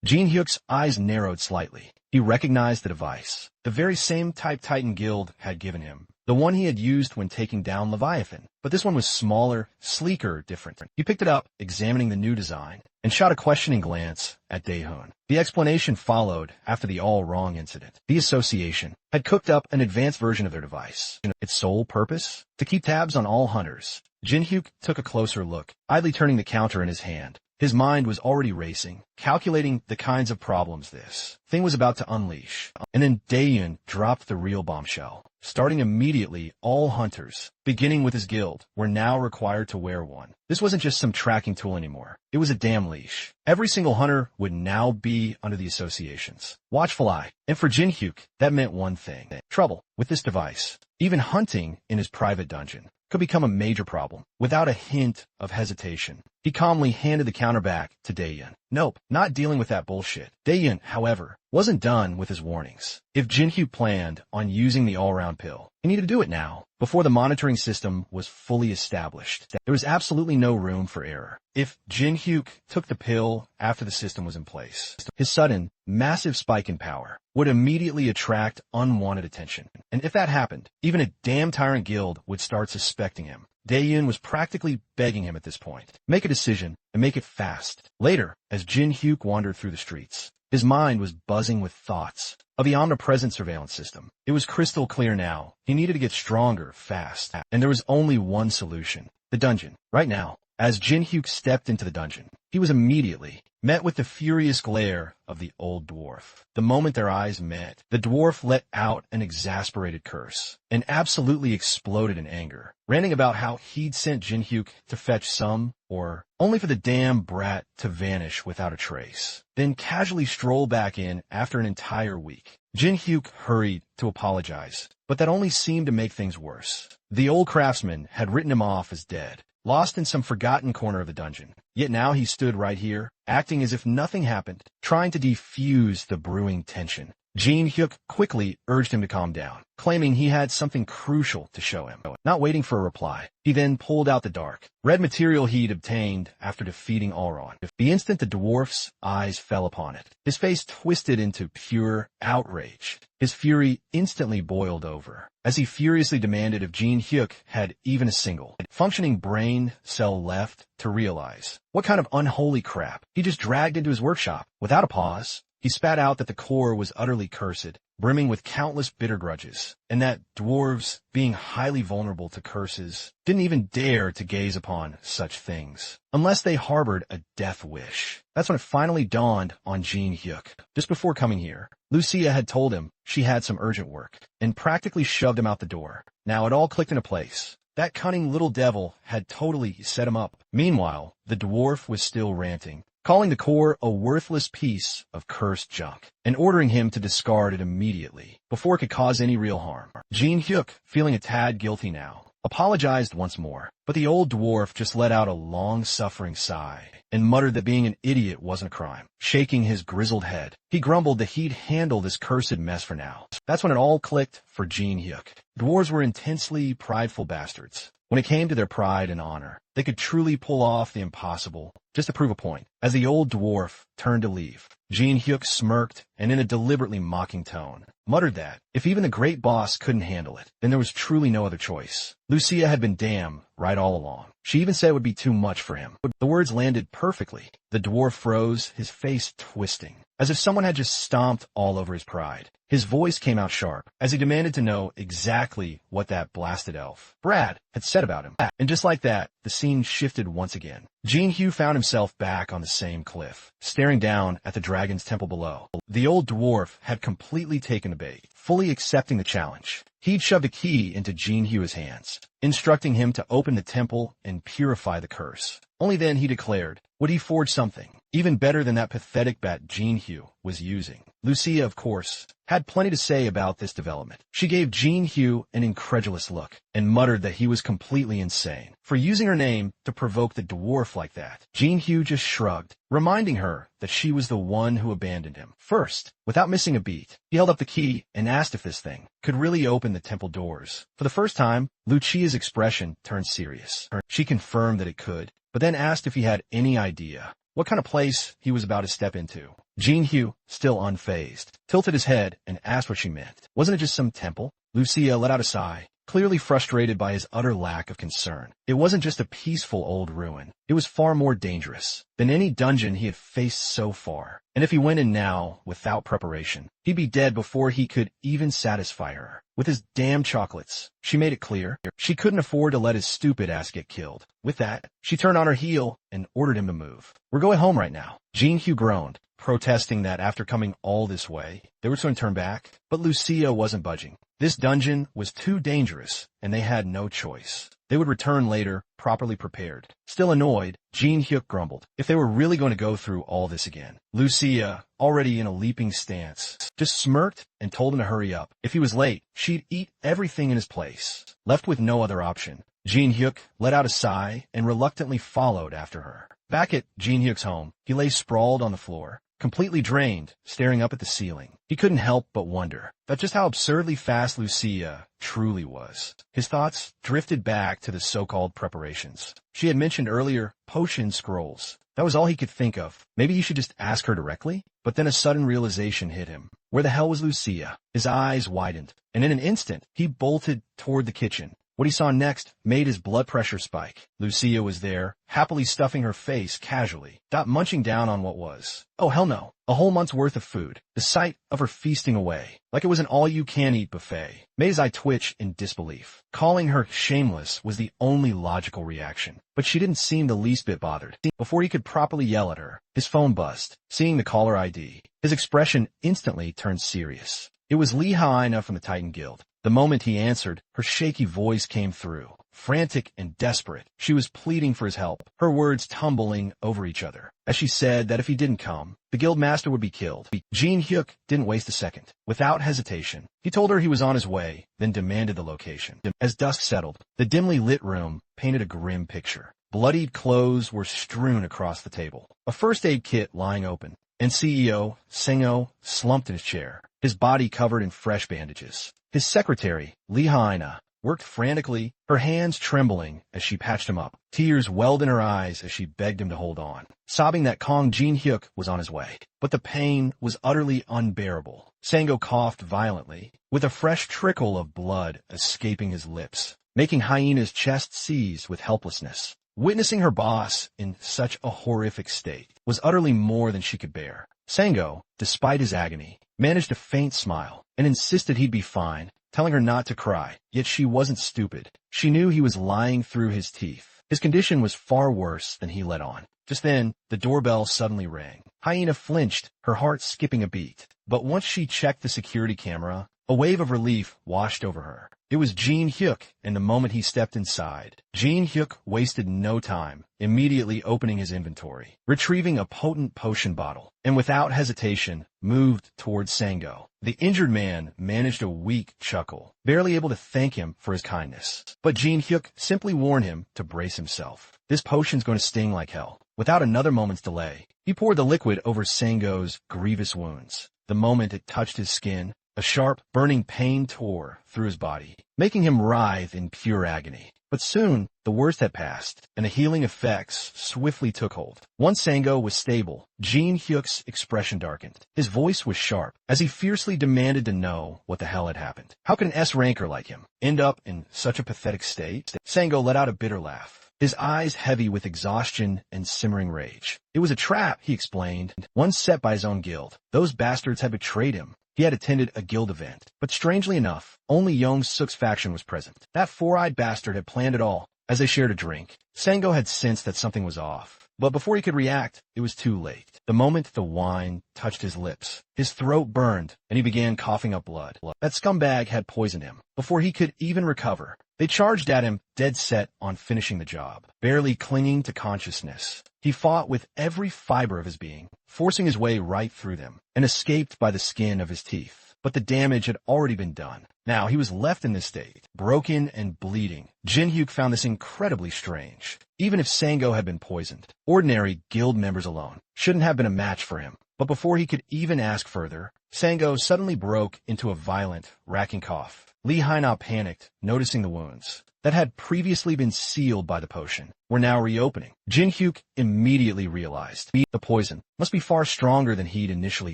Jin-hyuk's eyes narrowed slightly. He recognized the device. The very same type Titan Guild had given him. The one he had used when taking down Leviathan. But this one was smaller, sleeker, different. He picked it up, examining the new design, and shot a questioning glance at Dae-hoon. The explanation followed after the all-wrong incident. The association had cooked up an advanced version of their device. Its sole purpose? To keep tabs on all hunters. Jin-hyuk took a closer look, idly turning the counter in his hand. His mind was already racing, calculating the kinds of problems this thing was about to unleash. And then Dae-hoon dropped the real bombshell. Starting immediately, all hunters, beginning with his guild, were now required to wear one. This wasn't just some tracking tool anymore. It was a damn leash. Every single hunter would now be under the association's watchful eye. And for Jin-hyuk, that meant one thing. Trouble with this device. Even hunting in his private dungeon could become a major problem. Without a hint of hesitation, he calmly handed the counter back to Dae-hoon. Nope, not dealing with that bullshit. Dae-hoon, however, wasn't done with his warnings. If Jin-hyuk planned on using the all-round pill, he needed to do it now, before the monitoring system was fully established. There was absolutely no room for error. If Jin-hyuk took the pill after the system was in place, his sudden, massive spike in power would immediately attract unwanted attention. And if that happened, even a damn tyrant guild would start suspecting him. Dae-hoon was practically begging him at this point. Make a decision, and make it fast. Later, as Jin-hyuk wandered through the streets, his mind was buzzing with thoughts of the omnipresent surveillance system. It was crystal clear now. He needed to get stronger, fast. And there was only one solution. The dungeon. Right now, as Jin-hyuk stepped into the dungeon, he was immediately met with the furious glare of the old dwarf. The moment their eyes met, the dwarf let out an exasperated curse and absolutely exploded in anger, ranting about how he'd sent Jin-hyuk to fetch some, or only for the damn brat to vanish without a trace, then casually stroll back in after an entire week. Jin-hyuk hurried to apologize, but that only seemed to make things worse. The old craftsman had written him off as dead, lost in some forgotten corner of the dungeon. Yet now he stood right here, acting as if nothing happened, trying to defuse the brewing tension. Jin-hyuk quickly urged him to calm down, claiming he had something crucial to show him. Not waiting for a reply, he then pulled out the dark red material he'd obtained after defeating Auron. The instant the dwarf's eyes fell upon it, his face twisted into pure outrage. His fury instantly boiled over, as he furiously demanded if Jin-hyuk had even a single functioning brain cell left to realize what kind of unholy crap he just dragged into his workshop. Without a pause, he spat out that the core was utterly cursed, brimming with countless bitter grudges, and that dwarves, being highly vulnerable to curses, didn't even dare to gaze upon such things, unless they harbored a death wish. That's when it finally dawned on Jin-hyuk. Just before coming here, Lucia had told him she had some urgent work, and practically shoved him out the door. Now it all clicked into place. That cunning little devil had totally set him up. Meanwhile, the dwarf was still ranting, calling the core a worthless piece of cursed junk, and ordering him to discard it immediately, before it could cause any real harm. Jin Hyuk, feeling a tad guilty now, apologized once more, but the old dwarf just let out a long-suffering sigh and muttered that being an idiot wasn't a crime. Shaking his grizzled head, he grumbled that he'd handle this cursed mess for now. That's when it all clicked for Jin Hyuk. Dwarves were intensely prideful bastards. When it came to their pride and honor, they could truly pull off the impossible just to prove a point. As the old dwarf turned to leave, Jin Hyuk smirked and in a deliberately mocking tone muttered that if even the great boss couldn't handle it, then there was truly no other choice. Lucia had been damn right all along. She even said it would be too much for him. The words landed perfectly. The dwarf froze, his face twisting, as if someone had just stomped all over his pride. His voice came out sharp, as he demanded to know exactly what that blasted elf, Brad, had said about him. And just like that, the scene shifted once again. Jin Hyuk found himself back on the same cliff, staring down at the dragon's temple below. The old dwarf had completely taken the bait, fully accepting the challenge. He'd shoved a key into Jin Hyuk's hands, instructing him to open the temple and purify the curse. Only then, he declared, would he forge something even better than that pathetic bat Jin Hyuk was using. Lucia, of course, had plenty to say about this development. She gave Jin Hyuk an incredulous look and muttered that he was completely insane for using her name to provoke the dwarf like that. Jin Hyuk just shrugged, reminding her that she was the one who abandoned him. First, without missing a beat, he held up the key and asked if this thing could really open the temple doors. For the first time, Lucia's expression turned serious. She confirmed that it could, but then asked if he had any idea what kind of place he was about to step into. Jin Hyuk, still unfazed, tilted his head and asked what she meant. Wasn't it just some temple? Lucia let out a sigh, clearly frustrated by his utter lack of concern. It wasn't just a peaceful old ruin. It was far more dangerous than any dungeon he had faced so far. And if he went in now without preparation, he'd be dead before he could even satisfy her with his damn chocolates. She made it clear she couldn't afford to let his stupid ass get killed. With that, she turned on her heel and ordered him to move. We're going home right now. Jin Hyuk groaned, protesting that after coming all this way, they were going to turn back. But Lucia wasn't budging. This dungeon was too dangerous, and they had no choice. They would return later, properly prepared. Still annoyed, Jin Hyuk grumbled if they were really going to go through all this again. Lucia, already in a leaping stance, just smirked and told him to hurry up. If he was late, she'd eat everything in his place. Left with no other option, Jin Hyuk let out a sigh and reluctantly followed after her. Back at Jin Hyuk's home, he lay sprawled on the floor, completely drained, staring up at the ceiling. He couldn't help but wonder about just how absurdly fast Lucia truly was. His thoughts drifted back to the so-called preparations. She had mentioned earlier potion scrolls. That was all he could think of. Maybe he should just ask her directly? But then a sudden realization hit him. Where the hell was Lucia? His eyes widened, and in an instant, he bolted toward the kitchen. What he saw next made his blood pressure spike. Lucia was there, happily stuffing her face casually, munching down on what was, oh hell no, a whole month's worth of food. The sight of her feasting away, like it was an all-you-can-eat buffet, made his eye twitch in disbelief. Calling her shameless was the only logical reaction, but she didn't seem the least bit bothered. Before he could properly yell at her, his phone buzzed. Seeing the caller ID, his expression instantly turned serious. It was Yahello from the Titan Guild. The moment he answered, her shaky voice came through. Frantic and desperate, she was pleading for his help, her words tumbling over each other, as she said that if he didn't come, the guild master would be killed. Jin Hyuk didn't waste a second. Without hesitation, he told her he was on his way, then demanded the location. As dusk settled, the dimly lit room painted a grim picture. Bloodied clothes were strewn across the table, a first aid kit lying open, and CEO Sengo slumped in his chair, his body covered in fresh bandages. His secretary, Yahello, worked frantically, her hands trembling as she patched him up. Tears welled in her eyes as she begged him to hold on, sobbing that Jin Hyuk was on his way. But the pain was utterly unbearable. Sengo coughed violently, with a fresh trickle of blood escaping his lips, making Hyena's chest seize with helplessness. Witnessing her boss in such a horrific state was utterly more than she could bear. Sengo, despite his agony, managed a faint smile and insisted he'd be fine, telling her not to cry. Yet she wasn't stupid. She knew he was lying through his teeth. His condition was far worse than he let on. Just then, the doorbell suddenly rang. Hyena flinched, her heart skipping a beat. But once she checked the security camera, A wave of relief washed over her. It was Jin Hyuk, and the moment he stepped inside, Jin Hyuk wasted no time, immediately opening his inventory, retrieving a potent potion bottle, and without hesitation, moved towards Sango. The injured man managed a weak chuckle, barely able to thank him for his kindness. But Jin Hyuk simply warned him to brace himself. This potion's going to sting like hell. Without another moment's delay, he poured the liquid over Sango's grievous wounds. The moment it touched his skin, a sharp, burning pain tore through his body, making him writhe in pure agony. But soon, the worst had passed, and the healing effects swiftly took hold. Once Sango was stable, Jin Hyuk's expression darkened. His voice was sharp, as he fiercely demanded to know what the hell had happened. How could an S-ranker like him end up in such a pathetic state? Sango let out a bitter laugh, his eyes heavy with exhaustion and simmering rage. It was a trap, he explained, one set by his own guild. Those bastards had betrayed him. He had attended a guild event, but strangely enough, only Young-suk's faction was present. That four-eyed bastard had planned it all. As they shared a drink, Sango had sensed that something was off. But before he could react, it was too late. The moment the wine touched his lips, his throat burned, and he began coughing up blood. That scumbag had poisoned him. Before he could even recover, they charged at him, dead set on finishing the job. Barely clinging to consciousness, he fought with every fiber of his being, forcing his way right through them, and escaped by the skin of his teeth. But the damage had already been done. Now he was left in this state, broken and bleeding. Jin Hyuk found this incredibly strange. Even if Sango had been poisoned, ordinary guild members alone shouldn't have been a match for him. But before he could even ask further, Sango suddenly broke into a violent, racking cough. Lee Haina panicked, noticing the wounds that had previously been sealed by the potion were now reopening. Jin Hyuk immediately realized the poison must be far stronger than he'd initially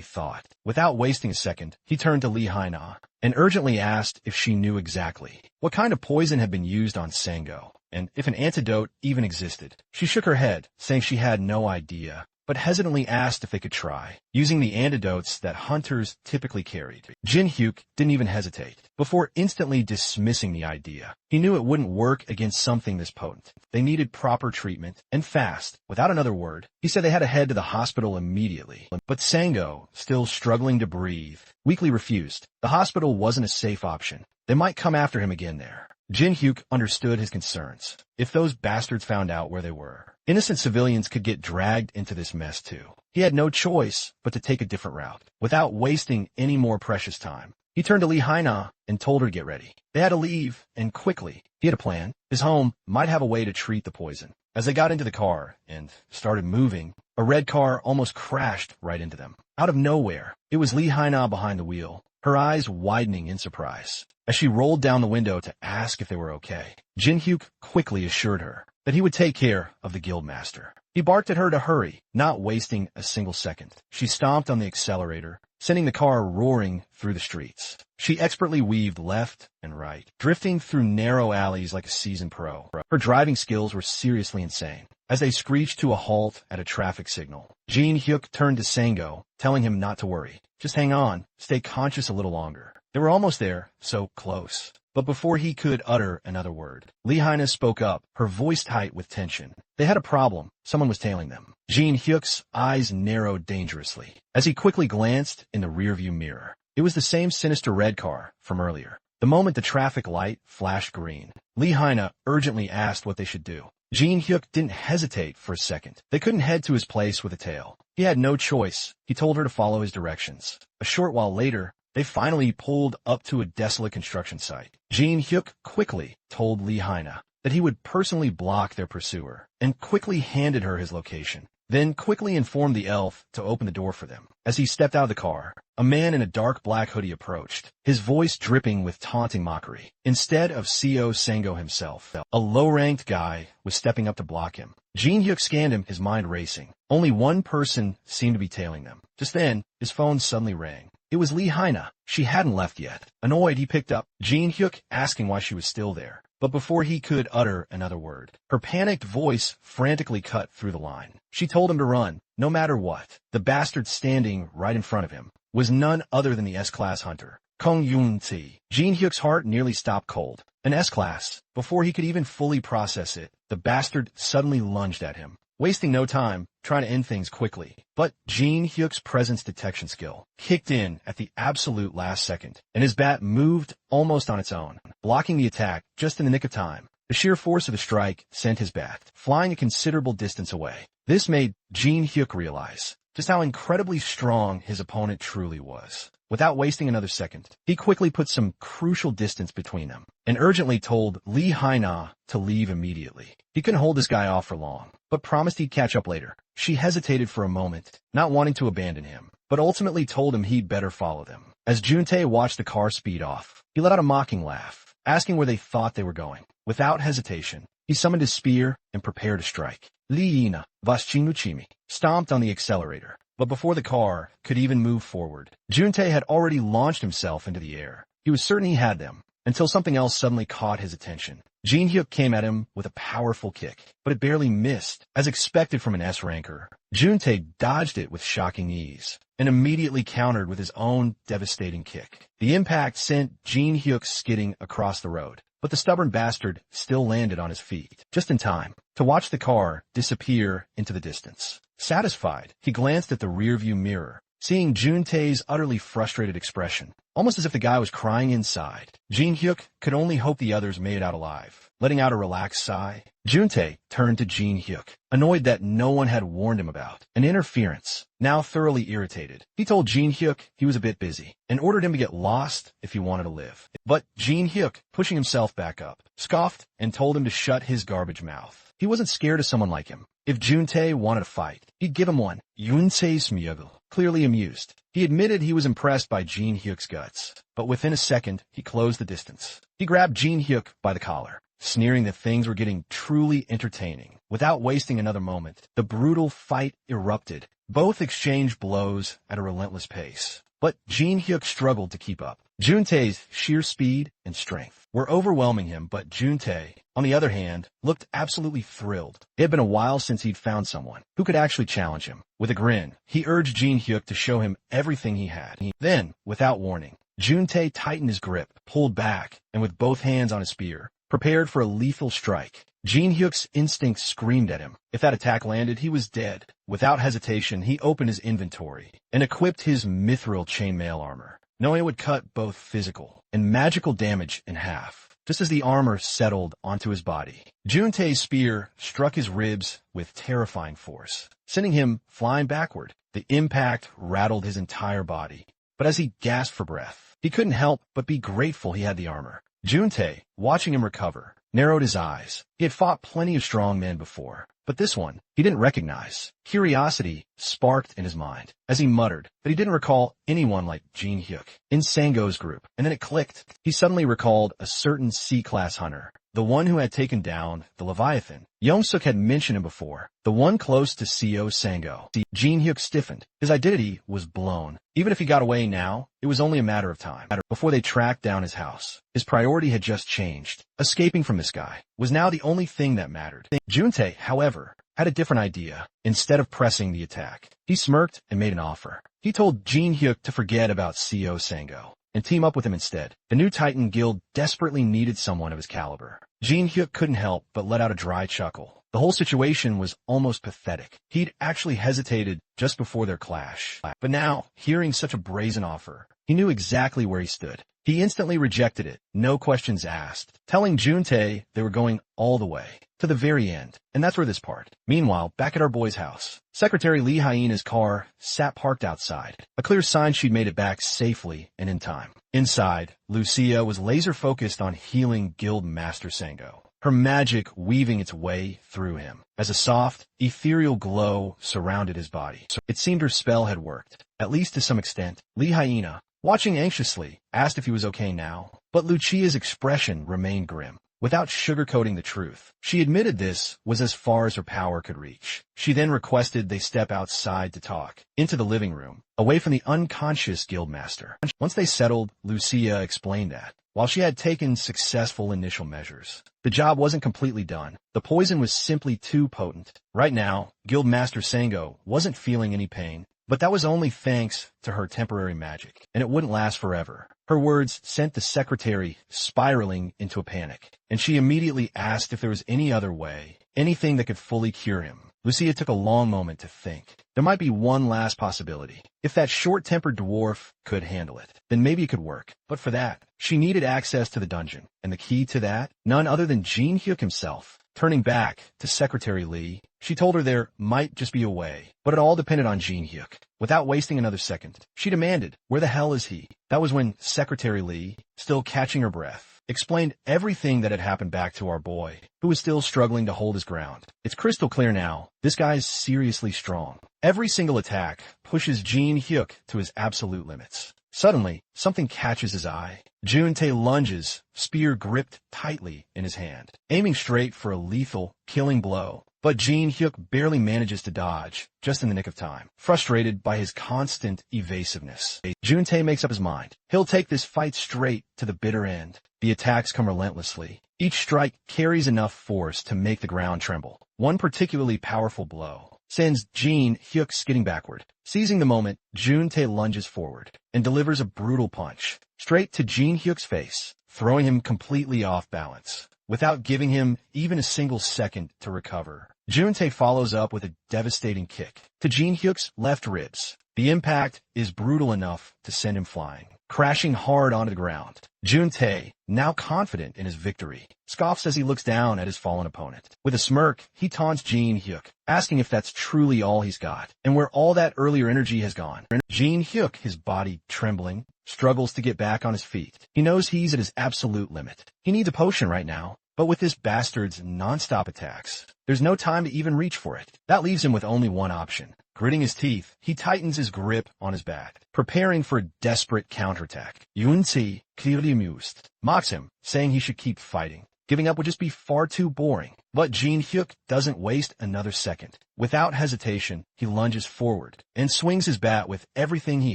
thought. Without wasting a second, he turned to Lee Haina and urgently asked if she knew exactly what kind of poison had been used on Sango, and if an antidote even existed. She shook her head, saying she had no idea, but hesitantly asked if they could try, using the antidotes that hunters typically carried. Jin Hyuk didn't even hesitate, before instantly dismissing the idea. He knew it wouldn't work against something this potent. They needed proper treatment, and fast. Without another word, he said they had to head to the hospital immediately. But Sango, still struggling to breathe, weakly refused. The hospital wasn't a safe option. They might come after him again there. Jin Hyuk understood his concerns. If those bastards found out where they were, innocent civilians could get dragged into this mess too. He had no choice but to take a different route. Without wasting any more precious time, he turned to Lee Haina and told her to get ready. They had to leave, and quickly. He had a plan. His home might have a way to treat the poison. As they got into the car and started moving, a red car almost crashed right into them. Out of nowhere, it was Lee Haina behind the wheel, her eyes widening in surprise. As she rolled down the window to ask if they were okay, Jin Hyuk quickly assured her that he would take care of the guildmaster. He barked at her to hurry, not wasting a single second. She stomped on the accelerator, sending the car roaring through the streets. She expertly weaved left and right, drifting through narrow alleys like a seasoned pro. Her driving skills were seriously insane. As they screeched to a halt at a traffic signal, Jin Hyuk turned to Sango, telling him not to worry. Just hang on, stay conscious a little longer. They were almost there, so close. But before he could utter another word, Lee Haina spoke up, her voice tight with tension. They had a problem. Someone was tailing them. Jin Hyuk's eyes narrowed dangerously as he quickly glanced in the rearview mirror. It was the same sinister red car from earlier. The moment the traffic light flashed green, Lee Haina urgently asked what they should do. Jin Hyuk didn't hesitate for a second. They couldn't head to his place with a tail. He had no choice. He told her to follow his directions. A short while later, they finally pulled up to a desolate construction site. Jin Hyuk quickly told Lee Haina that he would personally block their pursuer, and quickly handed her his location, then quickly informed the elf to open the door for them. As he stepped out of the car, a man in a dark black hoodie approached, his voice dripping with taunting mockery. Instead of CO Sango himself, a low-ranked guy was stepping up to block him. Jin Hyuk scanned him, his mind racing. Only one person seemed to be tailing them. Just then, his phone suddenly rang. It was Lee Haina. She hadn't left yet. Annoyed, he picked up, Jin Hyuk asking why she was still there. But before he could utter another word, her panicked voice frantically cut through the line. She told him to run, no matter what. The bastard standing right in front of him was none other than the S-Class hunter, Kong Yun-Ti. Jin Hyuk's heart nearly stopped cold. An S-Class. Before he could even fully process it, the bastard suddenly lunged at him, wasting no time trying to end things quickly. But Jin Hyuk's presence detection skill kicked in at the absolute last second, and his bat moved almost on its own, blocking the attack just in the nick of time. The sheer force of the strike sent his bat flying a considerable distance away. This made Jin Hyuk realize just how incredibly strong his opponent truly was. Without wasting another second, he quickly put some crucial distance between them and urgently told Lee Haina to leave immediately. He couldn't hold this guy off for long, but promised he'd catch up later. She hesitated for a moment, not wanting to abandon him, but ultimately told him he'd better follow them. As Juntae watched the car speed off, he let out a mocking laugh, asking where they thought they were going. Without hesitation, he summoned his spear and prepared to strike. Lee Ina, Vaschinuchimi, stomped on the accelerator. But before the car could even move forward, Juntae had already launched himself into the air. He was certain he had them, until something else suddenly caught his attention. Jin Hyuk came at him with a powerful kick, but it barely missed. As expected from an S-ranker, Juntae dodged it with shocking ease, and immediately countered with his own devastating kick. The impact sent Jin Hyuk skidding across the road, but the stubborn bastard still landed on his feet, just in time to watch the car disappear into the distance. Satisfied, he glanced at the rearview mirror, seeing Juntae's utterly frustrated expression, almost as if the guy was crying inside. Jin Hyuk could only hope the others made it out alive. Letting out a relaxed sigh, Juntae turned to Jin Hyuk, annoyed that no one had warned him about an interference. Now thoroughly irritated, he told Jin Hyuk he was a bit busy and ordered him to get lost if he wanted to live. But Jin Hyuk, pushing himself back up, scoffed and told him to shut his garbage mouth. He wasn't scared of someone like him. If Juntae wanted a fight, he'd give him one. Juntae smuggled, clearly amused. He admitted he was impressed by Jin Hyuk's guts, but within a second, he closed the distance. He grabbed Jin Hyuk by the collar, sneering that things were getting truly entertaining. Without wasting another moment, the brutal fight erupted. Both exchanged blows at a relentless pace, but Jin Hyuk struggled to keep up. Juntae's sheer speed and strength were overwhelming him, but Juntae, on the other hand, looked absolutely thrilled. It had been a while since he'd found someone who could actually challenge him. With a grin, he urged Jin Hyuk to show him everything he had. Then, without warning, Juntae tightened his grip, pulled back, and with both hands on his spear, prepared for a lethal strike. Jin Hyuk's instincts screamed at him. If that attack landed, he was dead. Without hesitation, he opened his inventory and equipped his mithril chainmail armor, knowing it would cut both physical and magical damage in half. Just as the armor settled onto his body, Juntae's spear struck his ribs with terrifying force, sending him flying backward. The impact rattled his entire body, but as he gasped for breath, he couldn't help but be grateful he had the armor. Juntae, watching him recover, narrowed his eyes. He had fought plenty of strong men before, but this one he didn't recognize. Curiosity sparked in his mind as he muttered that he didn't recall anyone like Jin Hyuk in Sango's group, and then it clicked. He suddenly recalled a certain C-class hunter, the one who had taken down the Leviathan. Yongsuk had mentioned him before, the one close to CO Sango. Jin Hyuk stiffened. His identity was blown. Even if he got away now, it was only a matter of time before they tracked down his house. His priority had just changed. Escaping from this guy was now the only thing that mattered. Juntae, however, had a different idea. Instead of pressing the attack, he smirked and made an offer. He told Jin Hyuk to forget about CO Sango and team up with him instead. The new Titan Guild desperately needed someone of his caliber. Jin Hyuk couldn't help but let out a dry chuckle. The whole situation was almost pathetic. He'd actually hesitated just before their clash, but now, hearing such a brazen offer, he knew exactly where he stood. He instantly rejected it, no questions asked, telling Juntae they were going all the way, to the very end. And that's where this part. Meanwhile, back at our boy's house, Secretary Lee Hyena's car sat parked outside, a clear sign she'd made it back safely and in time. Inside, Lucia was laser-focused on healing Guild Master Sango, her magic weaving its way through him, as a soft, ethereal glow surrounded his body. So it seemed her spell had worked, at least to some extent. Lee Hyena, watching anxiously, asked if he was okay now, but Lucia's expression remained grim. Without sugarcoating the truth, she admitted this was as far as her power could reach. She then requested they step outside to talk, into the living room, away from the unconscious guildmaster. Once they settled, Lucia explained that, while she had taken successful initial measures, the job wasn't completely done. The poison was simply too potent. Right now, Guildmaster Sango wasn't feeling any pain, but that was only thanks to her temporary magic, and it wouldn't last forever. Her words sent the secretary spiraling into a panic, and she immediately asked if there was any other way, anything that could fully cure him. Lucia took a long moment to think. There might be one last possibility. If that short-tempered dwarf could handle it, then maybe it could work. But for that, she needed access to the dungeon, and the key to that, none other than Jin Hyuk himself. Turning back to Secretary Lee, she told her there might just be a way, but it all depended on Jin Hyuk. Without wasting another second, she demanded, "Where the hell is he?" That was when Secretary Lee, still catching her breath, explained everything that had happened back to our boy, who was still struggling to hold his ground. It's crystal clear now. This guy's seriously strong. Every single attack pushes Jin Hyuk to his absolute limits. Suddenly, something catches his eye. Juntae lunges, spear gripped tightly in his hand, aiming straight for a lethal, killing blow. But Jin Hyuk barely manages to dodge, just in the nick of time. Frustrated by his constant evasiveness, Juntae makes up his mind. He'll take this fight straight to the bitter end. The attacks come relentlessly. Each strike carries enough force to make the ground tremble. One particularly powerful blow sends Jin Hyuk skidding backward. Seizing the moment, Juntae lunges forward and delivers a brutal punch straight to Jin Hyuk's face, throwing him completely off balance. Without giving him even a single second to recover, Juntae follows up with a devastating kick to Jin Hyuk's left ribs. The impact is brutal enough to send him flying, crashing hard onto the ground. Juntae, now confident in his victory, scoffs as he looks down at his fallen opponent. With a smirk, he taunts Jin Hyuk, asking if that's truly all he's got, and where all that earlier energy has gone. Jin Hyuk, his body trembling, struggles to get back on his feet. He knows he's at his absolute limit. He needs a potion right now, but with this bastard's non-stop attacks, there's no time to even reach for it. That leaves him with only one option. Gritting his teeth, he tightens his grip on his back, preparing for a desperate counterattack. Yunzi, clearly amused, mocks him, saying he should keep fighting. Giving up would just be far too boring. But Jin Hyuk doesn't waste another second. Without hesitation, he lunges forward and swings his bat with everything he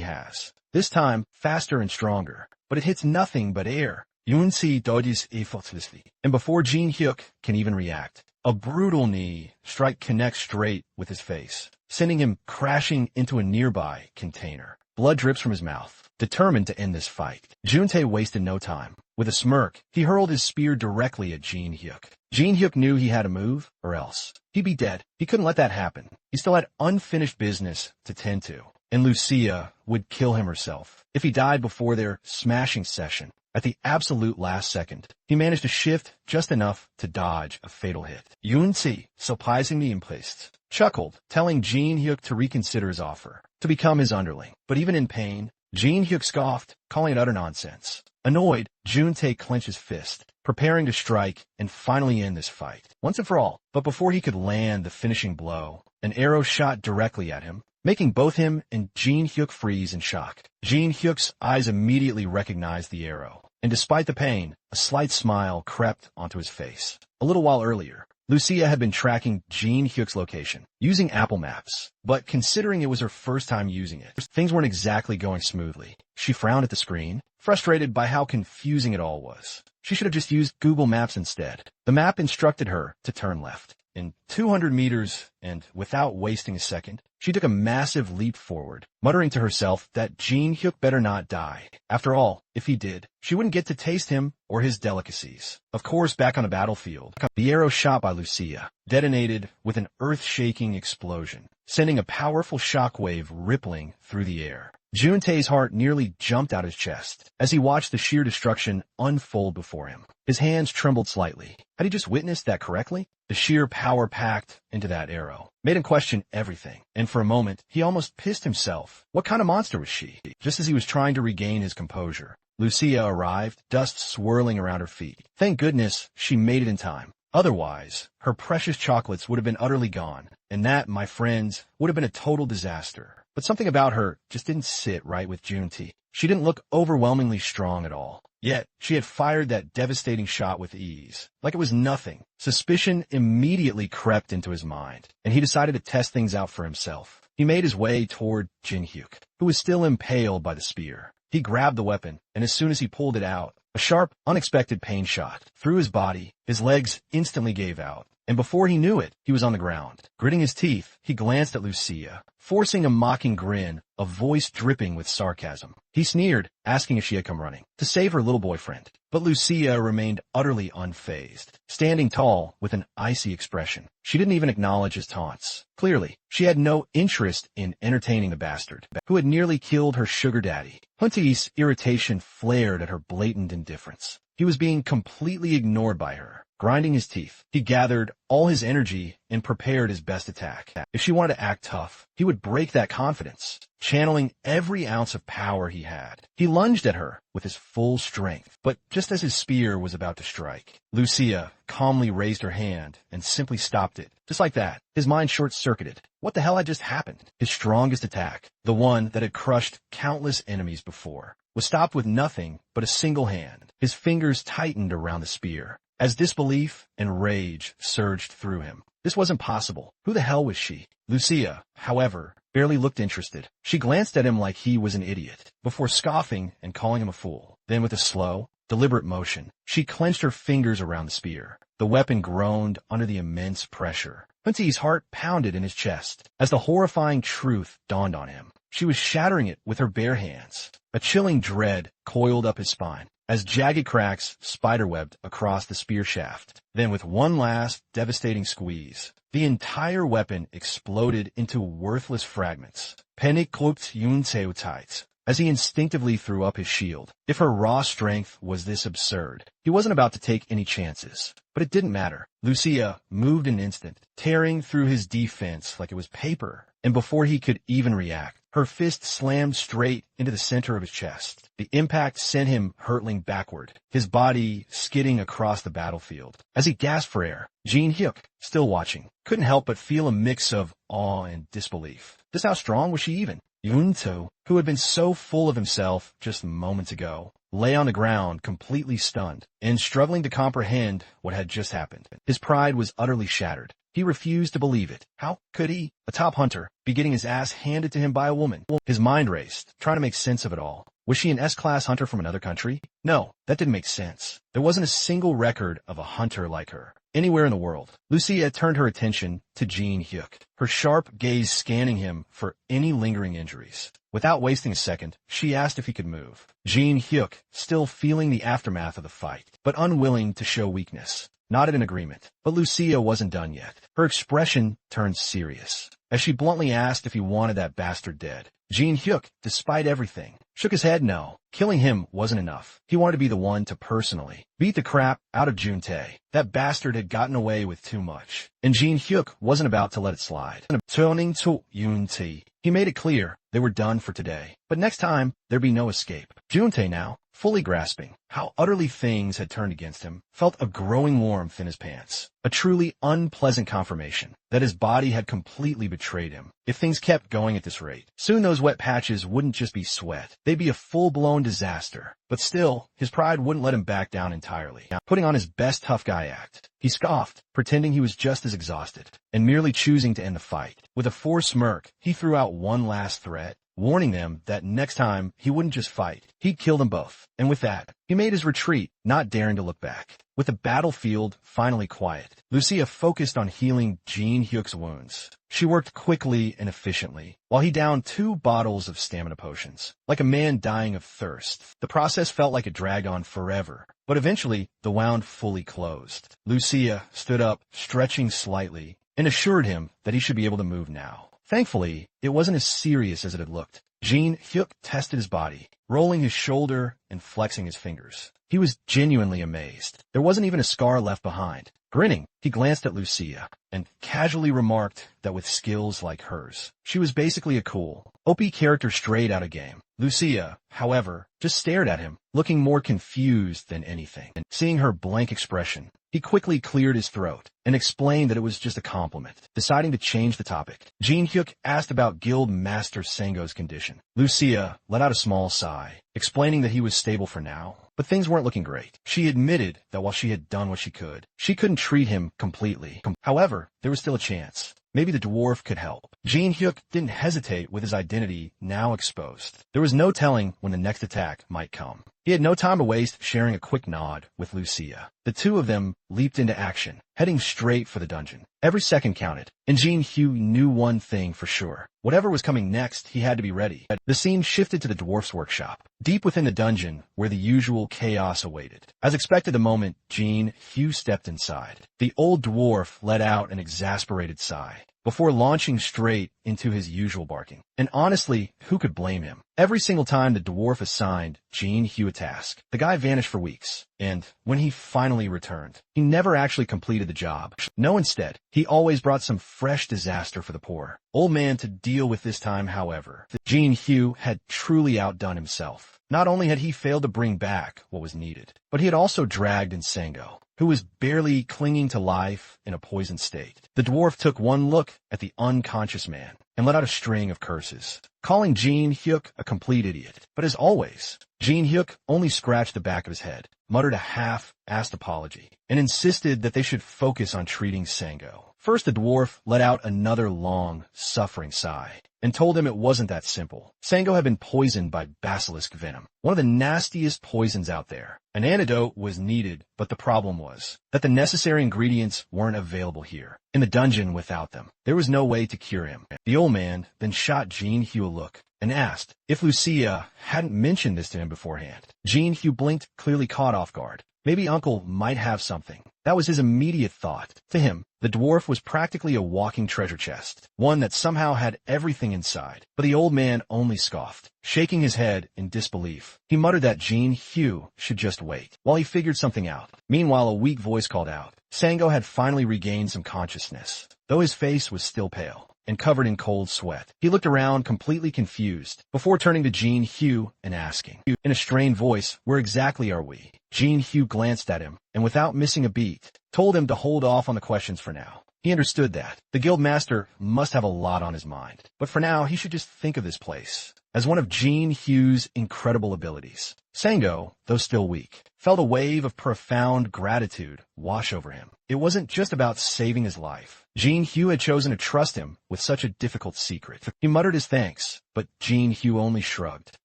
has. This time, faster and stronger, but it hits nothing but air. Yunzi dodges effortlessly, and before Jin Hyuk can even react, a brutal knee strike connects straight with his face, sending him crashing into a nearby container. Blood drips from his mouth, determined to end this fight. Juntae wasted no time. With a smirk, he hurled his spear directly at Jin Hyuk. Jin Hyuk knew he had to move, or else he'd be dead. He couldn't let that happen. He still had unfinished business to tend to, and Lucia would kill him herself if he died before their smashing session. At the absolute last second, he managed to shift just enough to dodge a fatal hit. Yunzi, surprisingly impressed, chuckled, telling Jin Hyuk to reconsider his offer, to become his underling. But even in pain, Jin Hyuk scoffed, calling it utter nonsense. Annoyed, Juntae clenched his fist, preparing to strike and finally end this fight, once and for all. But before he could land the finishing blow, an arrow shot directly at him, making both him and Jin Hyuk freeze in shock. Jin Hyuk's eyes immediately recognized the arrow, and despite the pain, a slight smile crept onto his face. A little while earlier, Lucia had been tracking Jin Hyuk's location, using Apple Maps, but considering it was her first time using it, things weren't exactly going smoothly. She frowned at the screen, frustrated by how confusing it all was. She should have just used Google Maps instead. The map instructed her to turn left. In 200 meters, and without wasting a second, she took a massive leap forward, muttering to herself that Jin Hyuk better not die. After all, if he did, she wouldn't get to taste him or his delicacies. Of course, back on the battlefield, the arrow shot by Lucia detonated with an earth-shaking explosion, sending a powerful shockwave rippling through the air. Juntae's heart nearly jumped out his chest as he watched the sheer destruction unfold before him. His hands trembled slightly. Had he just witnessed that correctly? The sheer power packed into that arrow made him question everything, and for a moment, he almost pissed himself. What kind of monster was she? Just as he was trying to regain his composure, Lucia arrived, dust swirling around her feet. Thank goodness she made it in time. Otherwise, her precious chocolates would have been utterly gone, and that, my friends, would have been a total disaster. But something about her just didn't sit right with Juntae. She didn't look overwhelmingly strong at all. Yet, she had fired that devastating shot with ease, like it was nothing. Suspicion immediately crept into his mind, and he decided to test things out for himself. He made his way toward Jin Hyuk, who was still impaled by the spear. He grabbed the weapon, and as soon as he pulled it out, a sharp, unexpected pain shot through his body. His legs instantly gave out, and before he knew it, he was on the ground. Gritting his teeth, he glanced at Lucia, forcing a mocking grin, a voice dripping with sarcasm. He sneered, asking if she had come running to save her little boyfriend. But Lucia remained utterly unfazed, standing tall with an icy expression. She didn't even acknowledge his taunts. Clearly, she had no interest in entertaining the bastard who had nearly killed her sugar daddy. Hunty's irritation flared at her blatant indifference. He was being completely ignored by her. Grinding his teeth, he gathered all his energy and prepared his best attack. If she wanted to act tough, he would break that confidence, channeling every ounce of power he had. He lunged at her with his full strength, but just as his spear was about to strike, Lucia calmly raised her hand and simply stopped it. Just like that, his mind short-circuited. What the hell had just happened? His strongest attack, the one that had crushed countless enemies before, was stopped with nothing but a single hand. His fingers tightened around the spear, as disbelief and rage surged through him. This wasn't possible. Who the hell was she? Lucia, however, barely looked interested. She glanced at him like he was an idiot, before scoffing and calling him a fool. Then with a slow, deliberate motion, she clenched her fingers around the spear. The weapon groaned under the immense pressure. Hunty's heart pounded in his chest as the horrifying truth dawned on him. She was shattering it with her bare hands. A chilling dread coiled up his spine as jagged cracks spiderwebbed across the spear shaft. Then with one last devastating squeeze, the entire weapon exploded into worthless fragments. Panic cloaked Yun Teo-tites as he instinctively threw up his shield. If her raw strength was this absurd, he wasn't about to take any chances. But it didn't matter. Lucia moved an instant, tearing through his defense like it was paper. And before he could even react, her fist slammed straight into the center of his chest. The impact sent him hurtling backward, his body skidding across the battlefield. As he gasped for air, Jin Hyuk, still watching, couldn't help but feel a mix of awe and disbelief. Just how strong was she even? Yunto, who had been so full of himself just moments ago, lay on the ground completely stunned and struggling to comprehend what had just happened. His pride was utterly shattered. He refused to believe it. How could he, a top hunter, be getting his ass handed to him by a woman? His mind raced, trying to make sense of it all. Was she an S-class hunter from another country? No, that didn't make sense. There wasn't a single record of a hunter like her anywhere in the world. Lucia turned her attention to Jin Hyuk, her sharp gaze scanning him for any lingering injuries. Without wasting a second, she asked if he could move. Jin Hyuk, still feeling the aftermath of the fight, but unwilling to show weakness, nodded in agreement. But Lucia wasn't done yet. Her expression turned serious as she bluntly asked if he wanted that bastard dead. Jin Hyuk, despite everything, shook his head no. Killing him wasn't enough. He wanted to be the one to personally beat the crap out of Juntae. That bastard had gotten away with too much, and Jin Hyuk wasn't about to let it slide. Turning to Juntae, he made it clear they were done for today. But next time, there'd be no escape. Juntae now, fully grasping how utterly things had turned against him, felt a growing warmth in his pants. A truly unpleasant confirmation that his body had completely betrayed him. If things kept going at this rate, soon those wet patches wouldn't just be sweat. They'd be a full-blown disaster. But still, his pride wouldn't let him back down entirely. Putting on his best tough guy act, he scoffed, pretending he was just as exhausted, and merely choosing to end the fight. With a forced smirk, he threw out one last threat, warning them that next time he wouldn't just fight, he'd kill them both. And with that, he made his retreat, not daring to look back. With the battlefield finally quiet, Lucia focused on healing Jin Hyuk's wounds. She worked quickly and efficiently, while he downed 2 bottles of stamina potions. Like a man dying of thirst, the process felt like it dragged on forever. But eventually, the wound fully closed. Lucia stood up, stretching slightly, and assured him that he should be able to move now. Thankfully, it wasn't as serious as it had looked. Jin Hyuk tested his body, rolling his shoulder and flexing his fingers. He was genuinely amazed. There wasn't even a scar left behind. Grinning, he glanced at Lucia and casually remarked that with skills like hers, she was basically a cool, OP character straight out of game. Lucia, however, just stared at him, looking more confused than anything. And seeing her blank expression, he quickly cleared his throat and explained that it was just a compliment. Deciding to change the topic, Jin Hyuk asked about Guild Master Sengo's condition. Lucia let out a small sigh, explaining that he was stable for now, but things weren't looking great. She admitted that while she had done what she could, she couldn't treat him completely. However, there was still a chance. Maybe the dwarf could help. Jin Hyuk didn't hesitate with his identity now exposed. There was no telling when the next attack might come. He had no time to waste sharing a quick nod with Lucia. The two of them leaped into action, heading straight for the dungeon. Every second counted, and Jean Hugh knew one thing for sure. Whatever was coming next, he had to be ready. The scene shifted to the dwarf's workshop, deep within the dungeon where the usual chaos awaited. As expected the moment Jean Hugh stepped inside, the old dwarf let out an exasperated sigh before launching straight into his usual barking. And honestly, who could blame him? Every single time the dwarf assigned Jean Hugh a task, the guy vanished for weeks. And when he finally returned, he never actually completed the job. No, instead, he always brought some fresh disaster for the poor old man to deal with this time, however. Jean Hugh had truly outdone himself. Not only had he failed to bring back what was needed, but he had also dragged in Sango, who was barely clinging to life in a poisoned state. The dwarf took one look at the unconscious man and let out a string of curses, calling Jean Hyuk a complete idiot. But as always, Jean Hyuk only scratched the back of his head, muttered a half-assed apology, and insisted that they should focus on treating Sango. First, the dwarf let out another long, suffering sigh and told him it wasn't that simple. Sango had been poisoned by basilisk venom, one of the nastiest poisons out there. An antidote was needed, but the problem was that the necessary ingredients weren't available here. In the dungeon without them, there was no way to cure him. The old man then shot Jean Hugh a look and asked if Lucia hadn't mentioned this to him beforehand. Jean Hugh blinked, clearly caught off guard. Maybe Uncle might have something. That was his immediate thought. To him, the dwarf was practically a walking treasure chest, one that somehow had everything inside. But the old man only scoffed, shaking his head in disbelief. He muttered that Jean Hugh should just wait, while he figured something out. Meanwhile, a weak voice called out. Sango had finally regained some consciousness, though his face was still pale and covered in cold sweat. He looked around completely confused, before turning to Jean Hugh and asking, in a strained voice, "Where exactly are we?" Jean Hugh glanced at him, and without missing a beat, told him to hold off on the questions for now. He understood that the guild master must have a lot on his mind, but for now he should just think of this place as one of Jean Hugh's incredible abilities. Sango, though still weak, felt a wave of profound gratitude wash over him. It wasn't just about saving his life. Jean Hugh had chosen to trust him with such a difficult secret. He muttered his thanks, but Jean Hugh only shrugged,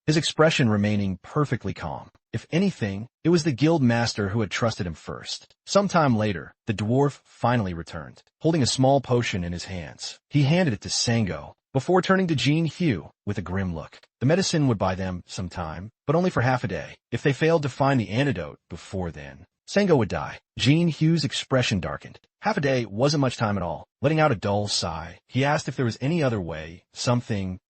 his expression remaining perfectly calm. If anything, it was the guild master who had trusted him first. Sometime later, the dwarf finally returned, holding a small potion in his hands. He handed it to Sango, before turning to Jean Hugh with a grim look. The medicine would buy them some time, but only for half a day. If they failed to find the antidote before then, Sango would die. Jean Hugh's expression darkened. Half a day wasn't much time at all. Letting out a dull sigh, he asked if there was any other way,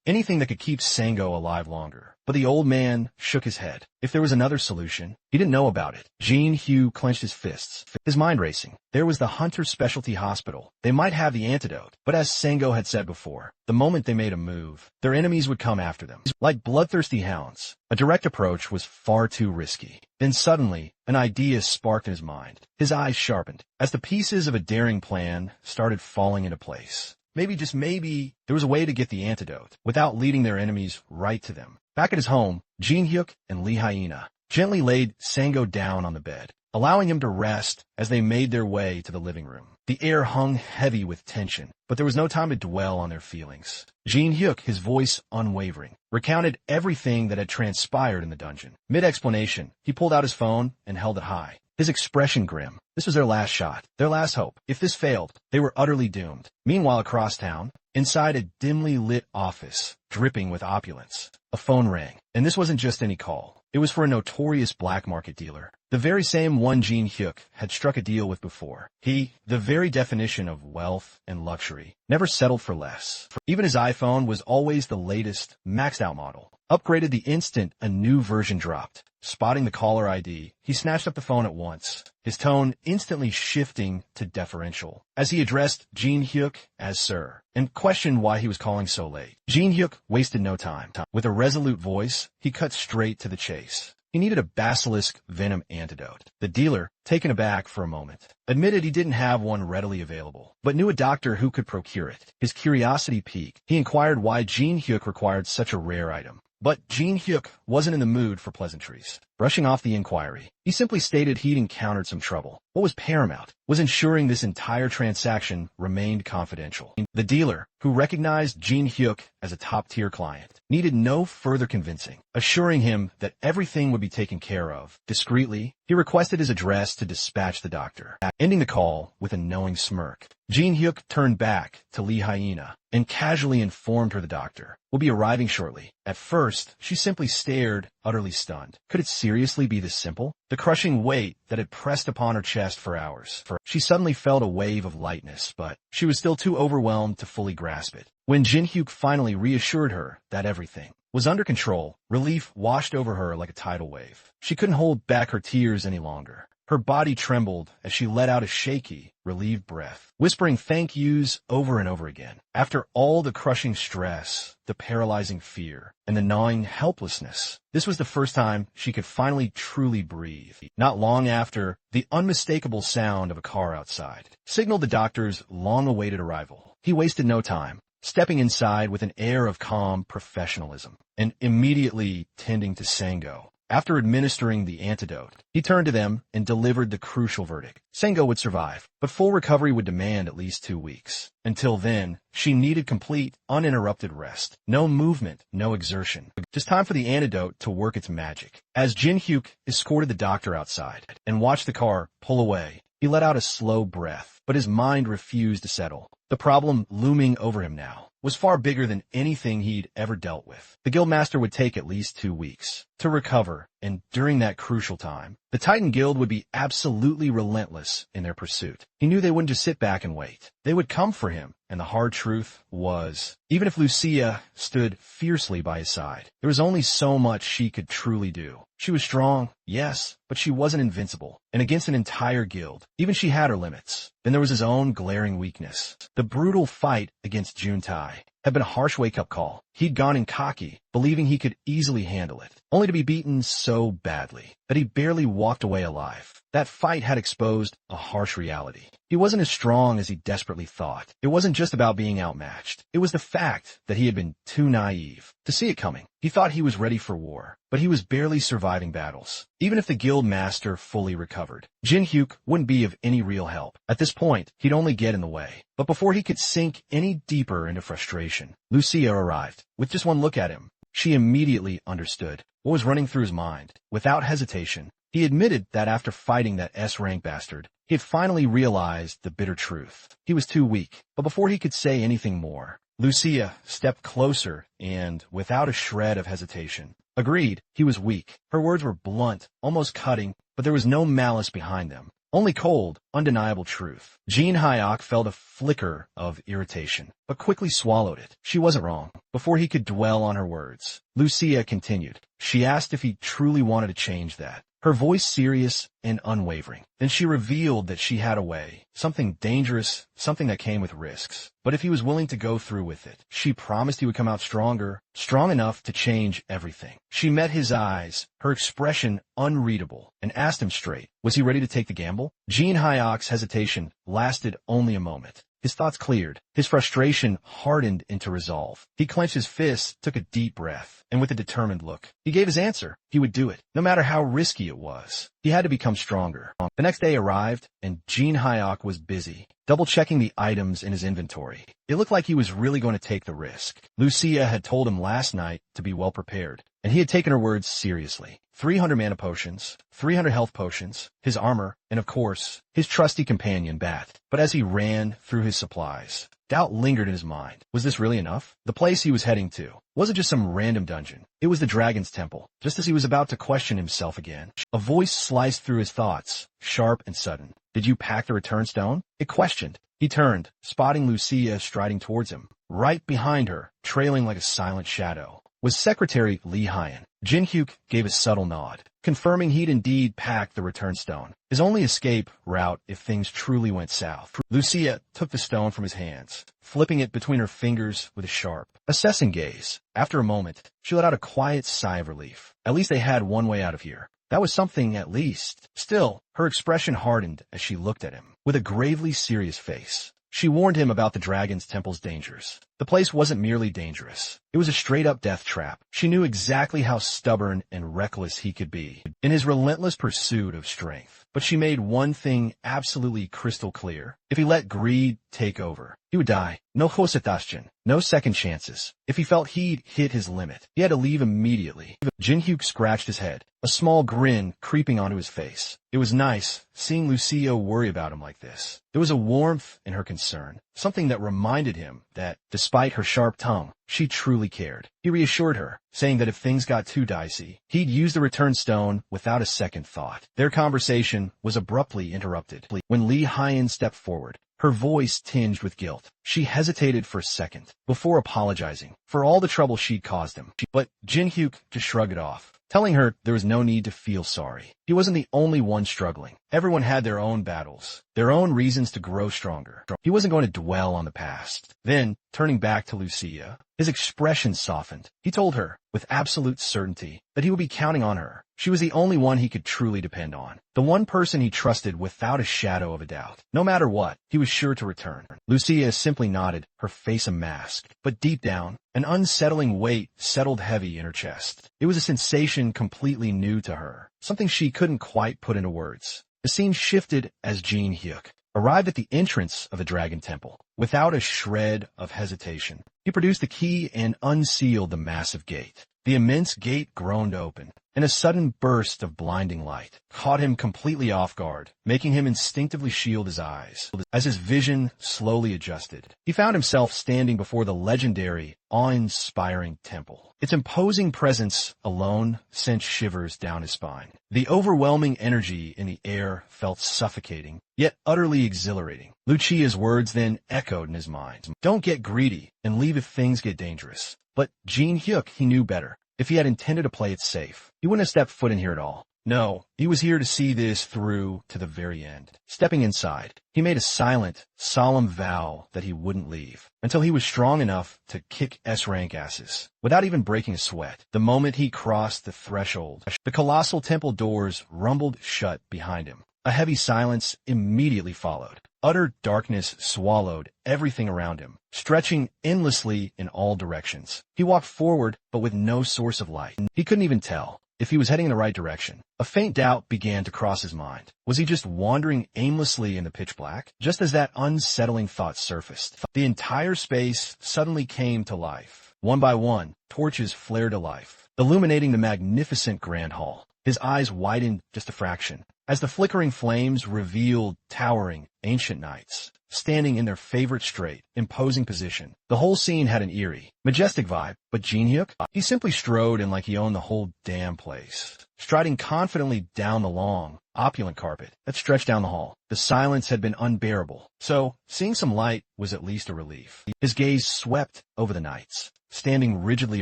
anything that could keep Sango alive longer. But the old man shook his head. If there was another solution, he didn't know about it. Jean Hugh clenched his fists, his mind racing. There was the Hunter Specialty Hospital. They might have the antidote, but as Sango had said before, the moment they made a move, their enemies would come after them. Like bloodthirsty hounds, a direct approach was far too risky. Then suddenly, an idea sparked in his mind. His eyes sharpened as the pieces of a daring plan started falling into place. Maybe, just maybe, there was a way to get the antidote without leading their enemies right to them. Back at his home, Jean Hyuk and Lee Hyena gently laid Sango down on the bed, allowing him to rest as they made their way to the living room. The air hung heavy with tension, but there was no time to dwell on their feelings. Jean Hyuk, his voice unwavering, recounted everything that had transpired in the dungeon. Mid-explanation, he pulled out his phone and held it high, his expression grim. This was their last shot, their last hope. If this failed, they were utterly doomed. Meanwhile, across town, inside a dimly lit office, dripping with opulence, a phone rang. And this wasn't just any call. It was for a notorious black market dealer, the very same one Jean Hyuk had struck a deal with before. He, the very definition of wealth and luxury, never settled for less. Even his iPhone was always the latest, maxed-out model, upgraded the instant a new version dropped. Spotting the caller ID, he snatched up the phone at once, his tone instantly shifting to deferential, as he addressed Jean Hyuk as Sir, and questioned why he was calling so late. Jean Hyuk wasted no time. With a resolute voice, he cut straight to the chase. He needed a basilisk venom antidote. The dealer, taken aback for a moment, admitted he didn't have one readily available, but knew a doctor who could procure it. His curiosity piqued. He inquired why Jean Hyuk required such a rare item. But Jean Hyuk wasn't in the mood for pleasantries. brushing off the inquiry. He simply stated he'd encountered some trouble. What was paramount was ensuring this entire transaction remained confidential. The dealer, who recognized Jin Hyuk as a top-tier client, needed no further convincing, assuring him that everything would be taken care of. Discreetly, he requested his address to dispatch the doctor, ending the call with a knowing smirk. Jin Hyuk turned back to Lee Hyena and casually informed her the doctor will be arriving shortly. At first, she simply stared, utterly stunned. Could it seriously be this simple? The crushing weight that had pressed upon her chest for hours. She suddenly felt a wave of lightness, but she was still too overwhelmed to fully grasp it. When Jin Hyuk finally reassured her that everything was under control, relief washed over her like a tidal wave. She couldn't hold back her tears any longer. Her body trembled as she let out a shaky, relieved breath, whispering thank yous over and over again. After all the crushing stress, the paralyzing fear, and the gnawing helplessness, this was the first time she could finally truly breathe. Not long after, the unmistakable sound of a car outside signaled the doctor's long-awaited arrival. He wasted no time, stepping inside with an air of calm professionalism and immediately tending to Sango. After administering the antidote, he turned to them and delivered the crucial verdict. Sango would survive, but full recovery would demand at least 2 weeks. Until then, she needed complete, uninterrupted rest. No movement, no exertion. Just time for the antidote to work its magic. As Jin Hyuk escorted the doctor outside and watched the car pull away, he let out a slow breath, but his mind refused to settle. The problem looming over him now was far bigger than anything he'd ever dealt with. The Guildmaster would take at least 2 weeks to recover, and during that crucial time, the Titan Guild would be absolutely relentless in their pursuit. He knew they wouldn't just sit back and wait. They would come for him, and the hard truth was, even if Lucia stood fiercely by his side, there was only so much she could truly do. She was strong, yes, but she wasn't invincible, and against an entire guild, even she had her limits. Then there was his own glaring weakness. The brutal fight against Juntai had been a harsh wake-up call. He'd gone in cocky, believing he could easily handle it, only to be beaten so badly that he barely walked away alive. That fight had exposed a harsh reality. He wasn't as strong as he desperately thought. It wasn't just about being outmatched. It was the fact that he had been too naive to see it coming. He thought he was ready for war, but he was barely surviving battles. Even if the guild master fully recovered, Jin Hyuk wouldn't be of any real help. At this point, he'd only get in the way. But before he could sink any deeper into frustration, Lucia arrived. With just one look at him, she immediately understood what was running through his mind. Without hesitation, he admitted that after fighting that S-rank bastard, he had finally realized the bitter truth. He was too weak. But before he could say anything more, Lucia stepped closer and, without a shred of hesitation, agreed he was weak. Her words were blunt, almost cutting, but there was no malice behind them. Only cold, undeniable truth. Jin Hyuk felt a flicker of irritation, but quickly swallowed it. She wasn't wrong. Before he could dwell on her words, Lucia continued. She asked if he truly wanted to change that. Her voice serious and unwavering. Then she revealed that she had a way, something dangerous, something that came with risks. But if he was willing to go through with it, she promised he would come out stronger, strong enough to change everything. She met his eyes, her expression unreadable, and asked him straight, was he ready to take the gamble? Jin Hyuk's hesitation lasted only a moment. His thoughts cleared. His frustration hardened into resolve. He clenched his fists, took a deep breath, and with a determined look, he gave his answer. He would do it, no matter how risky it was. He had to become stronger. The next day arrived, and Jin Hyuk was busy, double-checking the items in his inventory. It looked like he was really going to take the risk. Lucia had told him last night to be well prepared, and he had taken her words seriously. 300 mana potions, 300 health potions, his armor, and of course, his trusty companion, Bat. But as he ran through his supplies, doubt lingered in his mind. Was this really enough? The place he was heading to wasn't just some random dungeon. It was the Dragon's Temple. Just as he was about to question himself again, a voice sliced through his thoughts, sharp and sudden. Did you pack the return stone? It questioned. He turned, spotting Lucia striding towards him. Right behind her, trailing like a silent shadow, was Secretary Lee Hyen. Jin Hyuk gave a subtle nod, confirming he'd indeed packed the return stone, his only escape route if things truly went south. Lucia took the stone from his hands, flipping it between her fingers with a sharp, assessing gaze. After a moment, she let out a quiet sigh of relief. At least they had one way out of here. That was something, at least. Still, her expression hardened as she looked at him. With a gravely serious face, She warned him about the Dragon's Temple's dangers. The place wasn't merely dangerous. It was a straight-up death trap. She knew exactly how stubborn and reckless he could be in his relentless pursuit of strength. But she made one thing absolutely crystal clear. If he let greed take over, he would die. No hosatashjin, no second chances. If he felt he'd hit his limit, he had to leave immediately. Jinhyuk scratched his head, a small grin creeping onto his face. It was nice seeing Lucio worry about him like this. There was a warmth in her concern, something that reminded him that, despite her sharp tongue, she truly cared. He reassured her, saying that if things got too dicey, he'd use the return stone without a second thought. Their conversation was abruptly interrupted when Lee Hyen stepped forward, her voice tinged with guilt. She hesitated for a second before apologizing for all the trouble she'd caused him. But Jinhyuk just shrugged it off, telling her there was no need to feel sorry. He wasn't the only one struggling. Everyone had their own battles, their own reasons to grow stronger. He wasn't going to dwell on the past. Then, turning back to Lucia, his expression softened. He told her, with absolute certainty, that he would be counting on her. She was the only one he could truly depend on, the one person he trusted without a shadow of a doubt. No matter what, he was sure to return. Lucia simply nodded, her face a mask, but deep down, an unsettling weight settled heavy in her chest. It was a sensation completely new to her, something she couldn't quite put into words. The scene shifted as Jinhyuk arrived at the entrance of the Dragon Temple. Without a shred of hesitation, he produced the key and unsealed the massive gate. The immense gate groaned open, and a sudden burst of blinding light caught him completely off guard, making him instinctively shield his eyes. As his vision slowly adjusted, he found himself standing before the legendary, awe-inspiring temple. Its imposing presence alone sent shivers down his spine. The overwhelming energy in the air felt suffocating, yet utterly exhilarating. Lucia's words then echoed in his mind. Don't get greedy and leave if things get dangerous. But Jinhyuk, he knew better. If he had intended to play it safe, he wouldn't have stepped foot in here at all. No, he was here to see this through to the very end. Stepping inside, he made a silent, solemn vow that he wouldn't leave until he was strong enough to kick S-rank asses without even breaking a sweat. The moment he crossed the threshold, the colossal temple doors rumbled shut behind him. A heavy silence immediately followed. Utter darkness swallowed everything around him, stretching endlessly in all directions. He walked forward, but with no source of light. He couldn't even tell if he was heading in the right direction. A faint doubt began to cross his mind. Was he just wandering aimlessly in the pitch black? Just as that unsettling thought surfaced, the entire space suddenly came to life. One by one, torches flared to life, illuminating the magnificent grand hall. His eyes widened just a fraction as the flickering flames revealed towering ancient knights, standing in their favorite straight, imposing position. The whole scene had an eerie, majestic vibe, but Jinhyuk, he simply strode in like he owned the whole damn place, striding confidently down the long, opulent carpet that stretched down the hall. The silence had been unbearable, so seeing some light was at least a relief. His gaze swept over the knights, standing rigidly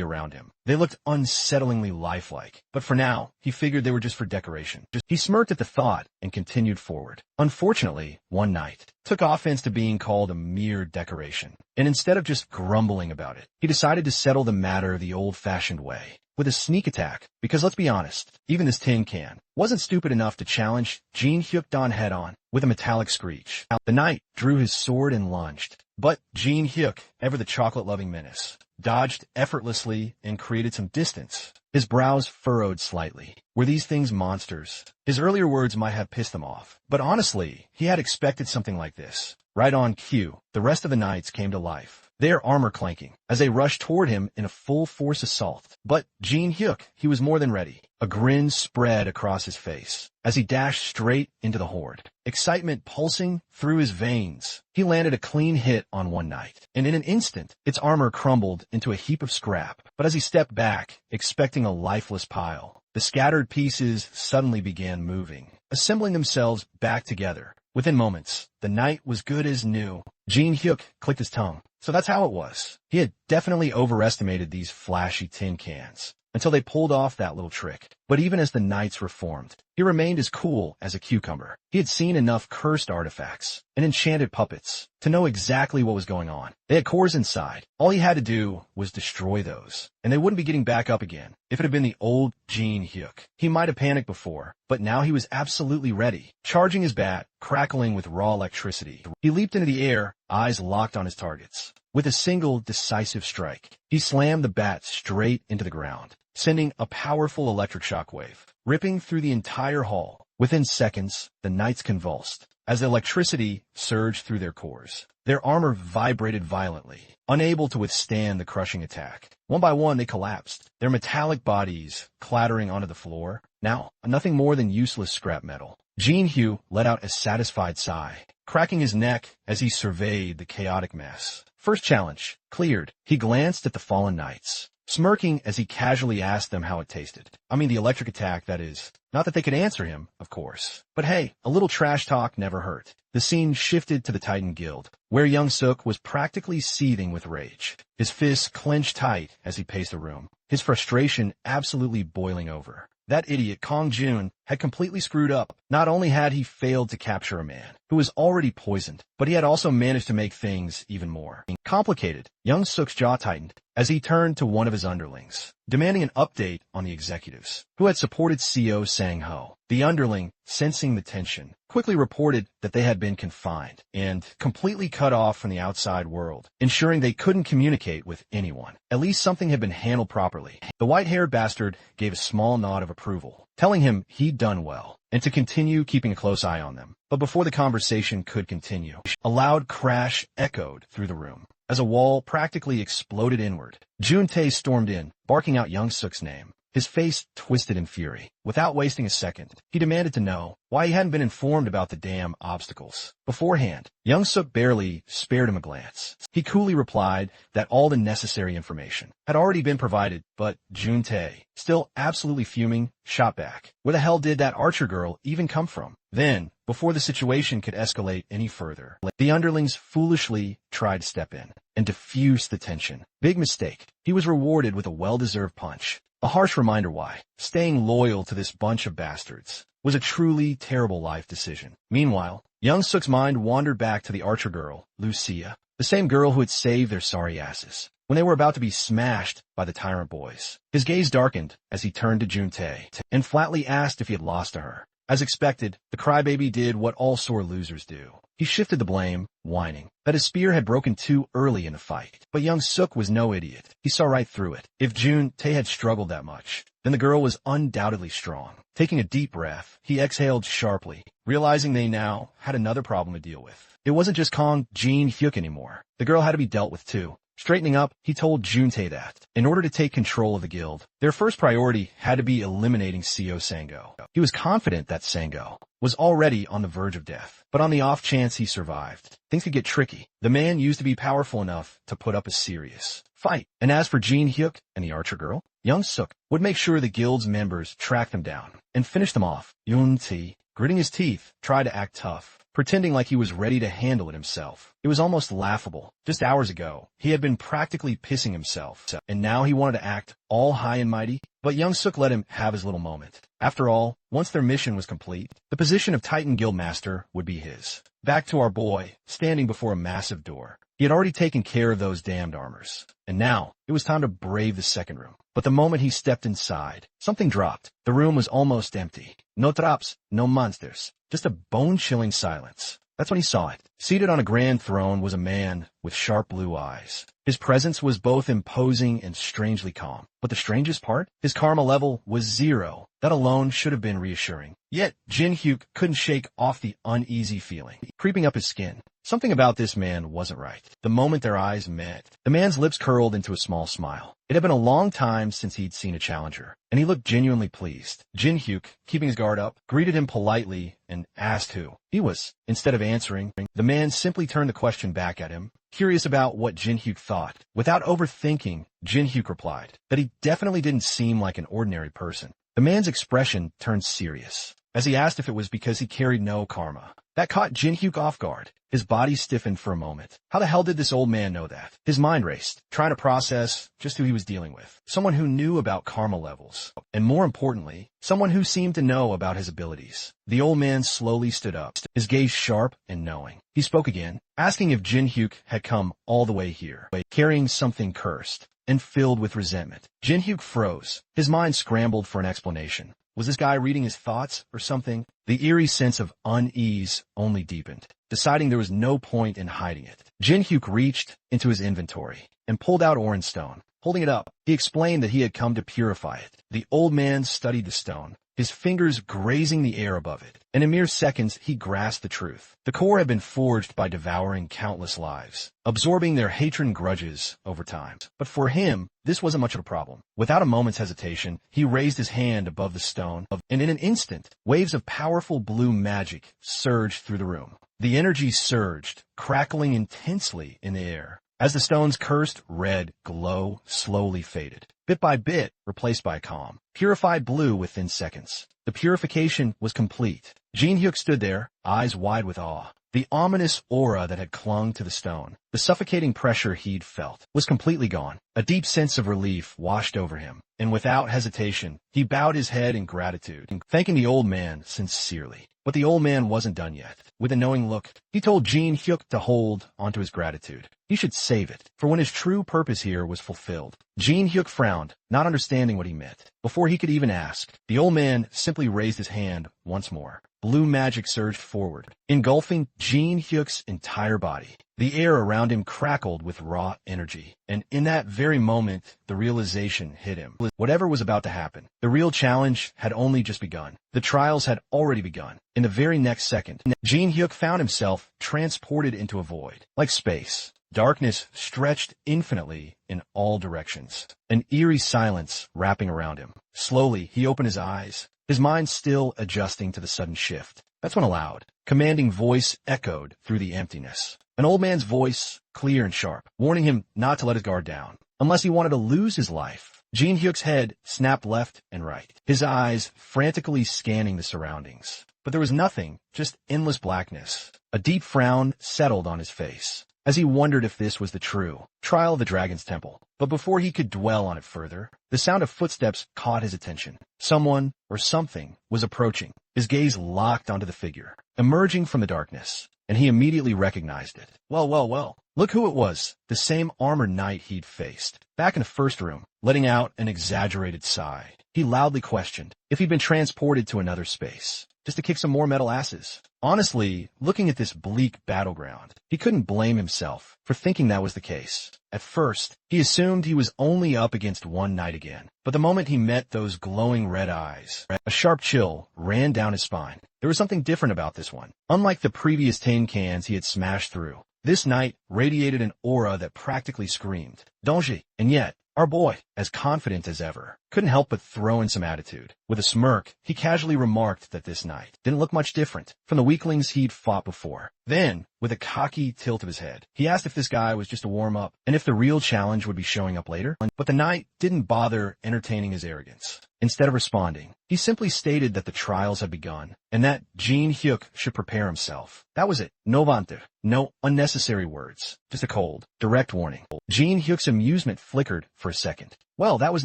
around him. They looked unsettlingly lifelike, but for now, he figured they were just for decoration. He smirked at the thought and continued forward. Unfortunately, one knight took offense to being called a mere decoration, and instead of just grumbling about it, he decided to settle the matter the old-fashioned way, with a sneak attack, because let's be honest, even this tin can wasn't stupid enough to challenge Jinhyuk head-on with a metallic screech. The knight drew his sword and lunged, but Jinhyuk, ever the chocolate-loving menace, dodged effortlessly and created some distance. His brows furrowed slightly. Were these things monsters? His earlier words might have pissed him off, but honestly, he had expected something like this. Right on cue, the rest of the knights came to life, their armor clanking, as they rushed toward him in a full-force assault. But Jinhyuk, he was more than ready. A grin spread across his face as he dashed straight into the horde, excitement pulsing through his veins. He landed a clean hit on one knight, and in an instant, its armor crumbled into a heap of scrap. But as he stepped back, expecting a lifeless pile, the scattered pieces suddenly began moving, assembling themselves back together. Within moments, the knight was good as new. Jinhyuk clicked his tongue. So that's how it was. He had definitely overestimated these flashy tin cans. until they pulled off that little trick. But even as the knights reformed, he remained as cool as a cucumber. He had seen enough cursed artifacts and enchanted puppets to know exactly what was going on. They had cores inside. All he had to do was destroy those, and they wouldn't be getting back up again. If it had been the old Jin Hyuk, he might have panicked before, but now he was absolutely ready. Charging his bat, crackling with raw electricity, he leaped into the air, eyes locked on his targets. With a single decisive strike, he slammed the bat straight into the ground, sending a powerful electric shockwave, ripping through the entire hall. Within seconds, the knights convulsed as the electricity surged through their cores. Their armor vibrated violently, unable to withstand the crushing attack. One by one, they collapsed, their metallic bodies clattering onto the floor, now nothing more than useless scrap metal. Jin Hyu let out a satisfied sigh, cracking his neck as he surveyed the chaotic mess. First challenge, cleared. He glanced at the fallen knights, smirking as he casually asked them how it tasted. I mean the electric attack, that is. Not that they could answer him, of course. But hey, a little trash talk never hurt. The scene shifted to the Titan Guild, where Young Suk was practically seething with rage. His fists clenched tight as he paced the room, his frustration absolutely boiling over. That idiot Kong Jun had completely screwed up. Not only had he failed to capture a man who was already poisoned, but he had also managed to make things even more complicated. Young Suk's jaw tightened as he turned to one of his underlings, demanding an update on the executives who had supported CO Sang-ho. The underling, sensing the tension, quickly reported that they had been confined and completely cut off from the outside world, ensuring they couldn't communicate with anyone. At least something had been handled properly. The white-haired bastard gave a small nod of approval, telling him he'd done well, and to continue keeping a close eye on them. But before the conversation could continue, a loud crash echoed through the room as a wall practically exploded inward. Jun-tae stormed in, barking out Young Suk's name, his face twisted in fury. Without wasting a second, he demanded to know why he hadn't been informed about the damn obstacles beforehand. Young Suk barely spared him a glance. He coolly replied that all the necessary information had already been provided, but Jun-tae, still absolutely fuming, shot back. Where the hell did that archer girl even come from? Then, before the situation could escalate any further, the underlings foolishly tried to step in and diffuse the tension. Big mistake. He was rewarded with a well-deserved punch. A harsh reminder why staying loyal to this bunch of bastards was a truly terrible life decision. Meanwhile, Young Suk's mind wandered back to the archer girl, Lucia, the same girl who had saved their sorry asses when they were about to be smashed by the tyrant boys. His gaze darkened as he turned to Jun-tae and flatly asked if he had lost to her. As expected, the crybaby did what all sore losers do. He shifted the blame, whining that his spear had broken too early in the fight. But Young Suk was no idiot. He saw right through it. If Jun-tae had struggled that much, then the girl was undoubtedly strong. Taking a deep breath, he exhaled sharply, realizing they now had another problem to deal with. It wasn't just Kong Jin Hyuk anymore. The girl had to be dealt with too. Straightening up, he told Jun-tae that, in order to take control of the guild, their first priority had to be eliminating CO Sango. He was confident that Sango was already on the verge of death, but on the off chance he survived, things could get tricky. The man used to be powerful enough to put up a serious fight. And as for Jin Hyuk and the archer girl, Young Suk would make sure the guild's members tracked them down and finish them off. Jun-tae, gritting his teeth, tried to act tough, pretending like he was ready to handle it himself. It was almost laughable. Just hours ago, he had been practically pissing himself, and now he wanted to act all high and mighty. But Young Suk let him have his little moment. After all, once their mission was complete, the position of Titan Guild Master would be his. Back to our boy, standing before a massive door. He had already taken care of those damned armors, and now it was time to brave the second room. But the moment he stepped inside, something dropped. The room was almost empty. No traps, no monsters, just a bone-chilling silence. That's when he saw it. Seated on a grand throne was a man with sharp blue eyes. His presence was both imposing and strangely calm. But the strangest part? His karma level was 0. That alone should have been reassuring. Yet, Jin Hyuk couldn't shake off the uneasy feeling creeping up his skin. Something about this man wasn't right. The moment their eyes met, the man's lips curled into a small smile. It had been a long time since he'd seen a challenger, and he looked genuinely pleased. Jin Hyuk, keeping his guard up, greeted him politely and asked who he was. Instead of answering, the man simply turned the question back at him, curious about what Jin Hyuk thought. Without overthinking, Jin Hyuk replied that he definitely didn't seem like an ordinary person. The man's expression turned serious as he asked if it was because he carried no karma. That caught Jin-hyuk off guard. His body stiffened for a moment. How the hell did this old man know that? His mind raced, trying to process just who he was dealing with. Someone who knew about karma levels. And more importantly, someone who seemed to know about his abilities. The old man slowly stood up, his gaze sharp and knowing. He spoke again, asking if Jin-hyuk had come all the way here, carrying something cursed and filled with resentment. Jin-hyuk froze. His mind scrambled for an explanation. Was this guy reading his thoughts or something? The eerie sense of unease only deepened. Deciding there was no point in hiding it, Jin-hyuk reached into his inventory and pulled out orange stone. Holding it up, he explained that he had come to purify it. The old man studied the stone, his fingers grazing the air above it. In a mere seconds, he grasped the truth. The core had been forged by devouring countless lives, absorbing their hatred and grudges over time. But for him, this wasn't much of a problem. Without a moment's hesitation, he raised his hand above the stone, and in an instant, waves of powerful blue magic surged through the room. The energy surged, crackling intensely in the air. As the stone's cursed red glow slowly faded, bit by bit replaced by calm, purified blue within seconds. The purification was complete. Jin-hyuk stood there, eyes wide with awe. The ominous aura that had clung to the stone, the suffocating pressure he'd felt, was completely gone. A deep sense of relief washed over him, and without hesitation, he bowed his head in gratitude, thanking the old man sincerely. But the old man wasn't done yet. With a knowing look, he told Jin-hyuk to hold onto his gratitude. He should save it, for when his true purpose here was fulfilled. Jin-hyuk frowned, not understanding what he meant. Before he could even ask, the old man simply raised his hand once more. Blue magic surged forward, engulfing Jin-hyuk's entire body. The air around him crackled with raw energy, and in that very moment, the realization hit him. Whatever was about to happen, the real challenge had only just begun. The trials had already begun. In the very next second, Jin-hyuk found himself transported into a void, like space. Darkness stretched infinitely in all directions, an eerie silence wrapping around him. Slowly, he opened his eyes, his mind still adjusting to the sudden shift. That's when a loud, commanding voice echoed through the emptiness. An old man's voice, clear and sharp, warning him not to let his guard down, unless he wanted to lose his life. Jin-hyuk's head snapped left and right, his eyes frantically scanning the surroundings. But there was nothing, just endless blackness. A deep frown settled on his face, as he wondered if this was the true trial of the Dragon's Temple. But before he could dwell on it further, the sound of footsteps caught his attention. Someone, or something, was approaching. His gaze locked onto the figure, emerging from the darkness, and he immediately recognized it. Well. Look who it was, the same armored knight he'd faced, back in the first room. Letting out an exaggerated sigh, he loudly questioned if he'd been transported to another space, just to kick some more metal asses. Honestly, looking at this bleak battleground, he couldn't blame himself for thinking that was the case. At first, he assumed he was only up against one knight again, but the moment he met those glowing red eyes, a sharp chill ran down his spine. There was something different about this one. Unlike the previous tin cans he had smashed through, this knight radiated an aura that practically screamed danger, and yet, our boy, as confident as ever, couldn't help but throw in some attitude. With a smirk, he casually remarked that this knight didn't look much different from the weaklings he'd fought before. Then, with a cocky tilt of his head, he asked if this guy was just a warm-up, and if the real challenge would be showing up later. But the knight didn't bother entertaining his arrogance. Instead of responding, he simply stated that the trials had begun, and that Jin-hyuk should prepare himself. That was it. No vanter. No unnecessary words. Just a cold, direct warning. Jin-hyuk's amusement flickered for a second. Well, that was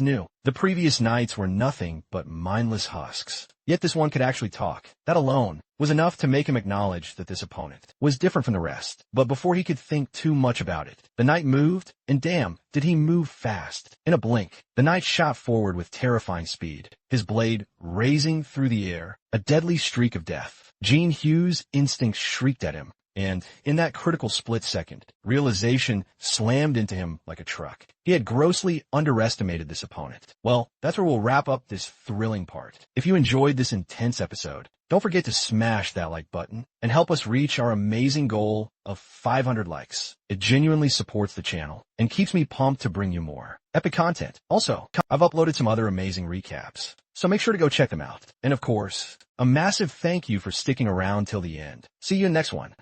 new. The previous knights were nothing but mindless husks. Yet this one could actually talk. That alone was enough to make him acknowledge that this opponent was different from the rest. But before he could think too much about it, the knight moved, and damn, did he move fast. In a blink, the knight shot forward with terrifying speed, his blade raising through the air, a deadly streak of death. Jin-hyuk's instincts shrieked at him, and in that critical split second, realization slammed into him like a truck. He had grossly underestimated this opponent. Well, that's where we'll wrap up this thrilling part. If you enjoyed this intense episode, don't forget to smash that like button and help us reach our amazing goal of 500 likes. It genuinely supports the channel and keeps me pumped to bring you more epic content. Also, I've uploaded some other amazing recaps, so make sure to go check them out. And of course, a massive thank you for sticking around till the end. See you in the next one.